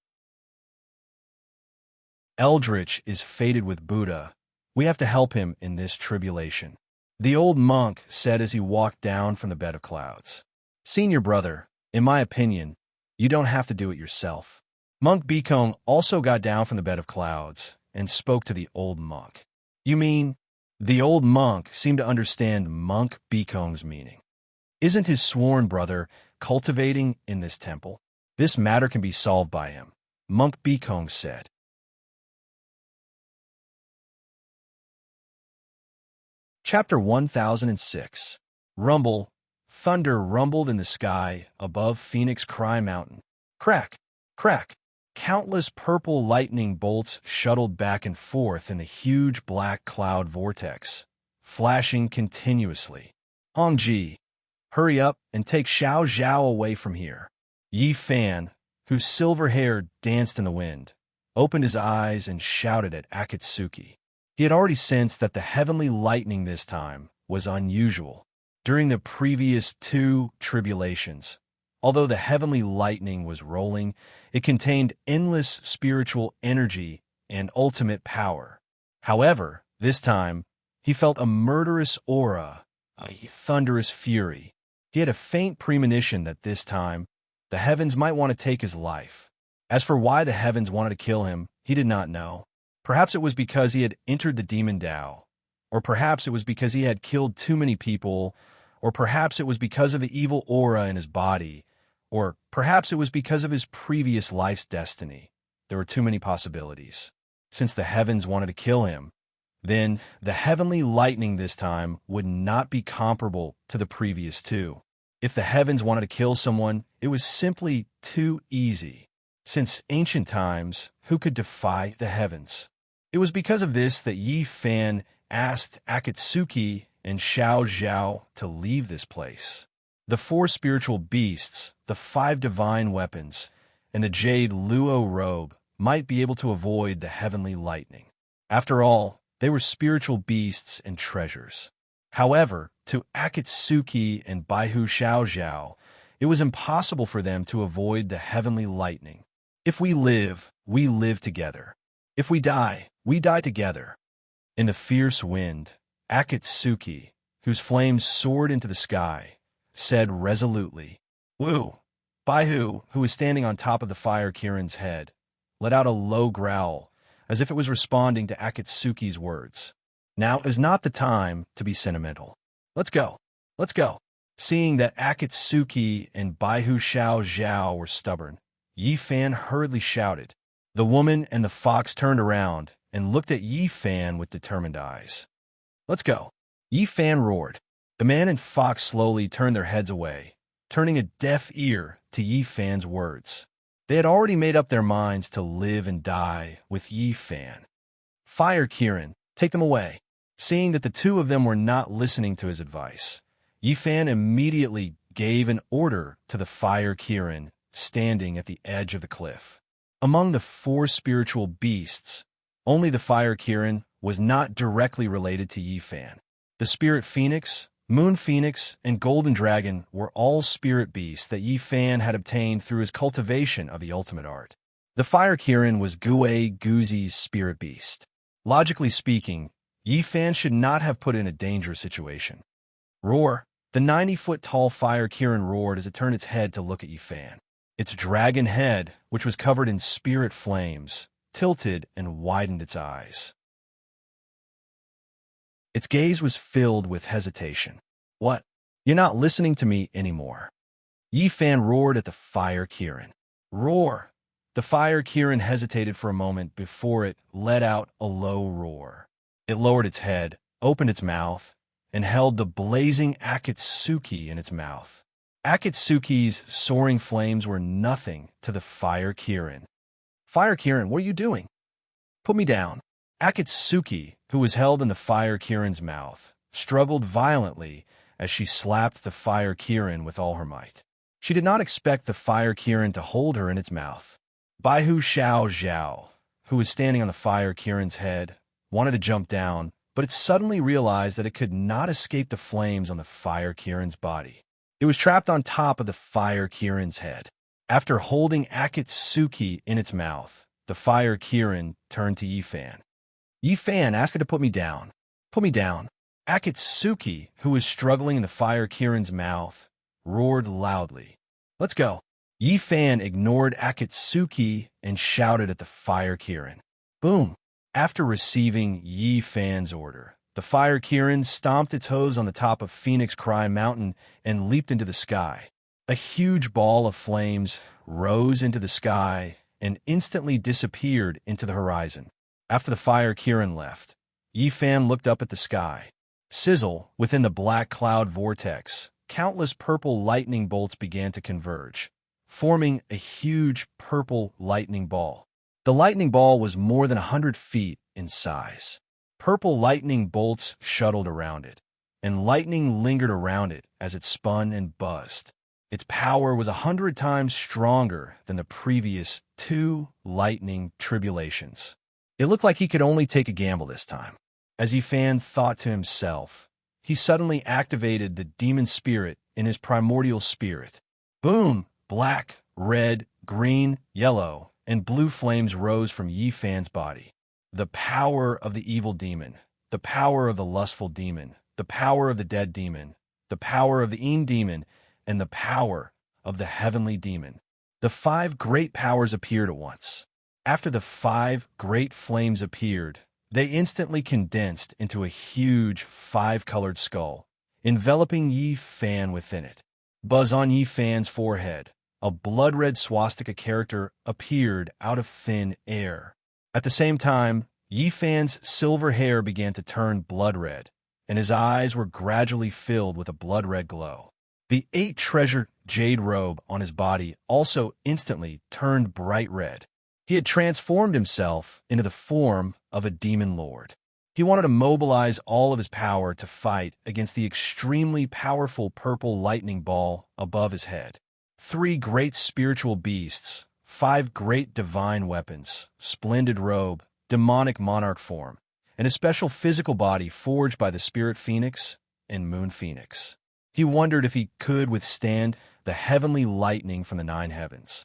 Eldritch is fated with Buddha. We have to help him in this tribulation, the old monk said as he walked down from the bed of clouds. Senior brother, in my opinion, you don't have to do it yourself. Monk Bikong also got down from the bed of clouds and spoke to the old monk. You mean? The old monk seemed to understand Monk Bikong's meaning. Isn't his sworn brother cultivating in this temple? This matter can be solved by him, Monk Bikong said. Chapter 1006. Rumble. Thunder rumbled in the sky above Phoenix Cry Mountain. Crack, crack. Countless purple lightning bolts shuttled back and forth in the huge black cloud vortex, flashing continuously. Hongji, hurry up and take Xiao Zhao away from here. Yi Fan, whose silver hair danced in the wind, opened his eyes and shouted at Akatsuki. He had already sensed that the heavenly lightning this time was unusual. During the previous two tribulations, although the heavenly lightning was rolling, it contained endless spiritual energy and ultimate power. However, this time, he felt a murderous aura, a thunderous fury. He had a faint premonition that this time, the heavens might want to take his life. As for why the heavens wanted to kill him, he did not know. Perhaps it was because he had entered the demon Tao, or perhaps it was because he had killed too many people, or perhaps it was because of the evil aura in his body, or perhaps it was because of his previous life's destiny. There were too many possibilities. Since the heavens wanted to kill him, then the heavenly lightning this time would not be comparable to the previous two. If the heavens wanted to kill someone, it was simply too easy. Since ancient times, who could defy the heavens? It was because of this that Yi Fan asked Akatsuki and Xiao Zhao to leave this place. The four spiritual beasts, the five divine weapons, and the jade luo robe might be able to avoid the heavenly lightning. After all, they were spiritual beasts and treasures. However, to Akatsuki and Baihu Xiao Zhao, it was impossible for them to avoid the heavenly lightning. If we live together. If we die together. In the fierce wind, Akatsuki, whose flames soared into the sky, said resolutely, "Woo!" Baihu, who was standing on top of the fire Kirin's head, let out a low growl, as if it was responding to Akatsuki's words. Now is not the time to be sentimental. Let's go. Let's go. Seeing that Akatsuki and Baihu Xiao Zhao were stubborn, Yi Fan hurriedly shouted. The woman and the fox turned around and looked at Yi Fan with determined eyes. Let's go. Yi Fan roared. The man and fox slowly turned their heads away, turning a deaf ear to Yi Fan's words. They had already made up their minds to live and die with Yi Fan. Fire Kirin, take them away. Seeing that the two of them were not listening to his advice, Yi Fan immediately gave an order to the Fire Kirin standing at the edge of the cliff. Among the 4 spiritual beasts, only the Fire Kirin was not directly related to Yi Fan. The Spirit Phoenix, Moon Phoenix, and Golden Dragon were all spirit beasts that Yi Fan had obtained through his cultivation of the ultimate art. The Fire Kirin was Gue Guzi's spirit beast. Logically speaking, Yi Fan should not have put in a dangerous situation. Roar! The 90-foot-tall Fire Kirin roared as it turned its head to look at Yi Fan. Its dragon head, which was covered in spirit flames, tilted and widened its eyes. Its gaze was filled with hesitation. What? You're not listening to me anymore. Yi Fan roared at the Fire Kirin. Roar! The Fire Kirin hesitated for a moment before it let out a low roar. It lowered its head, opened its mouth, and held the blazing Akatsuki in its mouth. Akatsuki's soaring flames were nothing to the Fire Kirin. Fire Kirin, what are you doing? Put me down. Akatsuki, who was held in the Fire Kirin's mouth, struggled violently as she slapped the Fire Kirin with all her might. She did not expect the Fire Kirin to hold her in its mouth. Baihu Xiao Zhao, who was standing on the Fire Kirin's head, wanted to jump down, but it suddenly realized that it could not escape the flames on the Fire Kirin's body. It was trapped on top of the Fire Kirin's head. After holding Akatsuki in its mouth, the Fire Kirin turned to Yi Fan. Yi Fan, ask her to put me down. Put me down. Akatsuki, who was struggling in the Fire Kirin's mouth, roared loudly. Let's go. Yi Fan ignored Akatsuki and shouted at the Fire Kirin. Boom. After receiving Yi Fan's order, the Fire Kirin stomped its hose on the top of Phoenix Cry Mountain and leaped into the sky. A huge ball of flames rose into the sky and instantly disappeared into the horizon. After the Fire Kirin left, Yi Fan looked up at the sky. Sigil, within the black cloud vortex, countless purple lightning bolts began to converge, forming a huge purple lightning ball. The lightning ball was more than 100 feet in size. Purple lightning bolts shuttled around it, and lightning lingered around it as it spun and buzzed. Its power was 100 times stronger than the previous 2 lightning tribulations. It looked like he could only take a gamble this time. As Yi Fan thought to himself, he suddenly activated the demon spirit in his primordial spirit. Boom! Black, red, green, yellow, and blue flames rose from Yi Fan's body. The power of the evil demon, the power of the lustful demon, the power of the dead demon, the power of the Een demon, and the power of the heavenly demon. The 5 great powers appeared at once. After the 5 great flames appeared, they instantly condensed into a huge 5-colored skull, enveloping Yi Fan within it. Buzz on Yi Fan's forehead. A blood-red swastika character appeared out of thin air. At the same time, Yi Fan's silver hair began to turn blood-red, and his eyes were gradually filled with a blood-red glow. The 8-treasure jade robe on his body also instantly turned bright red. He had transformed himself into the form of a demon lord. He wanted to mobilize all of his power to fight against the extremely powerful purple lightning ball above his head. 3 great spiritual beasts, 5 great divine weapons, splendid robe, demonic monarch form, and a special physical body forged by the Spirit Phoenix and Moon Phoenix. He wondered if he could withstand the heavenly lightning from the 9 heavens.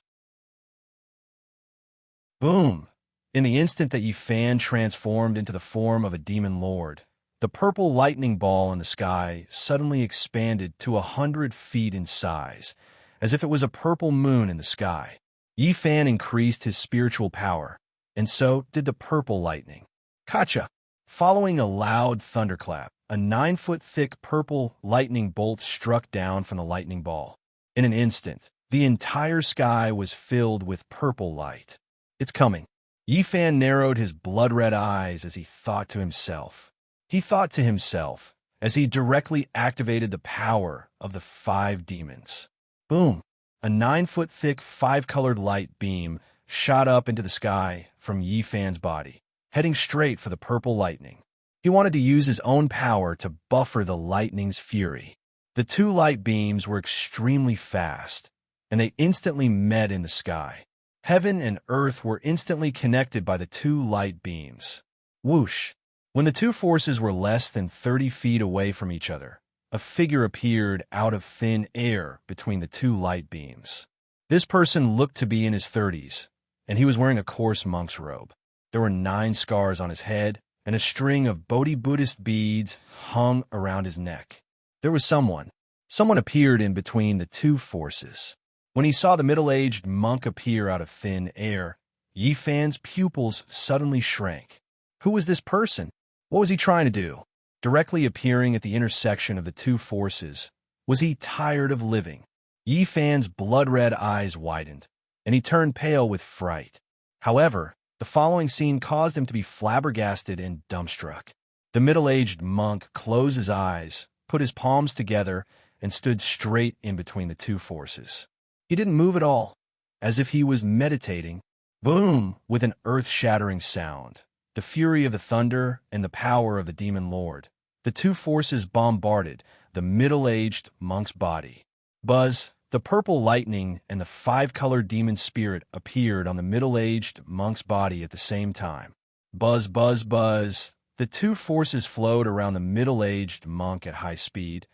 Boom! In the instant that Yi Fan transformed into the form of a demon lord, the purple lightning ball in the sky suddenly expanded to 100 feet in size, as if it was a purple moon in the sky. Yi Fan increased his spiritual power, and so did the purple lightning. Kacha! Following a loud thunderclap, a 9-foot-thick purple lightning bolt struck down from the lightning ball. In an instant, the entire sky was filled with purple light. It's coming. Yifan narrowed his blood-red eyes as he thought to himself. He thought to himself as he directly activated the power of the 5 demons. Boom! A 9-foot-thick, 5-colored light beam shot up into the sky from Yifan's body, heading straight for the purple lightning. He wanted to use his own power to buffer the lightning's fury. The 2 light beams were extremely fast, and they instantly met in the sky. Heaven and earth were instantly connected by the 2 light beams. Whoosh! When the 2 forces were less than 30 feet away from each other, a figure appeared out of thin air between the 2 light beams. This person looked to be in his 30s, and he was wearing a coarse monk's robe. There were 9 scars on his head, and a string of Bodhi Buddhist beads hung around his neck. There was someone. Someone appeared in between the 2 forces. When he saw the middle-aged monk appear out of thin air, Yifan's pupils suddenly shrank. Who was this person? What was he trying to do? Directly appearing at the intersection of the 2 forces, was he tired of living? Yifan's blood-red eyes widened, and he turned pale with fright. However, the following scene caused him to be flabbergasted and dumbstruck. The middle-aged monk closed his eyes, put his palms together, and stood straight in between the 2 forces. He didn't move at all, as if he was meditating. Boom! With an earth-shattering sound, the fury of the thunder and the power of the demon lord, the 2 forces bombarded the middle-aged monk's body. Buzz, the purple lightning, and the 5-colored demon spirit appeared on the middle-aged monk's body at the same time. Buzz, buzz, buzz. The 2 forces flowed around the middle-aged monk at high speed,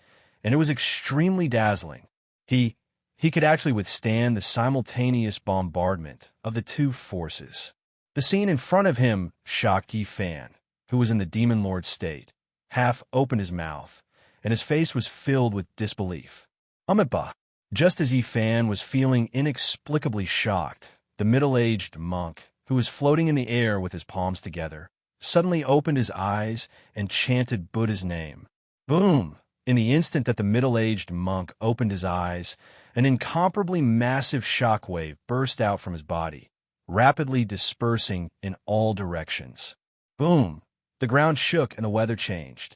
and it was extremely dazzling. He could actually withstand the simultaneous bombardment of the 2 forces. The scene in front of him shocked Yifan, who was in the demon lord state. Half opened his mouth, and his face was filled with disbelief. Amiba! Just as Yifan was feeling inexplicably shocked, the middle-aged monk, who was floating in the air with his palms together, suddenly opened his eyes and chanted Buddha's name. Boom! In the instant that the middle-aged monk opened his eyes, an incomparably massive shockwave burst out from his body, rapidly dispersing in all directions. Boom! The ground shook and the weather changed.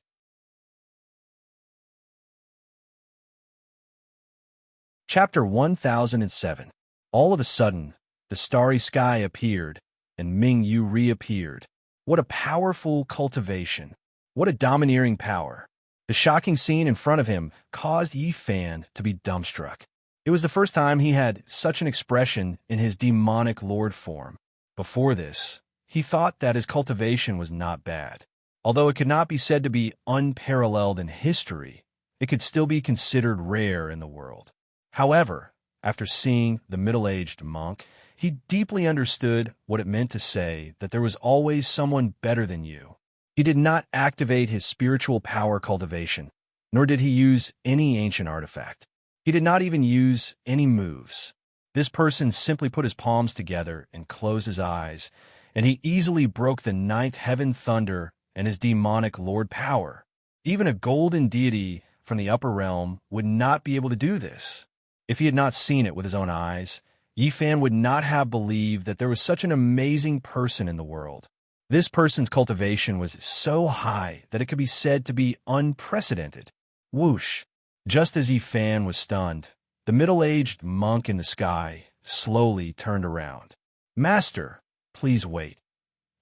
Chapter 1007. All of a sudden, the starry sky appeared, and Ming Yu reappeared. What a powerful cultivation! What a domineering power! The shocking scene in front of him caused Yifan to be dumbstruck. It was the first time he had such an expression in his demonic lord form. Before this, he thought that his cultivation was not bad. Although it could not be said to be unparalleled in history, it could still be considered rare in the world. However, after seeing the middle-aged monk, he deeply understood what it meant to say that there was always someone better than you. He did not activate his spiritual power cultivation, nor did he use any ancient artifact. He did not even use any moves. This person simply put his palms together and closed his eyes, and he easily broke the 9th heaven thunder and his demonic lord power. Even a golden deity from the upper realm would not be able to do this. If he had not seen it with his own eyes, Yifan would not have believed that there was such an amazing person in the world. This person's cultivation was so high that it could be said to be unprecedented. Whoosh! Just as Yifan was stunned, the middle-aged monk in the sky slowly turned around. Master, please wait.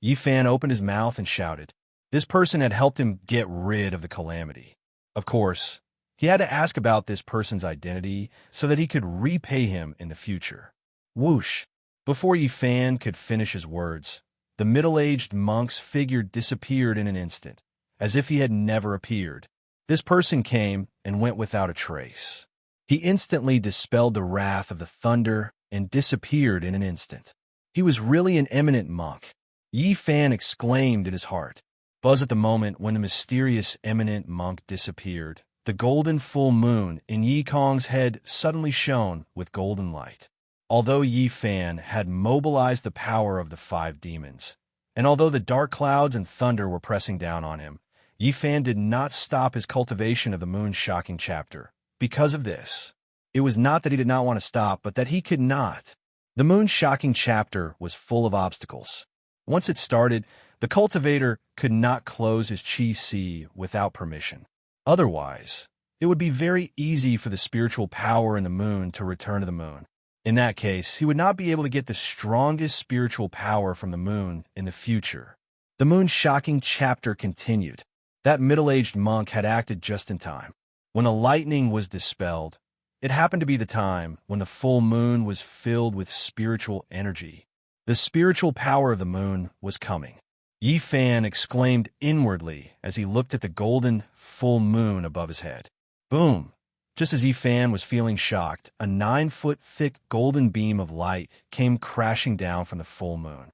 Yifan opened his mouth and shouted. This person had helped him get rid of the calamity. Of course, he had to ask about this person's identity so that he could repay him in the future. Whoosh! Before Yifan could finish his words, the middle-aged monk's figure disappeared in an instant, as if he had never appeared. This person came and went without a trace. He instantly dispelled the wrath of the thunder and disappeared in an instant. He was really an eminent monk. Yifan exclaimed in his heart. Buzz at the moment when the mysterious eminent monk disappeared, the golden full moon in Yi Kong's head suddenly shone with golden light. although Yi Fan had mobilized the power of the 5 demons, and although the dark clouds and thunder were pressing down on him, Yi Fan did not stop his cultivation of the moon's shocking chapter. Because of this, it was not that he did not want to stop, but that he could not. The moon's shocking chapter was full of obstacles. Once it started, the cultivator could not close his Qi Si without permission. Otherwise, it would be very easy for the spiritual power in the moon to return to the moon. In that case, he would not be able to get the strongest spiritual power from the moon in the future. The moon's shocking chapter continued. That middle-aged monk had acted just in time. When the lightning was dispelled, it happened to be the time when the full moon was filled with spiritual energy. The spiritual power of the moon was coming. Yi Fan exclaimed inwardly as he looked at the golden full moon above his head. Boom! Just as Yi Fan was feeling shocked, a 9-foot-thick golden beam of light came crashing down from the full moon.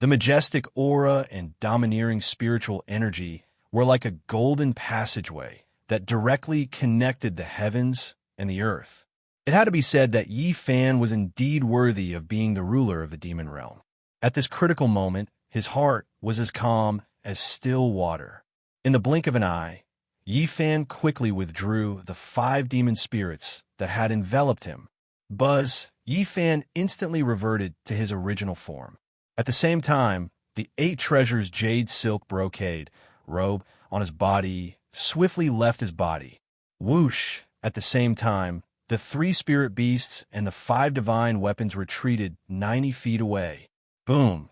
The majestic aura and domineering spiritual energy were like a golden passageway that directly connected the heavens and the earth. It had to be said that Yi Fan was indeed worthy of being the ruler of the demon realm. At this critical moment, his heart was as calm as still water. In the blink of an eye, Yi Fan quickly withdrew the 5 demon spirits that had enveloped him. Yi Fan instantly reverted to his original form. At the same time, the 8 treasures jade silk brocade robe on his body swiftly left his body. Whoosh! At the same time, the 3 spirit beasts and the 5 divine weapons retreated 90 feet away. Boom!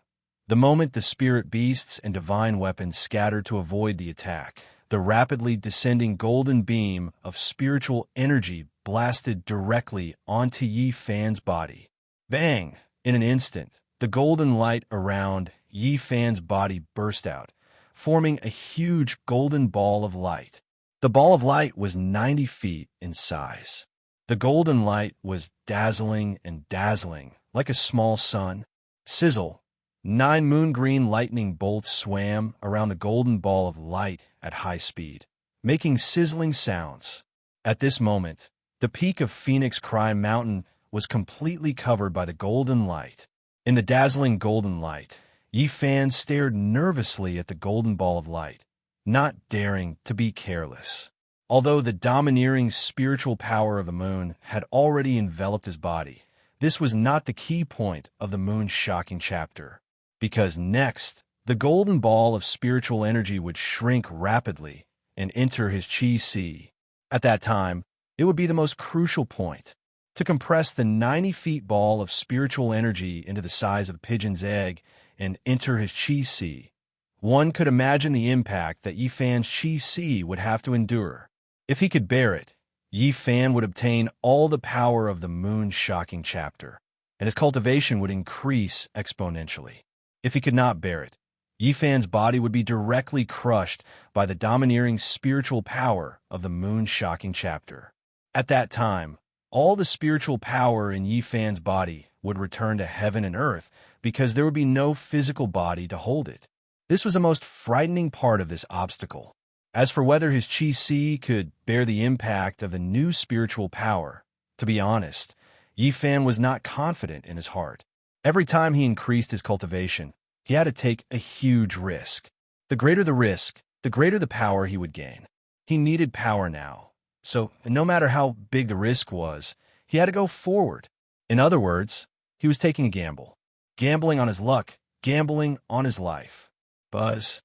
The moment the spirit beasts and divine weapons scattered to avoid the attack, the rapidly descending golden beam of spiritual energy blasted directly onto Yi Fan's body. Bang! In an instant, the golden light around Yi Fan's body burst out, forming a huge golden ball of light. The ball of light was 90 feet in size. The golden light was dazzling and dazzling, like a small sun. Sizzle! 9 moon-green lightning bolts swam around the golden ball of light at high speed, making sizzling sounds. At this moment, the peak of Phoenix Cry Mountain was completely covered by the golden light. In the dazzling golden light, Yi Fan stared nervously at the golden ball of light, not daring to be careless. Although the domineering spiritual power of the moon had already enveloped his body, this was not the key point of the moon's shocking chapter. Because next, the golden ball of spiritual energy would shrink rapidly and enter his Qi Si. At that time, it would be the most crucial point. To compress the 90-feet ball of spiritual energy into the size of a pigeon's egg and enter his Qi Si, one could imagine the impact that Yi Fan's Qi Si would have to endure. If he could bear it, Yi Fan would obtain all the power of the moon's shocking chapter, and his cultivation would increase exponentially. If he could not bear it, Yi Fan's body would be directly crushed by the domineering spiritual power of the moon's shocking chapter. At that time, all the spiritual power in Yi Fan's body would return to heaven and earth because there would be no physical body to hold it. This was the most frightening part of this obstacle. As for whether his Qi Si could bear the impact of the new spiritual power, to be honest, Yi Fan was not confident in his heart. Every time he increased his cultivation, he had to take a huge risk. The greater the risk, the greater the power he would gain. He needed power now. So, no matter how big the risk was, he had to go forward. In other words, he was taking a gamble. Gambling on his luck, gambling on his life. Buzz,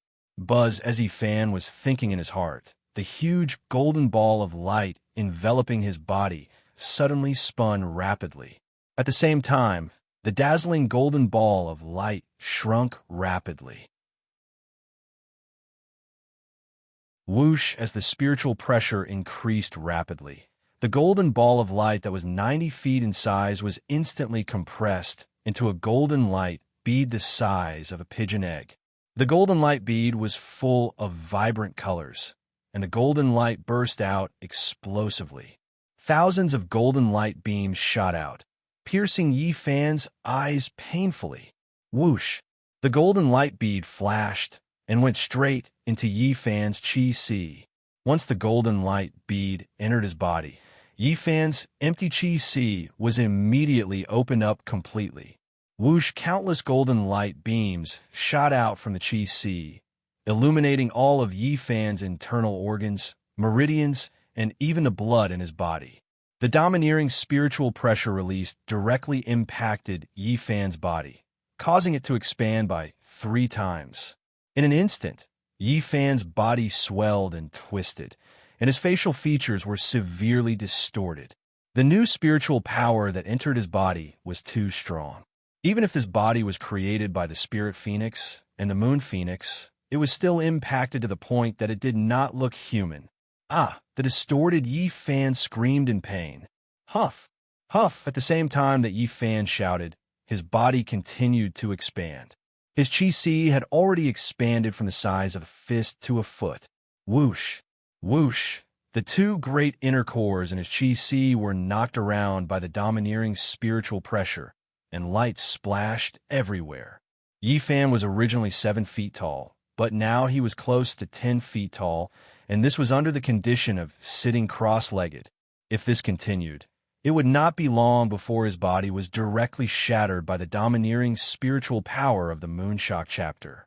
as Yi Fan was thinking in his heart, the huge golden ball of light enveloping his body suddenly spun rapidly. At the same time, the dazzling golden ball of light shrunk rapidly. Whoosh! As the spiritual pressure increased rapidly, the golden ball of light that was 90 feet in size was instantly compressed into a golden light bead the size of a pigeon egg. The golden light bead was full of vibrant colors, and the golden light burst out explosively. Thousands of golden light beams shot out, piercing Yi Fan's eyes painfully. Whoosh! The golden light bead flashed and went straight into Yi Fan's Qi Si. Once the golden light bead entered his body, Yi Fan's empty chi si was immediately opened up completely. Whoosh, countless golden light beams shot out from the chi si, illuminating all of Yi Fan's internal organs, meridians, and even the blood in his body. The domineering spiritual pressure released directly impacted Yi Fan's body, causing it to expand by 3 times. In an instant, Yi Fan's body swelled and twisted, and his facial features were severely distorted. The new spiritual power that entered his body was too strong. Even if his body was created by the Spirit Phoenix and the Moon Phoenix, it was still impacted to the point that it did not look human. The distorted Yi Fan screamed in pain. Huff! Huff! At the same time that Yi Fan shouted, his body continued to expand. His chi si had already expanded from the size of a fist to a foot. Whoosh! Whoosh! The 2 great inner cores in his chi si were knocked around by the domineering spiritual pressure, and light splashed everywhere. Yi Fan was originally 7 feet tall, but now he was close to 10 feet tall, and this was under the condition of sitting cross-legged. If this continued, it would not be long before his body was directly shattered by the domineering spiritual power of the Moonshock chapter.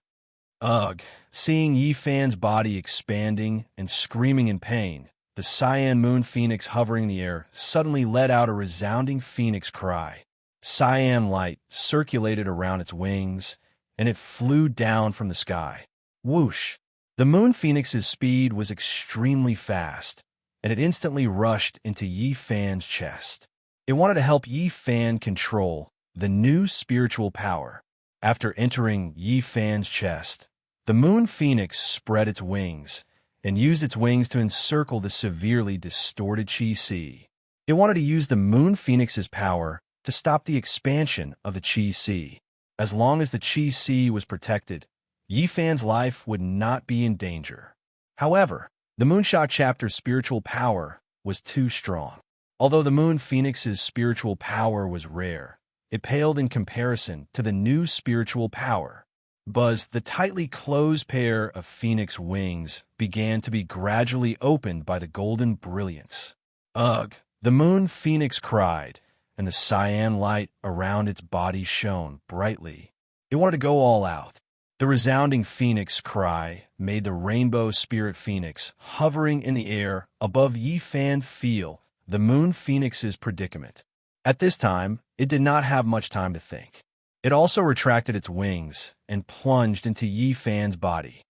Ugh! Seeing Yi Fan's body expanding and screaming in pain, the Cyan Moon Phoenix hovering in the air suddenly let out a resounding phoenix cry. Cyan light circulated around its wings, and it flew down from the sky. Whoosh! The Moon Phoenix's speed was extremely fast, and it instantly rushed into Yi Fan's chest. It wanted to help Yi Fan control the new spiritual power. After entering Yi Fan's chest, the Moon Phoenix spread its wings and used its wings to encircle the severely distorted chi si. It wanted to use the Moon Phoenix's power to stop the expansion of the chi si. As long as the chi si was protected, Yi Fan's life would not be in danger. However, the Moonshock chapter's spiritual power was too strong. Although the Moon Phoenix's spiritual power was rare, it paled in comparison to the new spiritual power. Buzz, the tightly closed pair of phoenix wings, began to be gradually opened by the golden brilliance. Ugh! The Moon Phoenix cried, and the cyan light around its body shone brightly. It wanted to go all out. The resounding phoenix cry made the rainbow spirit phoenix hovering in the air above Yi Fan feel the Moon Phoenix's predicament. At this time, it did not have much time to think. It also retracted its wings and plunged into Yi Fan's body.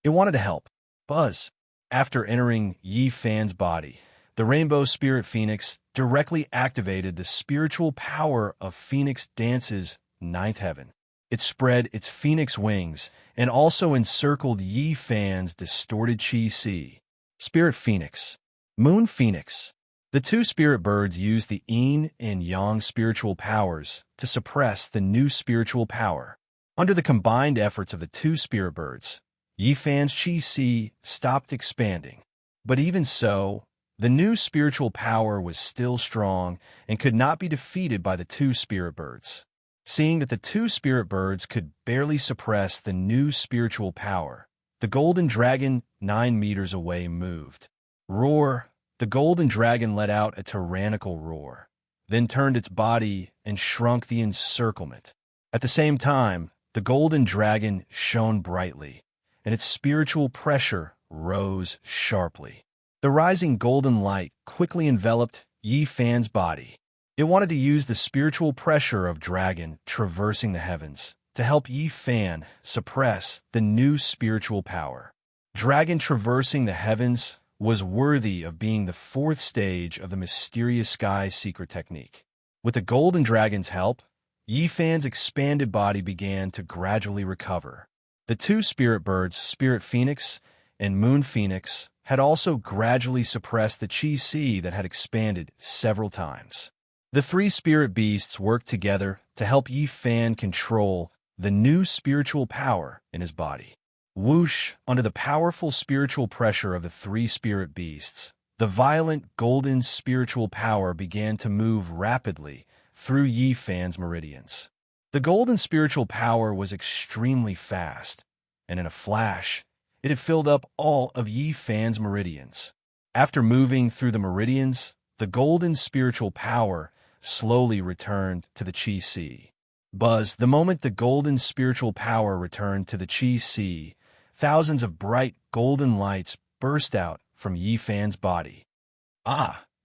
It wanted to help. Buzz. After entering Yi Fan's body, the Rainbow Spirit Phoenix directly activated the spiritual power of Phoenix Dance's 9th heaven. It spread its phoenix wings and also encircled Yi Fan's distorted chi si. Spirit Phoenix. Moon Phoenix. The 2 spirit birds used the yin and yang spiritual powers to suppress the new spiritual power. Under the combined efforts of the 2 spirit birds, Yi Fan's chi si stopped expanding. But even so, the new spiritual power was still strong and could not be defeated by the 2 spirit birds. Seeing that the 2 spirit birds could barely suppress the new spiritual power, the golden dragon 9 meters away moved. Roar! The golden dragon let out a tyrannical roar, then turned its body and shrunk the encirclement. At the same time, the golden dragon shone brightly, and its spiritual pressure rose sharply. The rising golden light quickly enveloped Yi Fan's body. It wanted to use the spiritual pressure of dragon traversing the heavens to help Yi Fan suppress the new spiritual power. Dragon traversing the heavens was worthy of being the 4th stage of the Mysterious Sky secret technique. With the golden dragon's help, Yi Fan's expanded body began to gradually recover. The 2 spirit birds, Spirit Phoenix and Moon Phoenix, had also gradually suppressed the chi si that had expanded several times. The 3 spirit beasts worked together to help Yi Fan control the new spiritual power in his body. Whoosh! Under the powerful spiritual pressure of the 3 spirit beasts, the violent golden spiritual power began to move rapidly through Yi Fan's meridians. The golden spiritual power was extremely fast, and in a flash, it had filled up all of Yi Fan's meridians. After moving through the meridians, the golden spiritual power slowly returned to the Chi Sea. Buzz, the moment the golden spiritual power returned to the Chi Sea, thousands of bright golden lights burst out from Yi Fan's body.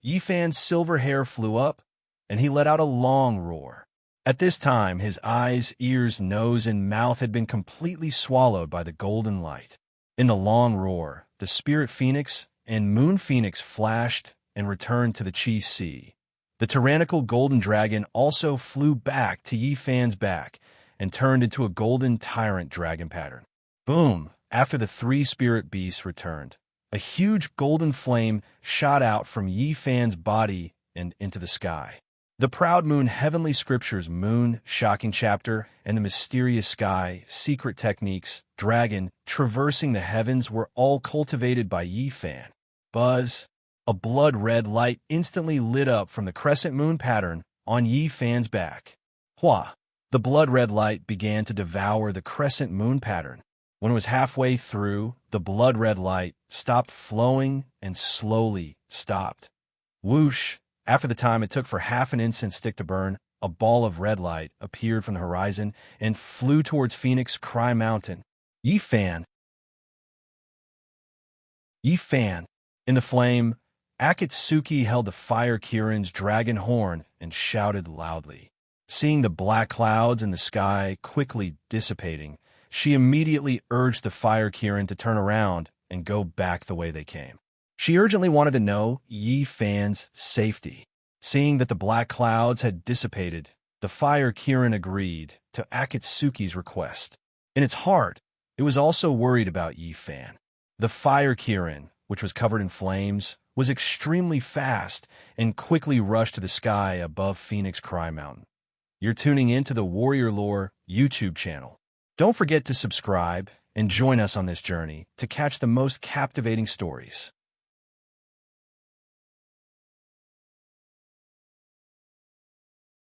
Yi Fan's silver hair flew up, and he let out a long roar. At this time, his eyes, ears, nose, and mouth had been completely swallowed by the golden light. In the long roar, the Spirit Phoenix and Moon Phoenix flashed and returned to the Chi Sea. The tyrannical golden dragon also flew back to Yi Fan's back and turned into a golden tyrant dragon pattern. Boom! After the three spirit beasts returned, a huge golden flame shot out from Yi Fan's body and into the sky. The Proud Moon Heavenly Scriptures Moon Shocking Chapter and the Mysterious Sky Secret Techniques Dragon Traversing the Heavens were all cultivated by Yi Fan. Buzz, a blood-red light instantly lit up from the crescent moon pattern on Yi Fan's back. Hua! The blood-red light began to devour the crescent moon pattern. When it was halfway through, the blood-red light stopped flowing and slowly stopped. Whoosh! After the time it took for half an incense stick to burn, a ball of red light appeared from the horizon and flew towards Phoenix Cry Mountain. Yi Fan! In the flame, Akatsuki held the Fire Kirin's dragon horn and shouted loudly. Seeing the black clouds in the sky quickly dissipating, she immediately urged the Fire Kirin to turn around and go back the way they came. She urgently wanted to know Yi Fan's safety. Seeing that the black clouds had dissipated, the Fire Kirin agreed to Akatsuki's request. In its heart, it was also worried about Yi Fan. The Fire Kirin, which was covered in flames, was extremely fast and quickly rushed to the sky above Phoenix Cry Mountain. You're tuning in to the Warrior Lore YouTube channel. Don't forget to subscribe and join us on this journey to catch the most captivating stories.